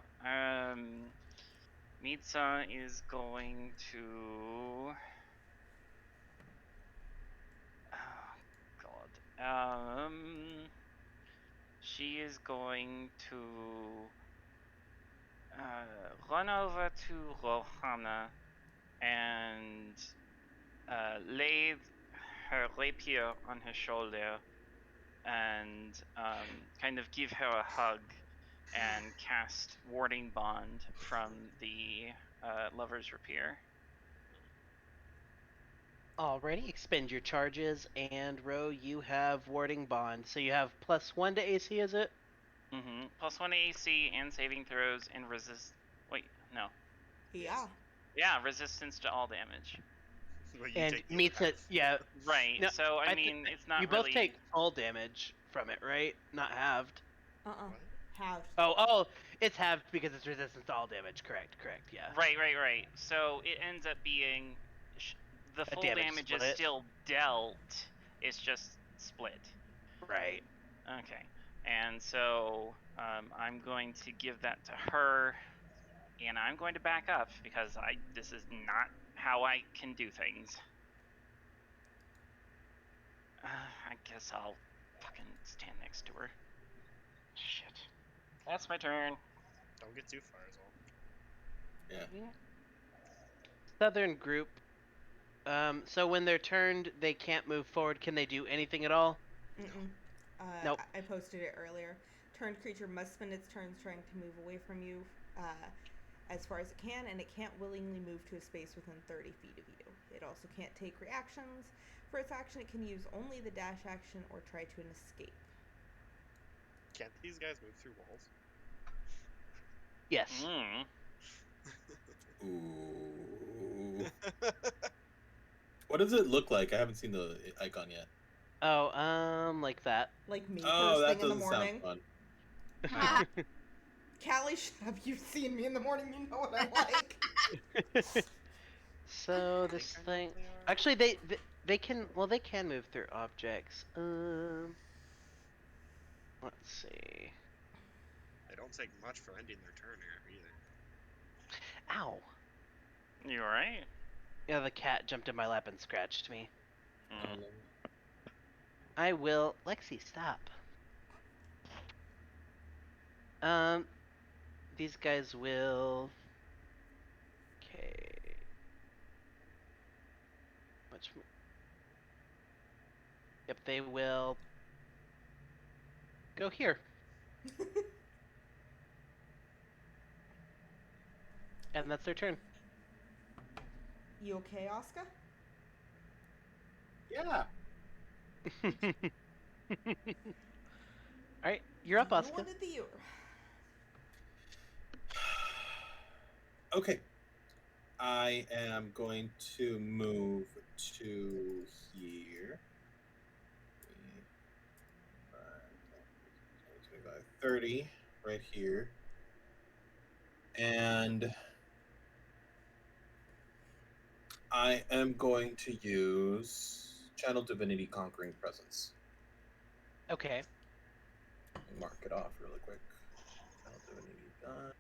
Mitza is going to. Oh, God. She is going to run over to Rohana and lay her rapier on her shoulder and kind of give her a hug and cast Warding Bond from the Lover's Rapier. Alrighty, expend your charges, and Ro, you have Warding Bond. So you have +1 to AC, is it? Mm-hmm. +1 AC and saving throws and resist. Wait, no. Yeah. Yeah, resistance to all damage. Well, you And take the Mitza, half. yeah. Right. No, so I mean, it's not you really. both take full damage from it, right? Not halved. Uh-uh. What? Halved. Oh, it's halved because it's resistant to all damage. Correct, yeah. Right. So it ends up being the A full damage damage is split. still dealt. It's just split. Right. Okay. And so I'm going to give that to her, and I'm going to back up because this is not how I can do things. I guess I'll fucking stand next to her. Shit. That's my turn. Don't get too far, is all. Yeah. Southern group. So when they're turned, they can't move forward. Can they do anything at all? Mm-mm. Nope. I posted it earlier. Turned creature must spend its turns trying to move away from you as far as it can, and it can't willingly move to a space within 30 feet of you. It also can't take reactions. For its action, it can use only the dash action or try to escape. Can't these guys move through walls? Yes. Ooh. What does it look like? I haven't seen the icon yet. Oh, like that. Like me Oh, first that thing in the doesn't morning. sound fun. Callie, have you seen me in the morning? You know what I'm like. So this I know thing. what they are. Actually, they can. Well, they can move through objects. Let's see. They don't take much for ending their turn here either. Ow. You alright? Yeah, the cat jumped in my lap and scratched me. Mm. I will. Lexi, stop. These guys will. Okay. Much. Yep, they will. Go here. And that's their turn. You okay, Oscar? Yeah. Alright, you're up, You Oscar. wanted the year. Okay. I am going to move to here. 25, 30, right here. And I am going to use Channel Divinity Conquering Presence. Okay. Mark it off really quick. Channel Divinity done.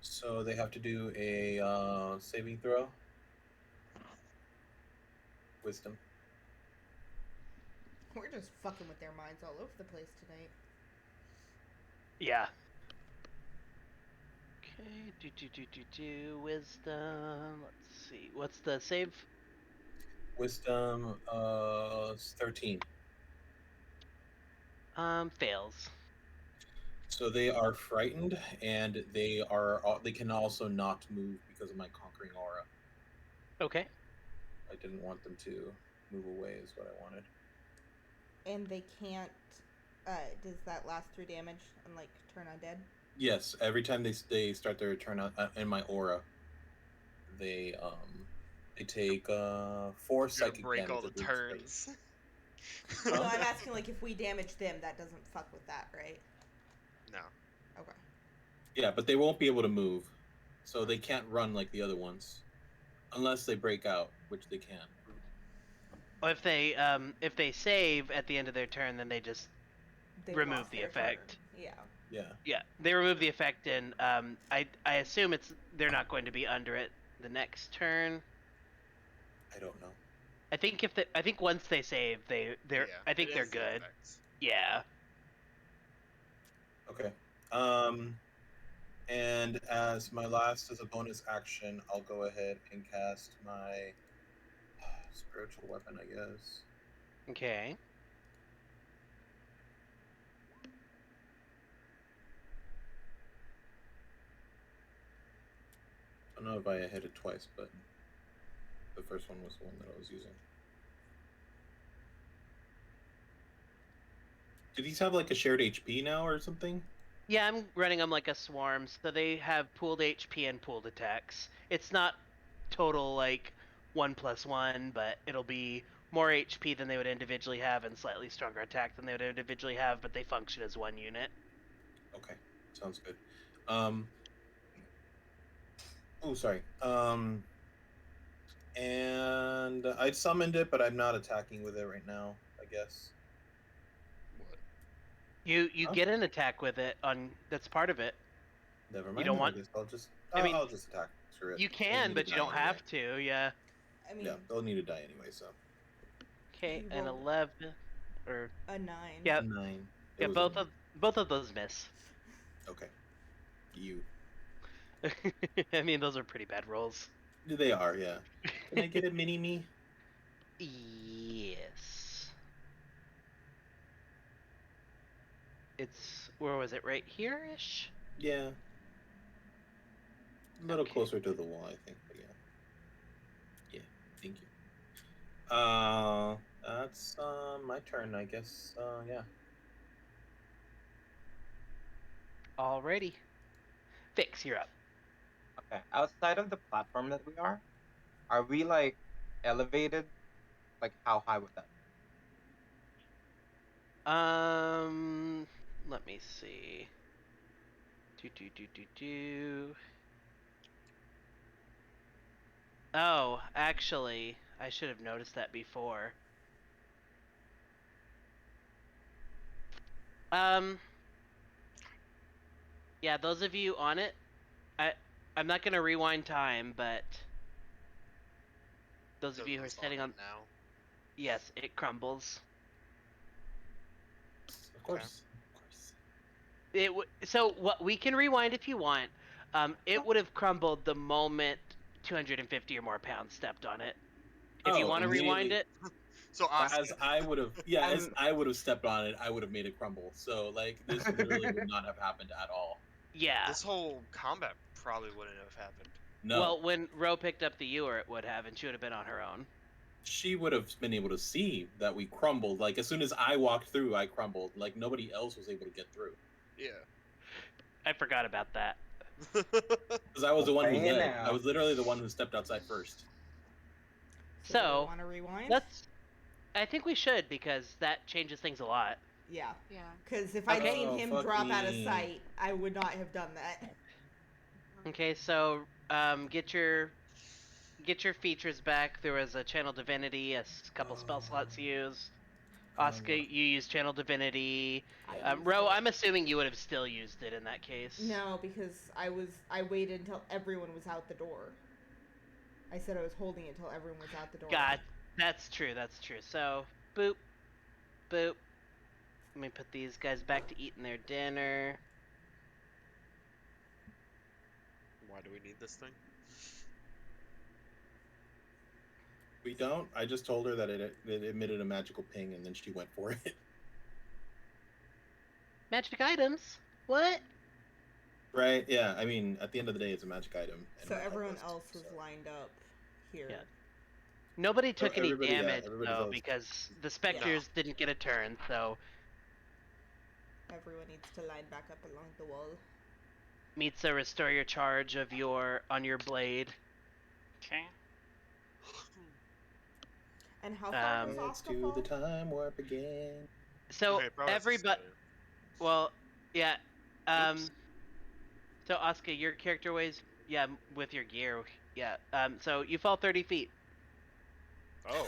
So they have to do a saving throw. Wisdom. We're just fucking with their minds all over the place tonight. Yeah. Okay, wisdom. Let's see. What's the save? Wisdom 13. Fails. So they are frightened, and they can also not move because of my conquering aura. Okay. I didn't want them to move away, is what I wanted. And they can't. Does that last through damage and like turn undead? Yes, every time they start their turn in my aura, they take 4 You're psychic gonna break damage. all the at each turns. No, I'm asking like if we damage them, that doesn't fuck with that, right? No. Okay. Yeah, but they won't be able to move, so they can't run like the other ones, unless they break out, which they can. Well, if they save at the end of their turn, then they just They remove lost the their effect. turn. Yeah. Yeah. Yeah, they remove the effect, and I assume they're not going to be under it the next turn. I don't know. I think once they save, they're Yeah, I think it they're is the good. effect. Yeah. Okay. And as my last as a bonus action, I'll go ahead and cast my spiritual weapon, I guess. Okay. I don't know if I hit it twice, but the first one was the one that I was using. Do these have like a shared HP now or something? Yeah, I'm running them like a swarm, so they have pooled HP and pooled attacks. It's not total like 1+1, but it'll be more HP than they would individually have and slightly stronger attack than they would individually have, but they function as one unit. Okay, sounds good. Oh, sorry. And I summoned it, but I'm not attacking with it right now, I guess. What? You Huh? get an attack with it on that's part of it. Never mind. don't then want- I guess I'll just. I mean, I'll just attack. Screw it. You They can, need but to you die don't anyway. have to. Yeah. I mean, Yeah, they'll need to die anyway. So Okay, He an rolled 11 or a 9. yeah, 9. It yeah. was a Both of those miss. okay. You. I mean, those are pretty bad rolls. They are, yeah. Can I get a mini me? Yes. It's where was it? Right here ish. Yeah. A little Okay. closer to the wall, I think. But yeah. Yeah. Thank you. That's my turn, I guess. Yeah. Alrighty. Fix, you're up. Okay. Outside of the platform that we are we like elevated? Like how high would that? Let me see. Do. Oh, actually, I should have noticed that before. Yeah, those of you on it, I'm not gonna rewind time, but those of you who are Just sitting on, now. yes, it crumbles. Of course. Of course. So what we can rewind if you want. It would have crumbled the moment 250 or more pounds stepped on it. If you Oh, want to rewind immediately. it, So Oscar, As I would have, yeah, as I'm- I would have stepped on it, I would have made it crumble. So, like, this literally would not have happened at all. yeah. this whole combat probably wouldn't have happened. No. Well, when Ro picked up the ewer, it would have, and she would have been on her own. She would have been able to see that we crumbled. Like, as soon as I walked through, I crumbled. Like, nobody else was able to get through. Yeah. I forgot about that. Because I was the one who Hey led. now. I was literally the one who stepped outside first. So, want to rewind? I think we should, because that changes things a lot. Yeah. Yeah. Because if I'd Okay. seen Oh, him fuck drop out of me. sight, I would not have done that. Okay, so get your features back. There was a channel divinity, a couple spell slots used. Oscar, you used channel divinity. I used Ro, it. I'm assuming you would have still used it in that case. No, because I waited until everyone was out the door. I said I was holding it until everyone was out the door. God, that's true. That's true. So, boop, boop. Let me put these guys back to eating their dinner. Why do we need this thing? We don't. I just told her that it emitted a magical ping, and then she went for it. Magic items? What? Right? Yeah. I mean, at the end of the day, it's a magic item. and So not everyone list, else was so. lined up here. Yeah. Nobody took any everybody- yeah, damage everybody though, else- because the specters didn't get a turn. So Everyone needs to line back up along the wall. Mitsa, restore your charge of on your blade. Okay. And how far does Um, Let's Oscar do fall? the time warp again. So Okay, probably has to everybody, stay. well, yeah. Oops. So Oscar, your character weighs, yeah, with your gear, yeah. So you fall 30 feet. Oh.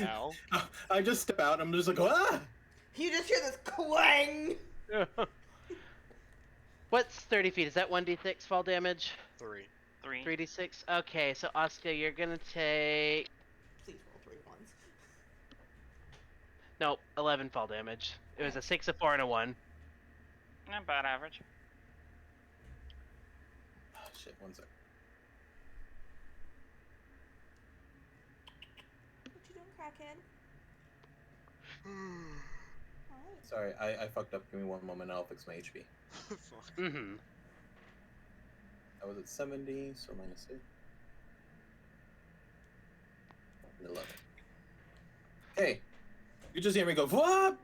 Ow. I just step out. I'm just like, ah! You just hear this clang. What's 30 feet? Is that 1d6 fall damage? 3. 3. 3d6? Okay, so Oscar, you're gonna take... Please roll 3 ones. Nope, 11 fall damage. It was a 6, a 4, and a 1. Not bad average. Oh, shit, one sec. What you doing, crackhead? Alright. Sorry, I fucked up. Give me one moment. I'll fix my HP. Fuck. Mm-hmm. I was at 70, so minus 8. 11. Hey, you just hear me go, whoop!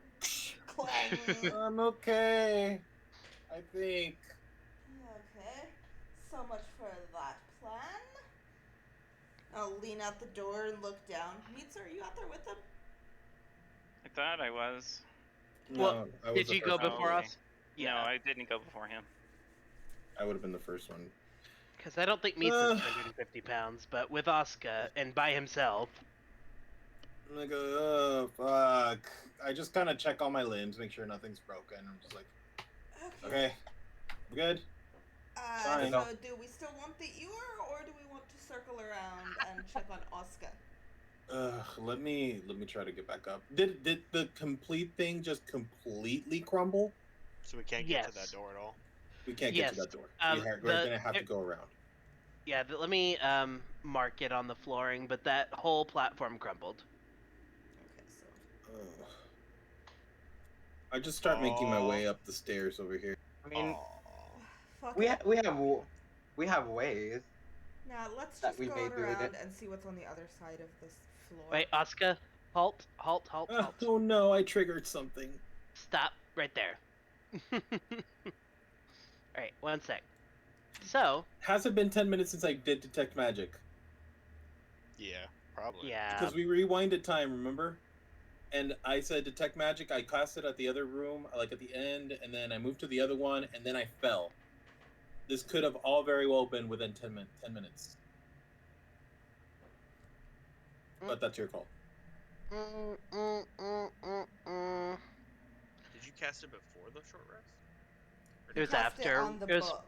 Clang. I'm okay. I think. Okay. So much for that plan. I'll lean out the door and look down. Meats, are you out there with them? I thought I was. No, I was Did the you first go one. before okay. us? No, I didn't go before him. I would have been the first one. Because I don't think Meats is 250 pounds, but with Oscar and by himself. I'm like, oh fuck! I just kind of check all my limbs, make sure nothing's broken. I'm just like, okay, I'm good. Fine. So do we still want the ewer, or do we want to circle around and check on Oscar? Let me try to get back up. Did the complete thing just completely crumble? So we can't get to that door at all. We can't get to that door. We're gonna have to go around. Yeah, let me mark it on the flooring, but that whole platform crumbled. Okay, so. I just start making my way up the stairs over here. I mean, Fuck we it. we have ways. Now let's that just we go may do with around it. and see what's on the other side of this floor. Wait, Oscar, halt. Oh no, I triggered something. Stop right there. Alright, 1 sec. So. Has it been 10 minutes since I did detect magic? Yeah, probably. Yeah. Because we rewinded time, remember? And I said detect magic, I cast it at the other room, like at the end, and then I moved to the other one, and then I fell. This could have all very well been within 10 minutes. But that's your call. Did you cast it before the short rest? It was after. On the book.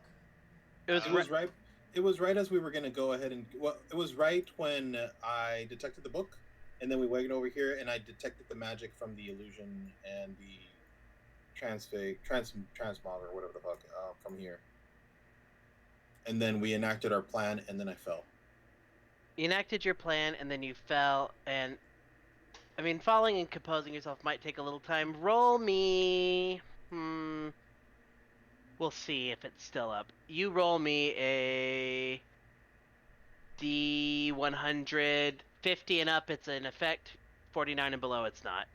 It was right. It was right as we were gonna go ahead and. Well, it was right when I detected the book, and then we went over here, and I detected the magic from the illusion and the transmog or whatever the fuck from here. And then we enacted our plan, and then I fell. You enacted your plan, and then you fell, and I mean, falling and composing yourself might take a little time. Roll me. We'll see if it's still up. You roll me a D100. 50 and up, it's an effect. 49 and below, it's not.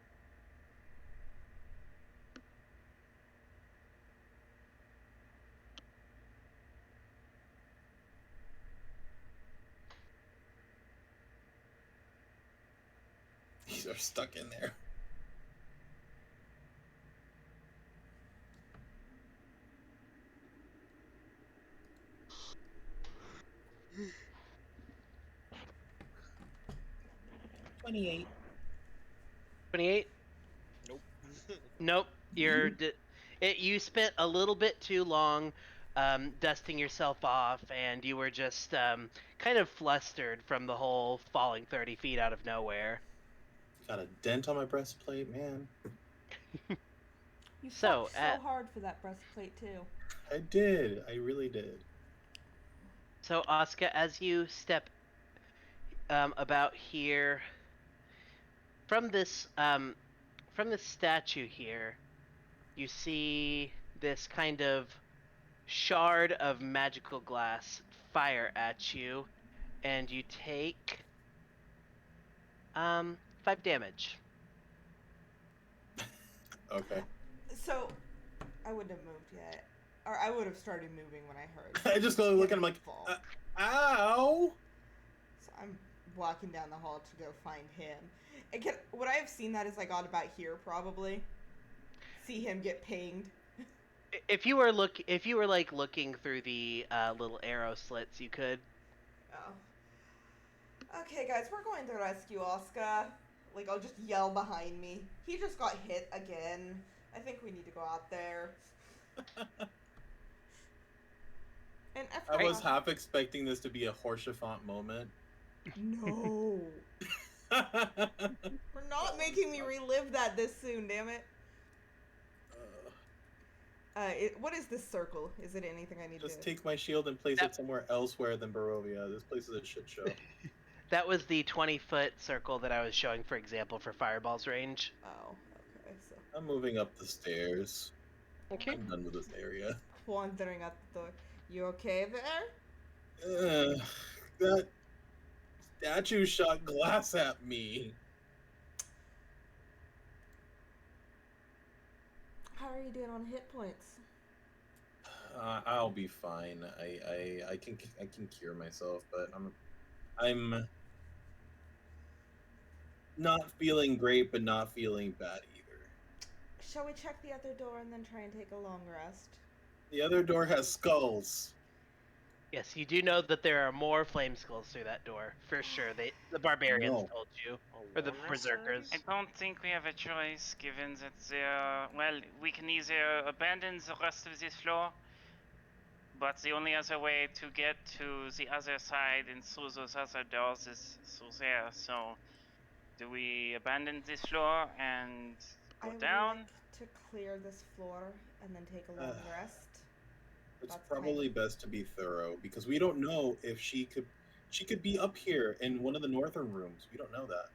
These are stuck in there. $28. 28? Nope. Nope. You spent a little bit too long dusting yourself off, and you were just kind of flustered from the whole falling 30 feet out of nowhere. Got a dent on my breastplate, man. You fought so hard for that breastplate too. I did. I really did. So, Oscar, as you step about here, from this statue here, you see this kind of shard of magical glass fire at you, and you take 5 damage. Okay. So, I wouldn't have moved yet. Or I would have started moving when I heard. I just go look at him like, ow! So I'm walking down the hall to go find him. Would I have seen that as I got about here, probably? See him get pinged? If you were looking through the little arrow slits, you could. Oh. Okay, guys, we're going to rescue Oscar. Like, I'll just yell behind me. He just got hit again. I think we need to go out there. And I was half expecting this to be a Horschiffant moment. No. We're not making me relive that this soon, damn it. What is this circle? Is it anything I need to... Just take my shield and place it somewhere elsewhere than Barovia. This place is a shit show. That was the 20-foot circle that I was showing, for example, for Fireball's range. Oh, okay, so... I'm moving up the stairs. Okay. I'm done with this area. Wandering up the door. You okay there? That statue shot glass at me. How are you doing on hit points? I'll be fine. I can cure myself, but I'm not feeling great, but not feeling bad either. Shall we check the other door and then try and take a long rest? The other door has skulls. Yes, you do know that there are more flame skulls through that door for sure. The barbarians No. told you, A or the long rest berserkers. I don't think we have a choice, given that there. Well, we can either abandon the rest of this floor, but the only other way to get to the other side and through those other doors is through there. So, do we abandon this floor and I go would down? like to clear this floor and then take a long rest. It's That's probably best to be thorough because we don't know if she could be up here in one of the northern rooms. We don't know that.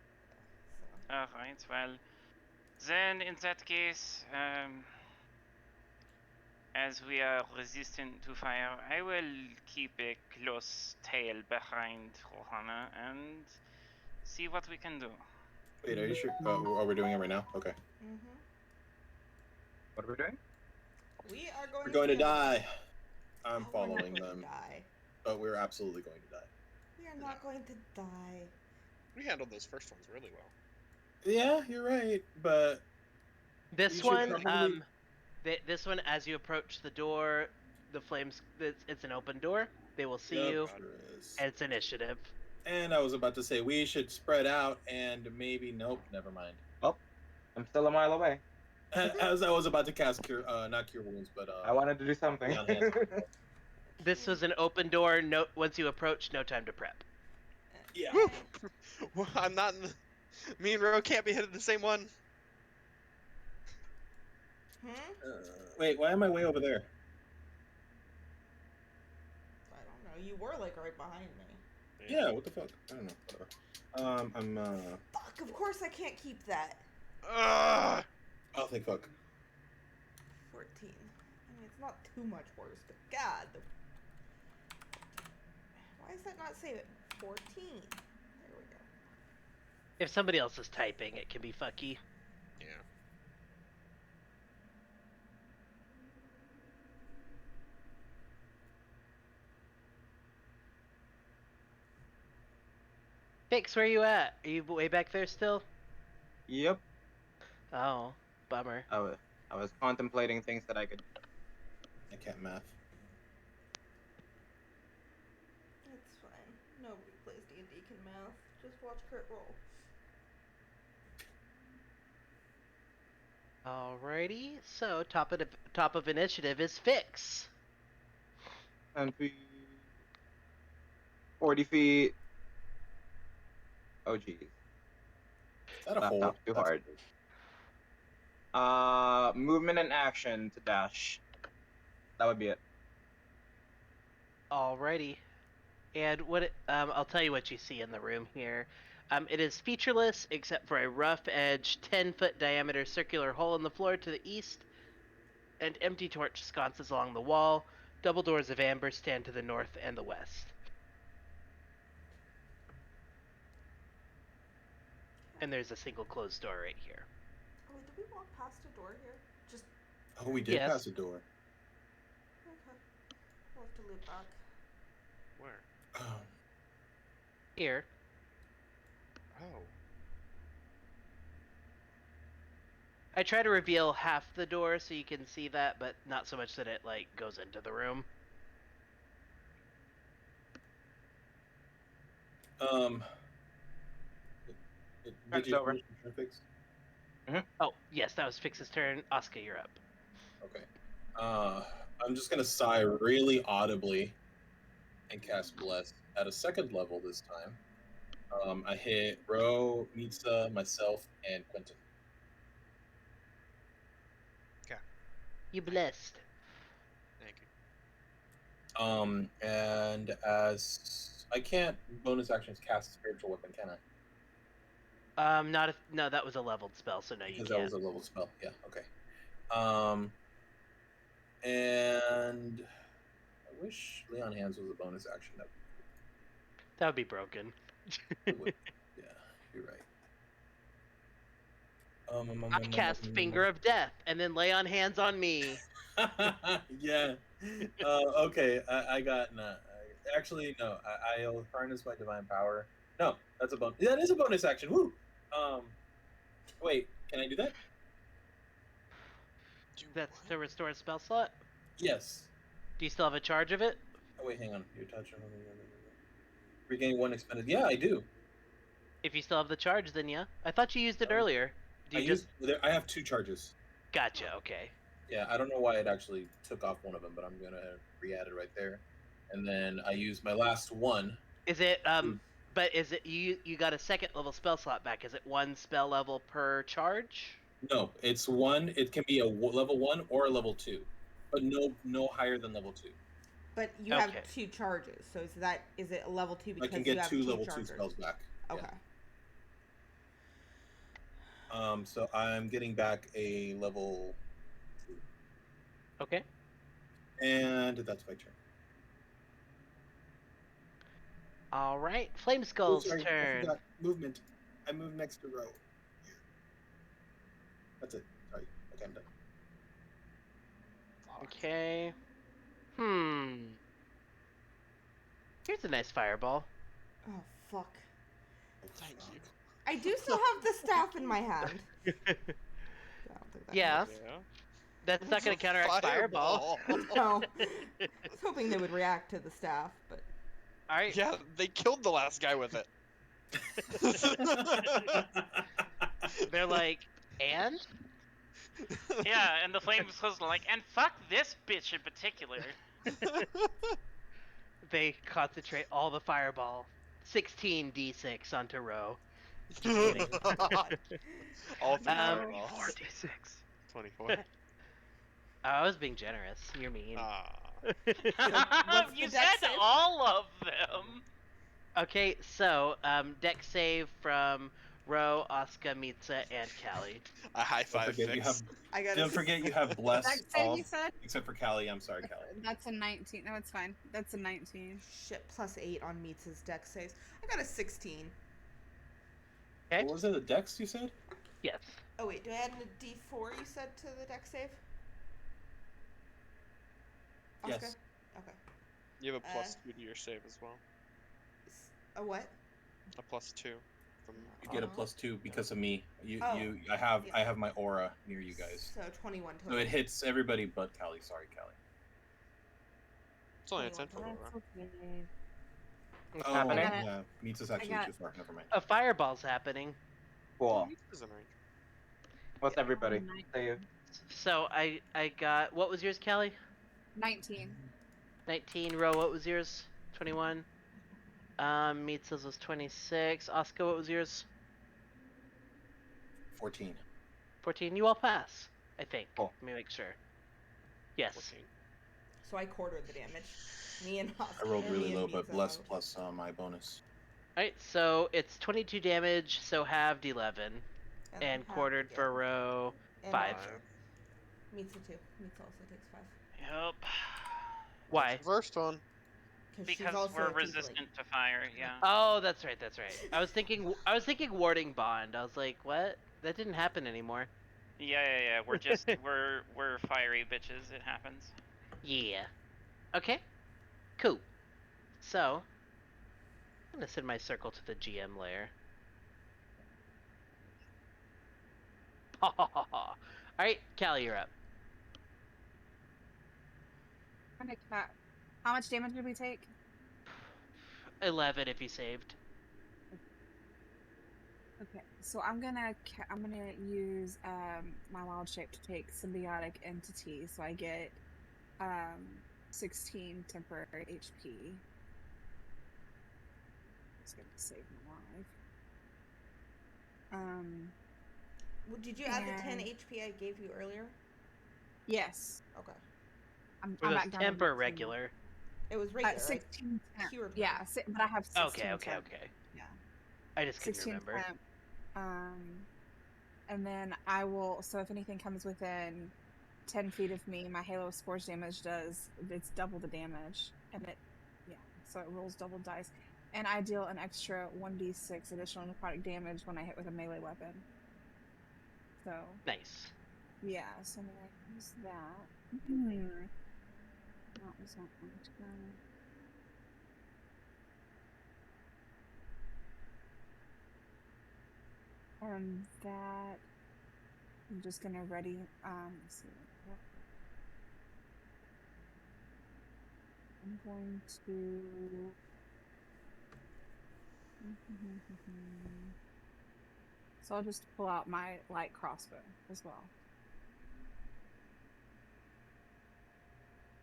So. Alright, well, then in that case, as we are resistant to fire, I will keep a close tail behind Rohana and see what we can do. Wait, are you sure? Are we doing it right now? Okay. Mm-hmm. What are we doing? We are going. We're going to kill die. them. I'm Oh, we're not following going to them, die. but we're absolutely going to die. We are not going to die. We handled those first ones really well. Yeah, you're right, but This you should one, probably- this one, as you approach the door, the flames. It's an open door. They will see Yep, you, sure is. and it's initiative. And I was about to say we should spread out and maybe nope, never mind. Oh, I'm still a mile away. As I was about to cast cure, not cure wounds, but I wanted to do something. lay on hands. This was an open door. No, once you approach, no time to prep. Yeah. Well, I'm not in the... Me and Ro can't be headed the same one. Wait, why am I way over there? I don't know. You were like right behind me. Yeah, what the fuck? I don't know. Whatever. Fuck. Of course I can't keep that. Ugh! I'll think fuck. 14. I mean, it's not too much worse, but God. Why does that not say it? 14. There we go. If somebody else is typing, it can be fucky. Yeah. Fix, where you at? Are you way back there still? Yep. Oh, bummer. I was contemplating things that I could. I can't math. It's fine. Nobody plays D&D can math. Just watch crit roll. Alrighty, so top of initiative is Fix. 10 feet. 40 feet. Oh, geez. Is that a Not hole? too That's- hard. Movement and action to dash. That would be it. Alrighty, and I'll tell you what you see in the room here. It is featureless except for a rough edge, 10-foot diameter circular hole in the floor to the east, and empty torch sconces along the wall. Double doors of amber stand to the north and the west. And there's a single closed door right here. Oh, wait, did we walk past a door here? Just Oh, we did Yes. pass the door. okay. We'll have to loop back. Where? Oh. Here. Oh. I try to reveal half the door so you can see that, but not so much that it like goes into the room. Did you over. finish your turn, Fix? Oh, yes, that was Fix's turn. Asuka, you're up. Okay. I'm just gonna sigh really audibly and cast Bless at a second level this time. I hit Ro, Mitsa, myself, and Quentin. You blessed. Thank you. And as I can't bonus actions cast spiritual weapon, can I? No, that was a leveled spell, so no, you Because can't. that was a level spell. Yeah. Okay. And I wish Lay on Hands was a bonus action. That would be broken. That would, yeah, you're right. I cast Finger of Death and then lay on hands on me. Yeah. Okay. I got actually no. I'll harness my divine power. No, that's a bonus. That is a bonus action. Woo! Wait, can I do that? Do That's what? to restore a spell slot. Yes. Do you still have a charge of it? Oh wait, hang on. Your touch. Regain 1 expended. Yeah, I do. If you still have the charge, then yeah. I thought you used it Oh. earlier. Do I you just? I have 2 charges. Gotcha. Okay. Yeah, I don't know why it actually took off one of them, but I'm gonna re-add it right there. And then I use my last one. Is it But is it you got a second level spell slot back? Is it 1 spell level per charge? No, it's 1. It can be a level 1 or a level 2, but no higher than level 2. But you Okay. have 2 charges, so is it a level 2 I because can you get have 2 two level 2 chargers? spells back. Okay. Yeah. So I'm getting back a level 2, Okay. and that's my turn. All right. Flame Oh, Skull's sorry, I turn. forgot movement. I moved next to Row. That's it. Sorry. Okay, I'm done. Okay. Here's a nice fireball. Oh fuck! Thank you. I do still have the staff in my hand. I don't think that Yeah. helps. Yeah. That's not going to counteract fireball. No, I was hoping they would react to the staff, but All right. Yeah, they killed the last guy with it. They're like, and? Yeah, and the flames was like, and fuck this bitch in particular. They concentrate all the fireball. 16 d6 onto Row. Just kidding. All three Um, fireballs. 4d6. 24. I was being generous. You're mean. Ah. what's the You dex said save? all of them. Okay, so deck save from Ro, Asuka, Mitsa, and Callie. A high Don't five forget you fix. have. Don't forget you have bless Dex save, all, you said? except for Callie. I'm sorry, Callie. That's a 19. No, it's fine. That's a 19. shit, plus 8 on Meets' dex saves. I got a 16. Okay. What was it? The dex you said? Yes. Oh wait, do I add a D4 you said to the dex save? Oscar? Yes. Okay. You have a +2 to your save as well. A what? A +2 from. You get a +2 because of me. Oh. I have my aura near you guys. So 21 total. So it hits everybody but Callie. Sorry, Callie. It's only a 10 21 total, That's right? okay. Oh, happening? yeah. Meets is actually got- too far. Never mind. A fireball's happening. Cool. Is in range. What's everybody? Say So I got, what was yours, Callie? 19. 19. Ro, what was yours? 21. Mitsa's was 26. Asuka, what was yours? 14. 14. You all pass, I think. Cool. Let me make sure. Yes. 14. So I quartered the damage. Me and Oscar. I rolled me really and low, Meets but are bless low. plus my bonus. Alright, so it's 22 damage, so halved 11. then And half quartered for again. Ro, And 5. also. Meets a 2. Meets also takes 5. Yep. Why? First one. She's Because also we're a tiefling. resistant to fire. Yeah. Oh, that's right, that's right. I was thinking warding bond. I was like, what? That didn't happen anymore. Yeah. We're just we're fiery bitches. It happens. Yeah. Okay. Cool. So, I'm gonna send my circle to the GM layer. Alright, Callie, you're up. How much damage did we take? 11 if you saved. Okay, so I'm gonna use my wild shape to take symbiotic entity, so I get 16 temporary HP. It's gonna save my life. Well, did you add the 10 And- HP I gave you earlier? Yes. Okay. I'm Were those back down to temp or 19 now. regular? It was regular, right? 16 temp. Cured her. Yeah, but I have 16 Okay. temp. Yeah. I just couldn't 16 remember. temp. And then I will. So if anything comes within 10 feet of me, my Halo of Spores damage it's double the damage, and so it rolls double dice, and I deal an extra 1d6 additional necrotic damage when I hit with a melee weapon. So Nice. yeah, so I'm gonna use that. That was not going to go. And that I'm just gonna ready. Let's see. Yep. I'm going to. So I'll just pull out my light crossbow as well.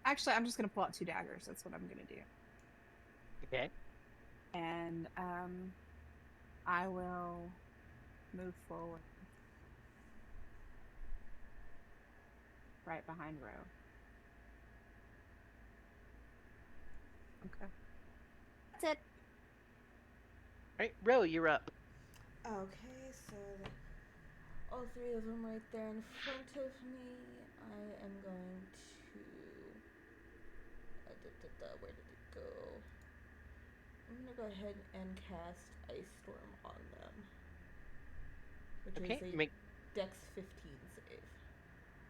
Actually, I'm just gonna pull out 2 daggers. That's what I'm gonna do. Okay. And I will move forward. Right behind Ro. Okay. That's it. Alright, Ro, you're up. Okay, so all 3 of them right there in front of me. I am going to. Where did it go? I'm gonna go ahead and cast Ice Storm on them, which Okay, is a Dex 15 save.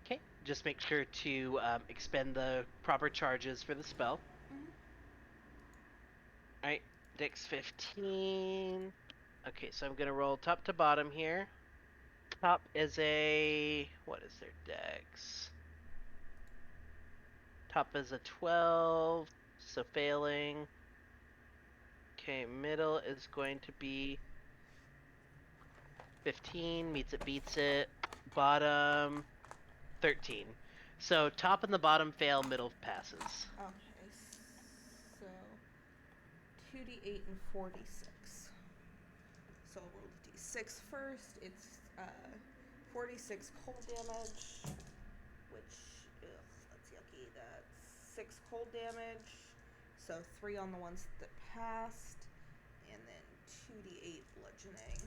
Okay, just make sure to expend the proper charges for the spell. Alright, Dex 15. Okay, so I'm gonna roll top to bottom here. Top is a. What is their Dex? Top is a 12, so failing. Okay, middle is going to be 15, meets it, beats it. Bottom, 13. So top and the bottom fail, middle passes. Okay, so 2d8 and 46. So I'll roll the d6 first. It's 46 cold damage, which, that's yucky. That's 6 cold damage. So 3 on the ones that passed, and then 2d8 bludgeoning,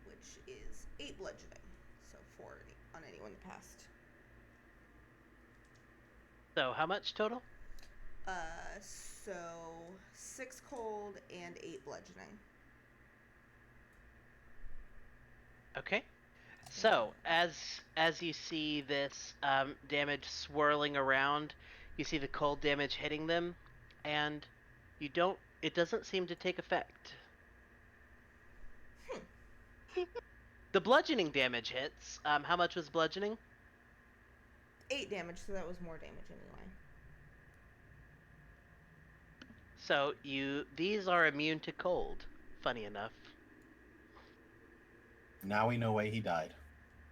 which is 8 bludgeoning. So 4 on anyone that passed. So how much total? So 6 cold and 8 bludgeoning. Okay. So as you see this damage swirling around, you see the cold damage hitting them, and it doesn't seem to take effect. The bludgeoning damage hits. How much was bludgeoning? 8 damage, so that was more damage anyway. So these are immune to cold. Funny enough. Now we know why he died.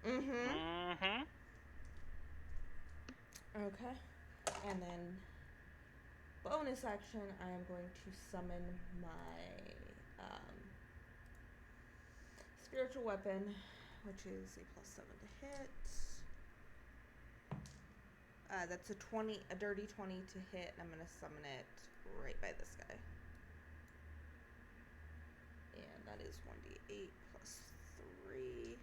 Mm-hmm. Okay. And then bonus action, I am going to summon my spiritual weapon, which is a +7 to hit. That's a dirty 20 to hit, and I'm gonna summon it right by this guy. And that is 1d8 +3.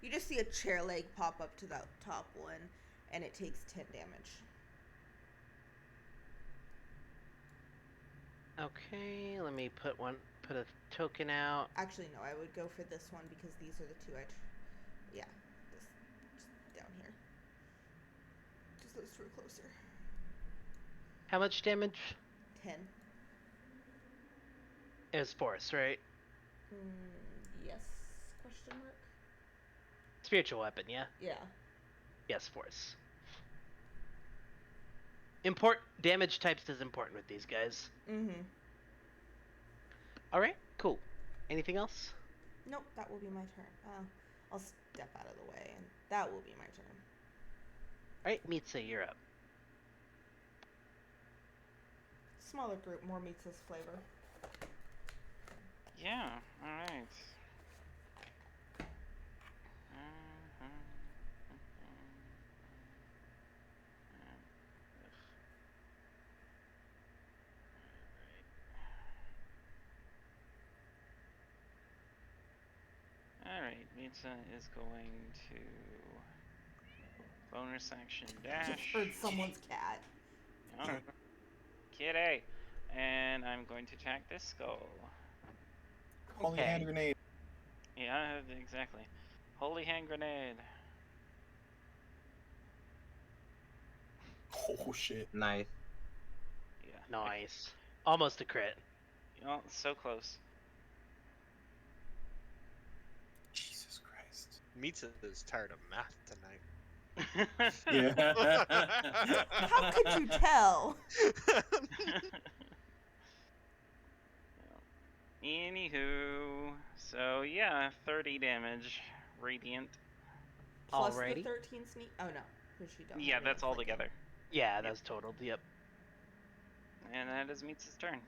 You just see a chair leg pop up to that top one, and it takes 10 damage. Okay, let me put a token out. Actually, no, I would go for this one because these are the 2 yeah, this just down here. Just those 2 are closer. How much damage? 10. It was force, right? Yes? Question mark? Spiritual weapon, yeah? Yeah. Yes, force. Damage types is important with these guys. Alright, cool. Anything else? Nope, that will be my turn. I'll step out of the way, and that will be my turn. Alright, Mitsa, you're up. Smaller group, more Mitsa's flavor. Yeah, alright. Alright, Mitsa is going to bonus action dash. Just heard someone's cat. Oh. Kitty. And I'm going to attack this skull. Holy hand grenade. Yeah, exactly. Holy hand grenade. Oh shit. Nice. Yeah. Nice. Almost a crit. You know, so close. Meets is tired of math tonight. Yeah. How could you tell? Anywho, so yeah, 30 damage, radiant. Plus the Alrighty. 13 sneak. Oh no, because she don't. Yeah, have it that's in all flanking. together. Yeah, Yep. that's totaled. Yep. And that is Meets' turn.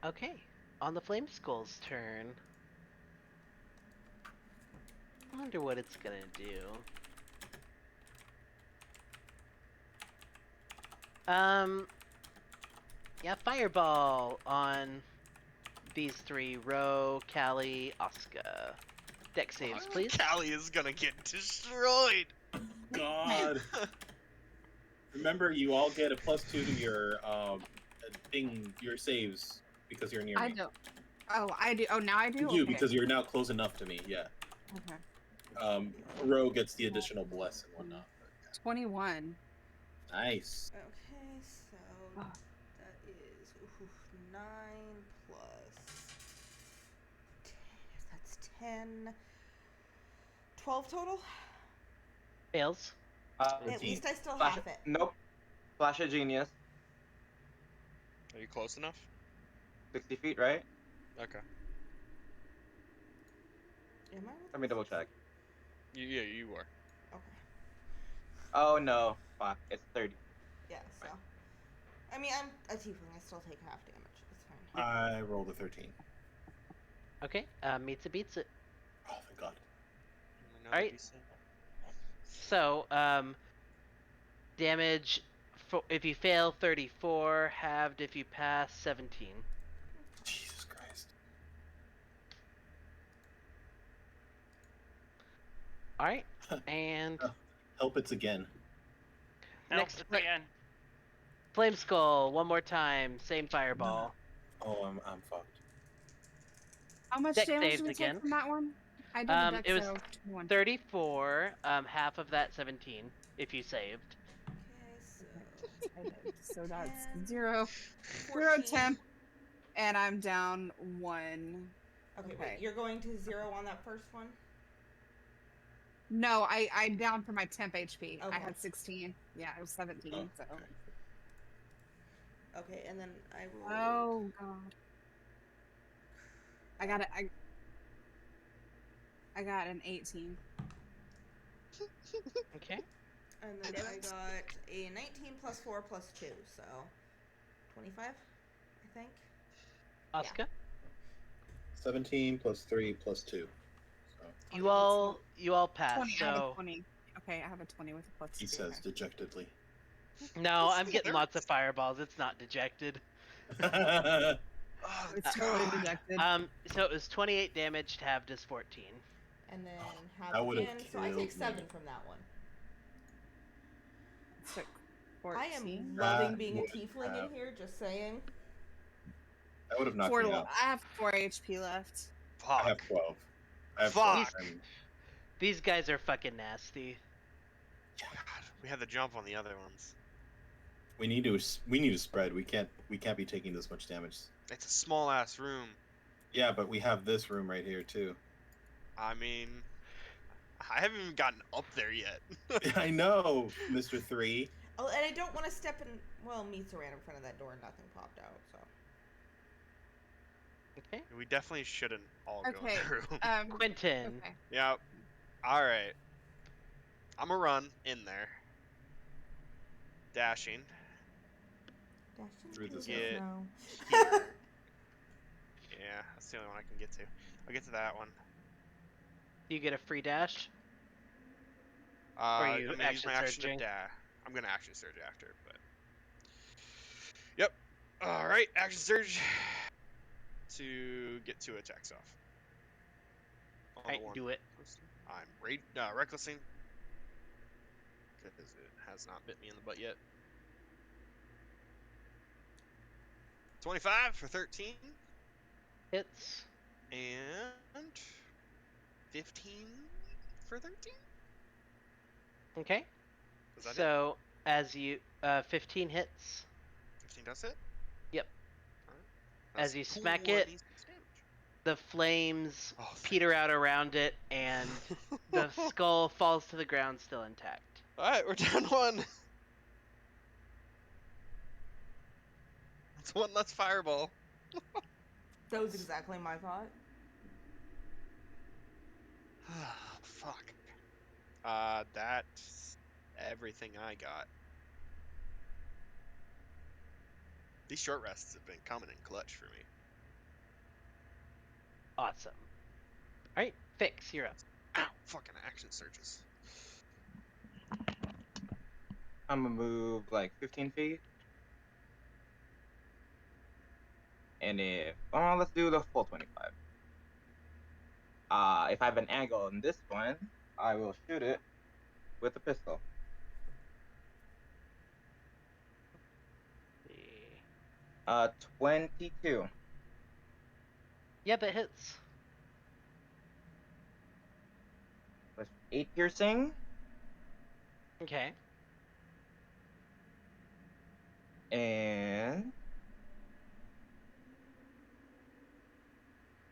Okay. On the Flame Skull's turn. I wonder what it's gonna do. Yeah, Fireball on these three: Ro, Callie, Asuka. Deck saves, please. Callie is gonna get destroyed. God. Remember, you all get a +2 to your your saves because you're near me. I don't. Oh, I do. Oh, now I do. You do Okay. because you're now close enough to me. Yeah. Okay. Ro gets the additional bless and whatnot. 21. Nice. Okay, so Oh. that is 9 plus 10. That's 10. 12 total. Fails. At 14. least I still Flash have it. Nope. Flash of Genius. Are you close enough? 60 feet, right? Okay. Am I? Let me double check. Yeah, you are. Okay. Oh no. Fuck. It's 30. Yeah. So, I mean, I'm a tiefling. I still take half damage. It's fine. I rolled a 13. Okay. Meets it, beats it. Oh, thank God. Alright. So, damage if you fail 34, halved if you pass 17. Jesus Christ. Alright. And Help it's again. Nope, Next it's fla- again. Flame Skull, one more time, same fireball. Oh, I'm fucked. How much Deck damage saves did we again. take from that one? I did a deck It was save 21. 34, half of that 17, if you saved. Okay, so I did. So that's 10, 0, 14. 10, and I'm down 1. Okay, Okay. wait. You're going to 0 on that first one. No, I'm down for my temp HP. I Okay. had 16. Yeah, it was 17. Oh, So. okay. Okay, and then I will. Oh God. I got it. I got an 18. Okay. And then I got a 19 plus 4 plus 2, so 25, I think. Asuka? 17 plus 3 plus 2. So You all pass, 20. I have a so 20. Okay, I have a 20 with a plus. he 2. says Okay. dejectedly. no, I'm getting lots of fireballs. It's not dejected. Oh, It's totally God. dejected. So it was 28 damage, halved is 14. And then that half would've again, so I take killed 7 me. from that one. So 14. I am That loving being a would tiefling in have- here, just saying. That would have knocked 4 me out. I have 4 HP left. I have Fuck. 12. I have Fuck. 12. I'm- These guys are fucking nasty. God, we had the jump on the other ones. We need to spread. We can't be taking this much damage. It's a small ass room. Yeah, but we have this room right here too. I mean, I haven't even gotten up there yet. I know, Mr. 3. Oh, and I don't want to step in. Well, Meets ran in front of that door and nothing popped out, so. Okay. We definitely shouldn't all go Okay. in the room. Quentin. Okay. Yeah. All right. I'm gonna run in there. Dashing. Dashing Through through this the Yeah. snow. Here. Yeah, that's the only one I can get to. I'll get to that one. You get a free dash? you I'm gonna use action my action surging? to dash. I'm gonna action surge after, but. Yep. All right, action surge to get 2 attacks off. On the Alright, one do it. person. I'm recklessing because it has not bit me in the butt yet. 25 for 13 Hits. and 15 for 13. Okay. Was that it? So, as you, 15 hits. 15 does it. Yep. Alright. As That's you cool, smack that it, means it's damage. The flames Oh, thank peter out around it, and the skull falls to the ground still intact. Alright, we're down one. It's one less fireball. That was exactly my thought. Fuck. That's everything I got. These short rests have been coming in clutch for me. Awesome. All right, Fix, you're up. Ow! Fucking action surges. I'm gonna move like 15 feet. And if let's do the full 25. If I have an angle on this one, I will shoot it with a pistol. See. 22. Yeah, that hits. Plus 8 piercing. Okay. And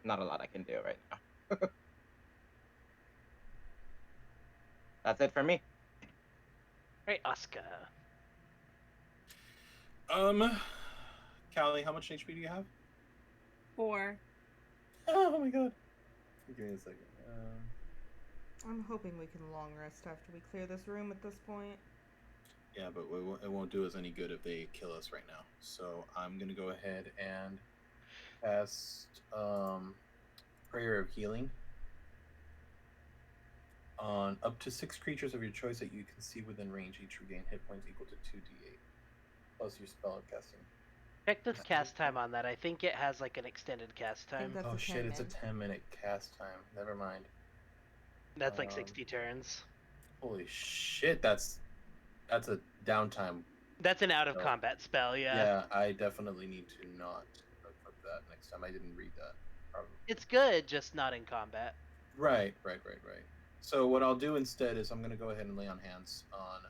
not a lot I can do right now. That's it for me. All right, Oscar. Callie, how much HP do you have? 4. Oh my god. Give me a second. I'm hoping we can long rest after we clear this room at this point. Yeah, but it won't do us any good if they kill us right now. So I'm gonna go ahead and cast Prayer of Healing on up to 6 creatures of your choice that you can see within range. Each regain hit points equal to 2d8 plus your spell casting. Check the cast time on that. I think it has like an extended cast I think time. that's Oh a shit! 10 It's a min. 10-minute cast time. Never mind. That's like 60 turns. Holy shit! That's a downtime. That's an out of combat spell, yeah. Yeah, I definitely need to not equip that next time. I didn't read that. Probably. It's good, just not in combat. Right. So what I'll do instead is I'm gonna go ahead and lay on hands on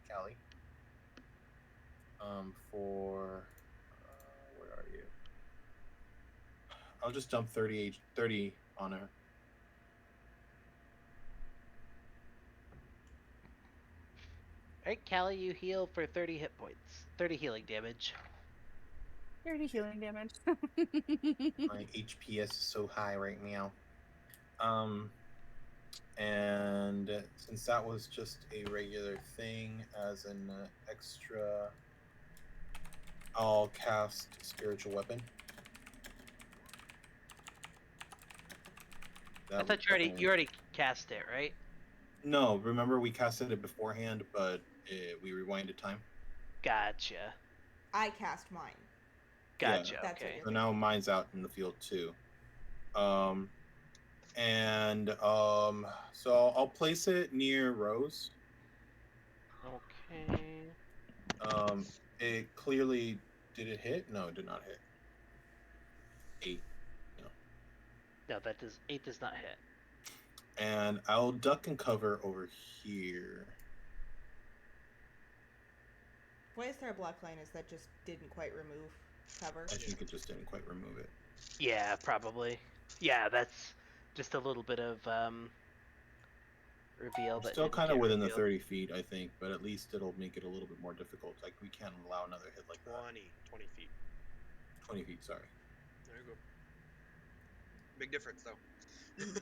Callie. For where are you? I'll just dump 30 on her. Alright, Callie, you heal for 30 hit points. 30 healing damage. 30 healing damage. My HPS is so high right now. And since that was just a regular thing as an extra, I'll cast Spiritual Weapon. I thought you already cast it, right? No, remember we casted it beforehand, but we rewinded time. Gotcha. I cast mine. Gotcha. That's what Okay. you're So now mine's out in the field too. So I'll place it near Rose. Okay. It clearly did it hit? No, it did not hit. 8. No, 8 does not hit. And I'll duck and cover over here. Why is there a black line? Is that just didn't quite remove cover? I think it just didn't quite remove it. Yeah, probably. Yeah, that's just a little bit of reveal. That Still didn't kind of get within the revealed. 30 feet, I think, but at least it'll make it a little bit more difficult. Like, we can't allow another hit like that. 20 feet. 20 feet, sorry. There you go. Big difference, though.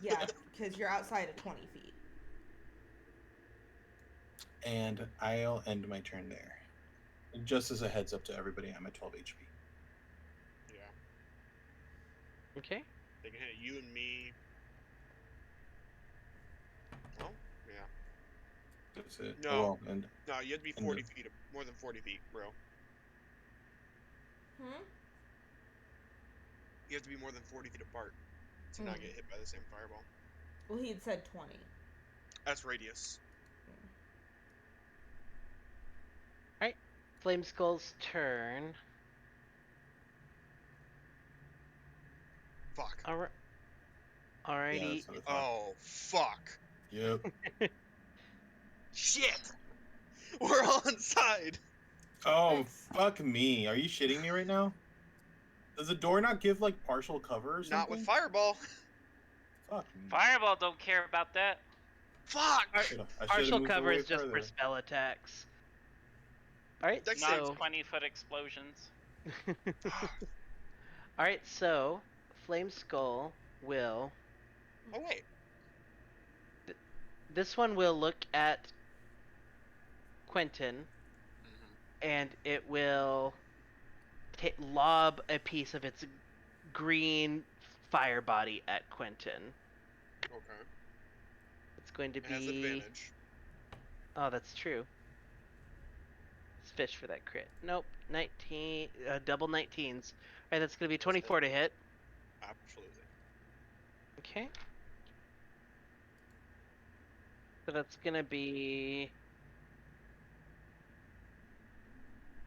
Yeah, because you're outside of 20 feet. And I'll end my turn there. Just as a heads up to everybody, I'm at 12 HP. Yeah. Okay. They can hit you and me. Well, yeah. That's it. No. Oh, well, and No, you have to be 40 feet, more than 40 feet, bro. You have to be more than 40 feet apart to not get hit by the same fireball. Well, he had said 20. That's radius. Alright. Flame Skull's turn. Fuck. Alrighty. Yeah, Oh, fuck. Yep. Shit! We're all inside! Oh, fuck me. Are you shitting me right now? Does the door not give like partial cover or something? Not with fireball. Fuck me. Fireball don't care about that. Fuck. I should've Partial moved cover away is just for further. spell attacks. Alright, Dex Not so 20-foot explosions. Alright, so Flame Skull will Oh wait. this one will look at Quentin Mm-hmm. and it will lob a piece of its green fire body at Quentin. Okay. It's going to It has be advantage. Oh, that's true. Let's fish for that crit. Nope. 19 double 19s. Alright, that's going to be 24 to hit. Absolutely. Okay. So that's going to be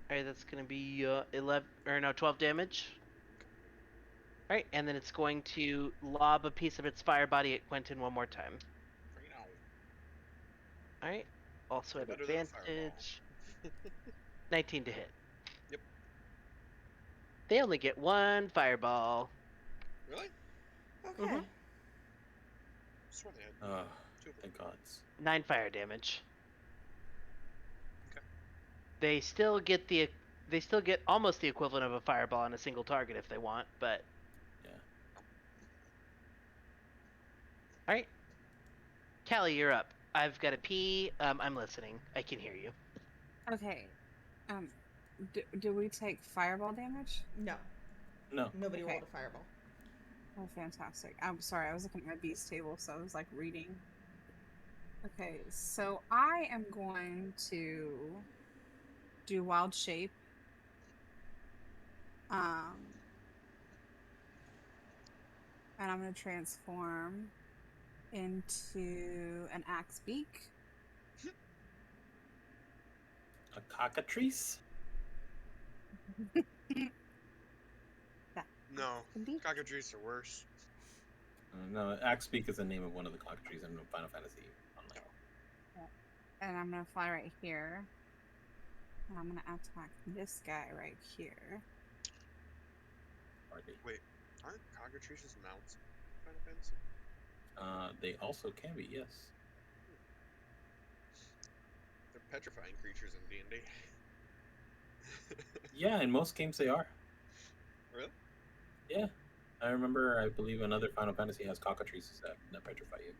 Alright, that's going to be 12 damage. Alright, and then it's going to lob a piece of its fire body at Quentin one more time. Bring it on. Alright. Also at Better than a fireball. advantage. 19 to hit. Yep. They only get one fireball. Really? Okay. Mhm. Swear they had two of them. Thank gods. 9 fire damage. Okay. They still get almost the equivalent of a fireball on a single target if they want, but Yeah. Alright. Callie, you're up. I've got a pee. I'm listening. I can hear you. Okay. Do we take fireball damage? No. No. Nobody Okay. rolled a fireball. Oh, fantastic. I'm sorry, I was looking at my beast table, so I was like reading. Okay, so I am going to do wild shape. And I'm going to transform into an axe beak. A cockatrice? No. Beak. Cockatrices are worse. No, Axebeak is the name of one of the cockatrices in Final Fantasy Online. And I'm going to fly right here. And I'm going to attack this guy right here. Hardly. Wait, aren't cockatrices mounts in Final Fantasy? They also can be, yes. They're petrifying creatures in D&D. Yeah, in most games they are. Really? Yeah. I believe another Final Fantasy has cockatrices that petrify you.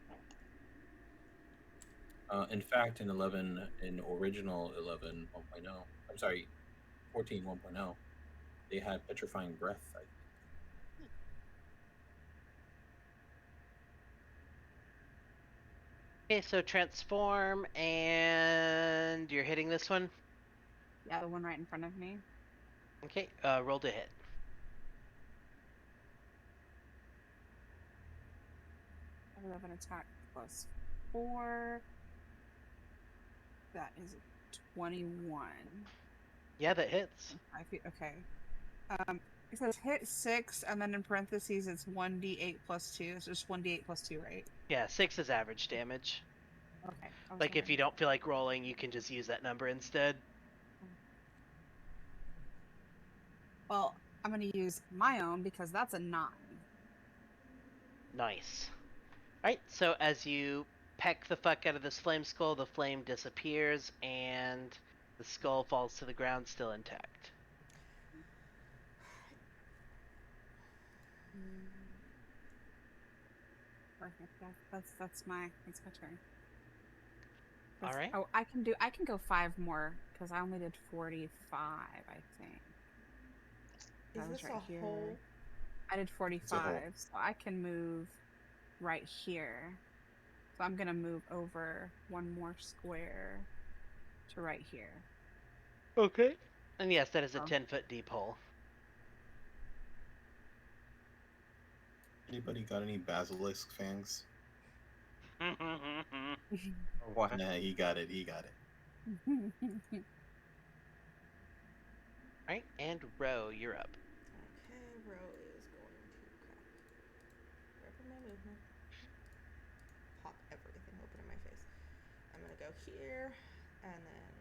In fact, in original 11 1.0, I'm sorry, 14 1.0, they had petrifying breath. Okay, so transform, and you're hitting this one? Yeah, the one right in front of me. Okay, roll to hit. 11 attack plus 4. That is 21. Yeah, that hits. Okay. It says hit 6, and then in parentheses it's 1d8 plus 2. It's just 1d8 plus 2, right? Yeah, 6 is average damage. Okay. Like, if you don't feel like rolling, you can just use that number instead. Well, I'm going to use my own because that's a 9. Nice. Alright, so as you peck the fuck out of this flame skull, the flame disappears, and the skull falls to the ground still intact. Perfect. That's my turn. All right. Oh, I can go 5 more because I only did 45, I think. Is this a whole? I did 45, so I can move right here. So I'm gonna move over one more square to right here. Okay. And yes, that is a 10-foot deep hole. Anybody got any basilisk fangs? What? Nah, he got it. Alright, and Ro, you're up. Okay, Ro is going to grab my movement. Pop everything open in my face. I'm gonna go here, and then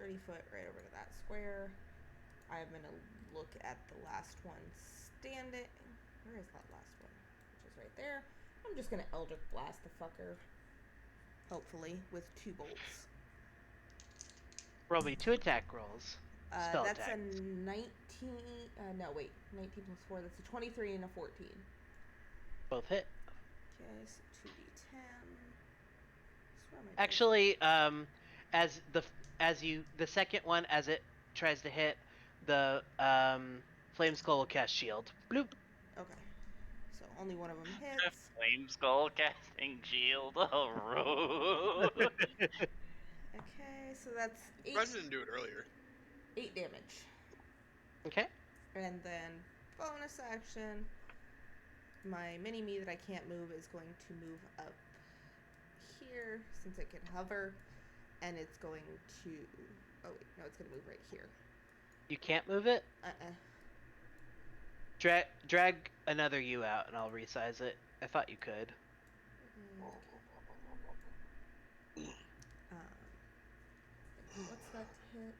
30 foot right over to that square. I'm gonna look at the last one standing. Where is that last one? Which is right there. I'm just gonna Eldritch Blast the fucker. Hopefully, with 2 bolts. Roll me 2 attack rolls. Spell That's attack. a 19. No, wait. 19 plus 4. That's a 23 and a 14. Both hit. Okay, so 2d10. Actually, the second one, as it tries to hit, the flame skull will cast shield. Bloop. Okay. So only one of them hits. Flame skull casting shield. Oh, Okay, so that's 8, Surprised I didn't do it earlier. 8 damage. Okay. And then bonus action, my mini me that I can't move is going to move up here since it can hover, and it's going to. Oh wait, no, it's going to move right here. You can't move it? Drag another you out and I'll resize it. I thought you could. What's that to hit?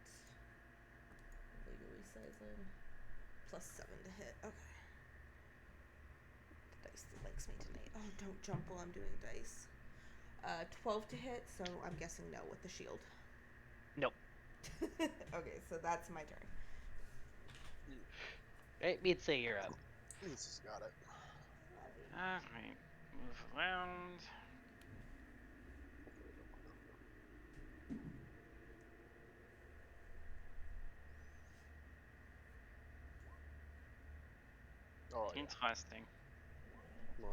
Legal resizing. Plus 7 to hit. Okay. The dice that likes me tonight. Oh, don't jump while I'm doing dice. 12 to hit, so I'm guessing no with the shield. Nope. Okay, so that's my turn. Right, me'd say you're up. This has got it. Alright, move around. Oh, yeah. Interesting. Right.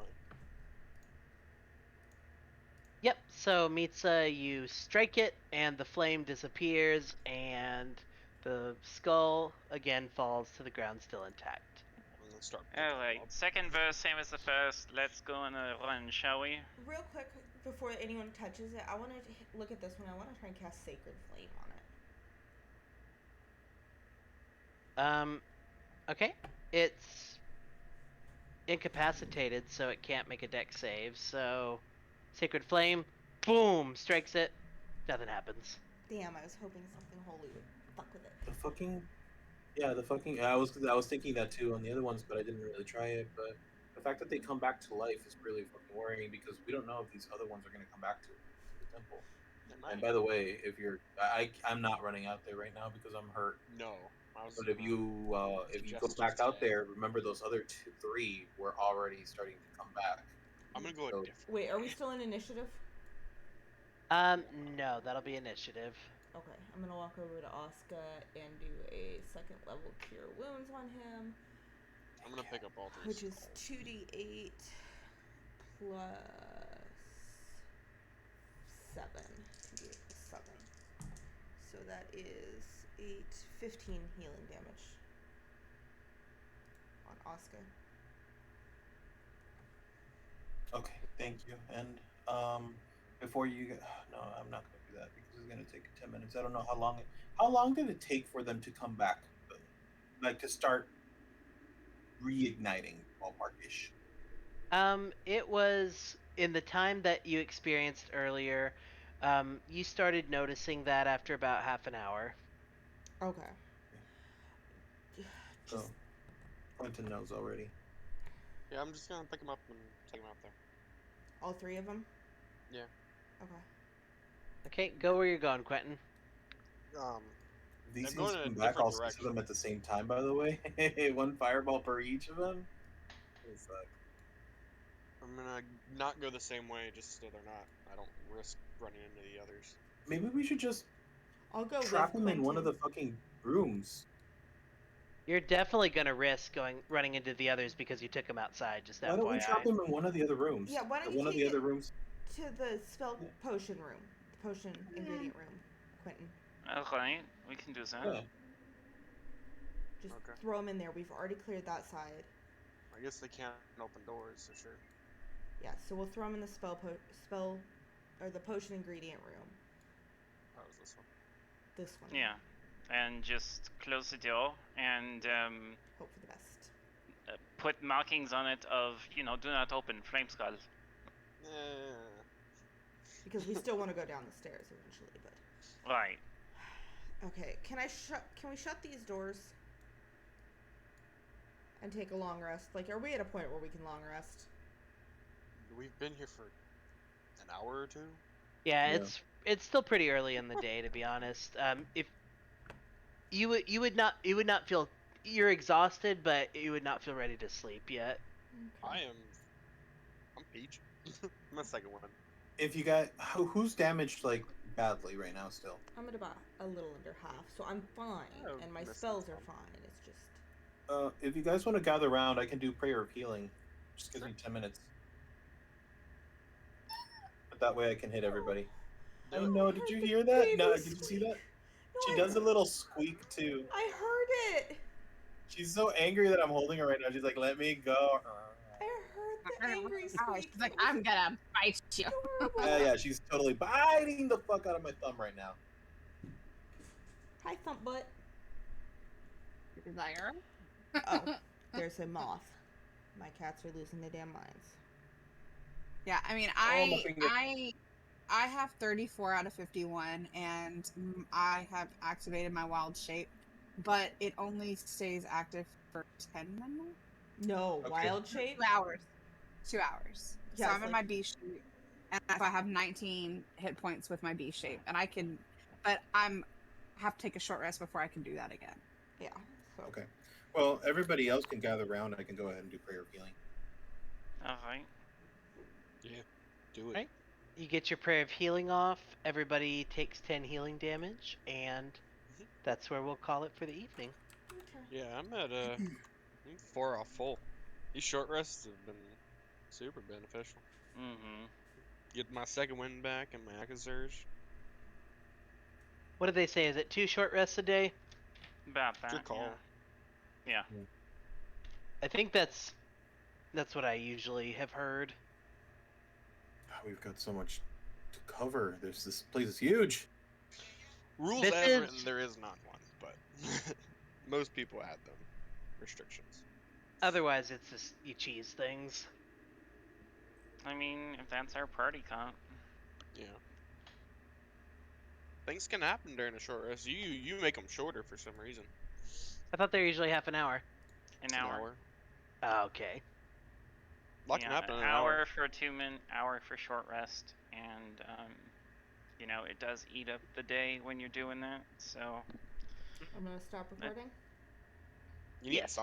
Yep, so Mitsa, you strike it, and the flame disappears, and the skull again falls to the ground still intact. I'm gonna start picking them Alright, up. second verse, same as the first. Let's go on a run, shall we? Real quick, before anyone touches it, I want to look at this one. I want to try and cast Sacred Flame on it. Okay. It's incapacitated, so it can't make a dex save, so Sacred Flame, boom, strikes it, nothing happens. Damn, I was hoping something holy would fuck with it. The fucking. I was thinking that too on the other ones, but I didn't really try it. But the fact that they come back to life is really fucking worrying because we don't know if these other ones are going to come back to the temple. And by the way, if you're, I'm not running out there right now because I'm hurt. No. But if you go suggest back just out stay. there, remember those other 3 were already starting to come back. I'm gonna go So- a different. Wait, are we still in initiative? No, that'll be initiative. Okay, I'm gonna walk over to Asuka and do a 2nd level Cure Wounds on him, I'm gonna pick up all 3 which is skulls. 2d8 plus 7. 2d8 plus 7. So that is 8, 15 healing damage on Asuka. Okay, thank you. And before you, no, I'm not gonna do that because it's gonna take 10 minutes. I don't know how long. How long did it take for them to come back, like to start reigniting ballpark-ish? It was in the time that you experienced earlier. You started noticing that after about half an hour. Okay. So Quentin knows already. Yeah, I'm just gonna pick them up and take them out there. All 3 of them? Yeah. Okay. Okay, go where you're going, Quentin. If these I'm going things in a come back, different all 6 of them at the same time, by the way. 1 fireball per each of them. It's like, I'm gonna not go the same way just so they're not. I don't risk running into the others. maybe we should just I'll go trap with them in one of the Quentin. fucking rooms. You're definitely gonna risk running into the others because you took them outside. Just Why don't we FYI. trap them in one of the other rooms? Yeah, why don't you one of take the other it rooms? to the spell potion room, the potion ingredient room, Quentin. Alright, we can do that. Yeah. Just Okay. throw them in there. We've already cleared that side. I guess they can't open doors, so sure. Yeah, so we'll throw them in the the potion ingredient room. That was this one. This one. Yeah, and just close the door and Hope for the best. put markings on it of, do not open, flame skull. Because we still want to go down the stairs eventually, but Right. okay. Can we shut these doors? and take a long rest? Like, are we at a point where we can long rest? We've been here for an hour or two. Yeah, Yeah. it's still pretty early in the day, to be honest. If you would not feel you're exhausted, but you would not feel ready to sleep yet. I'm Peach. I'm the second one. If you got who's damaged like badly right now still? I'm at about a little under half, so I'm fine, Oh, and my missed spells some. are fine. It's just If you guys want to gather around, I can do prayer of healing. Just gives Sure. me 10 minutes. But that way I can hit everybody. Do I it. know. Did you hear that? baby No, did you see squeak. that? No, She I does a little squeak too. I heard it. She's so angry that I'm holding her right now. She's like, "Let me go." I heard the angry Oh, squeak. she's like, That was I'm gonna bite you. adorable. Yeah, she's totally biting the fuck out of my thumb right now. Hi, thump butt. She's like, Oh, there's a moth. My cats are losing their damn minds. yeah. I mean, my finger. I have 34 out of 51, and I have activated my wild shape, but it only stays active for 10 minutes. No, Okay. wild shape. 2 hours. 2 hours. Yeah, so it's I'm in like- my B shape, and I have 19 hit points with my B shape, and I can, but have to take a short rest before I can do that again. Yeah. So. Okay. Well, everybody else can gather around. I can go ahead and do prayer of healing. Alright. Yeah. Do it. Right. You get your prayer of healing off. Everybody takes 10 healing damage, and that's where we'll call it for the evening. Okay. Yeah, I'm at I'm 4 off full. These short rests have been super beneficial. Mm-hmm. Get my second wind back and my Aka surge. What did they say? Is it 2 short rests a day? About that. Good call. Yeah. I think that's what I usually have heard. Oh, we've got so much to cover. This place is huge. Rules This as is- written, there is not one, but most people add them. Restrictions. Otherwise, it's just you cheese things. I mean, if that's our party comp. Yeah. Things can happen during a short rest. You make them shorter for some reason. I thought they're usually half an hour. An hour. Oh, okay. Lot can happen in an an hour hour. for a 2-minute, hour for short rest, and it does eat up the day when you're doing that. So I'm gonna stop recording. You need Yes.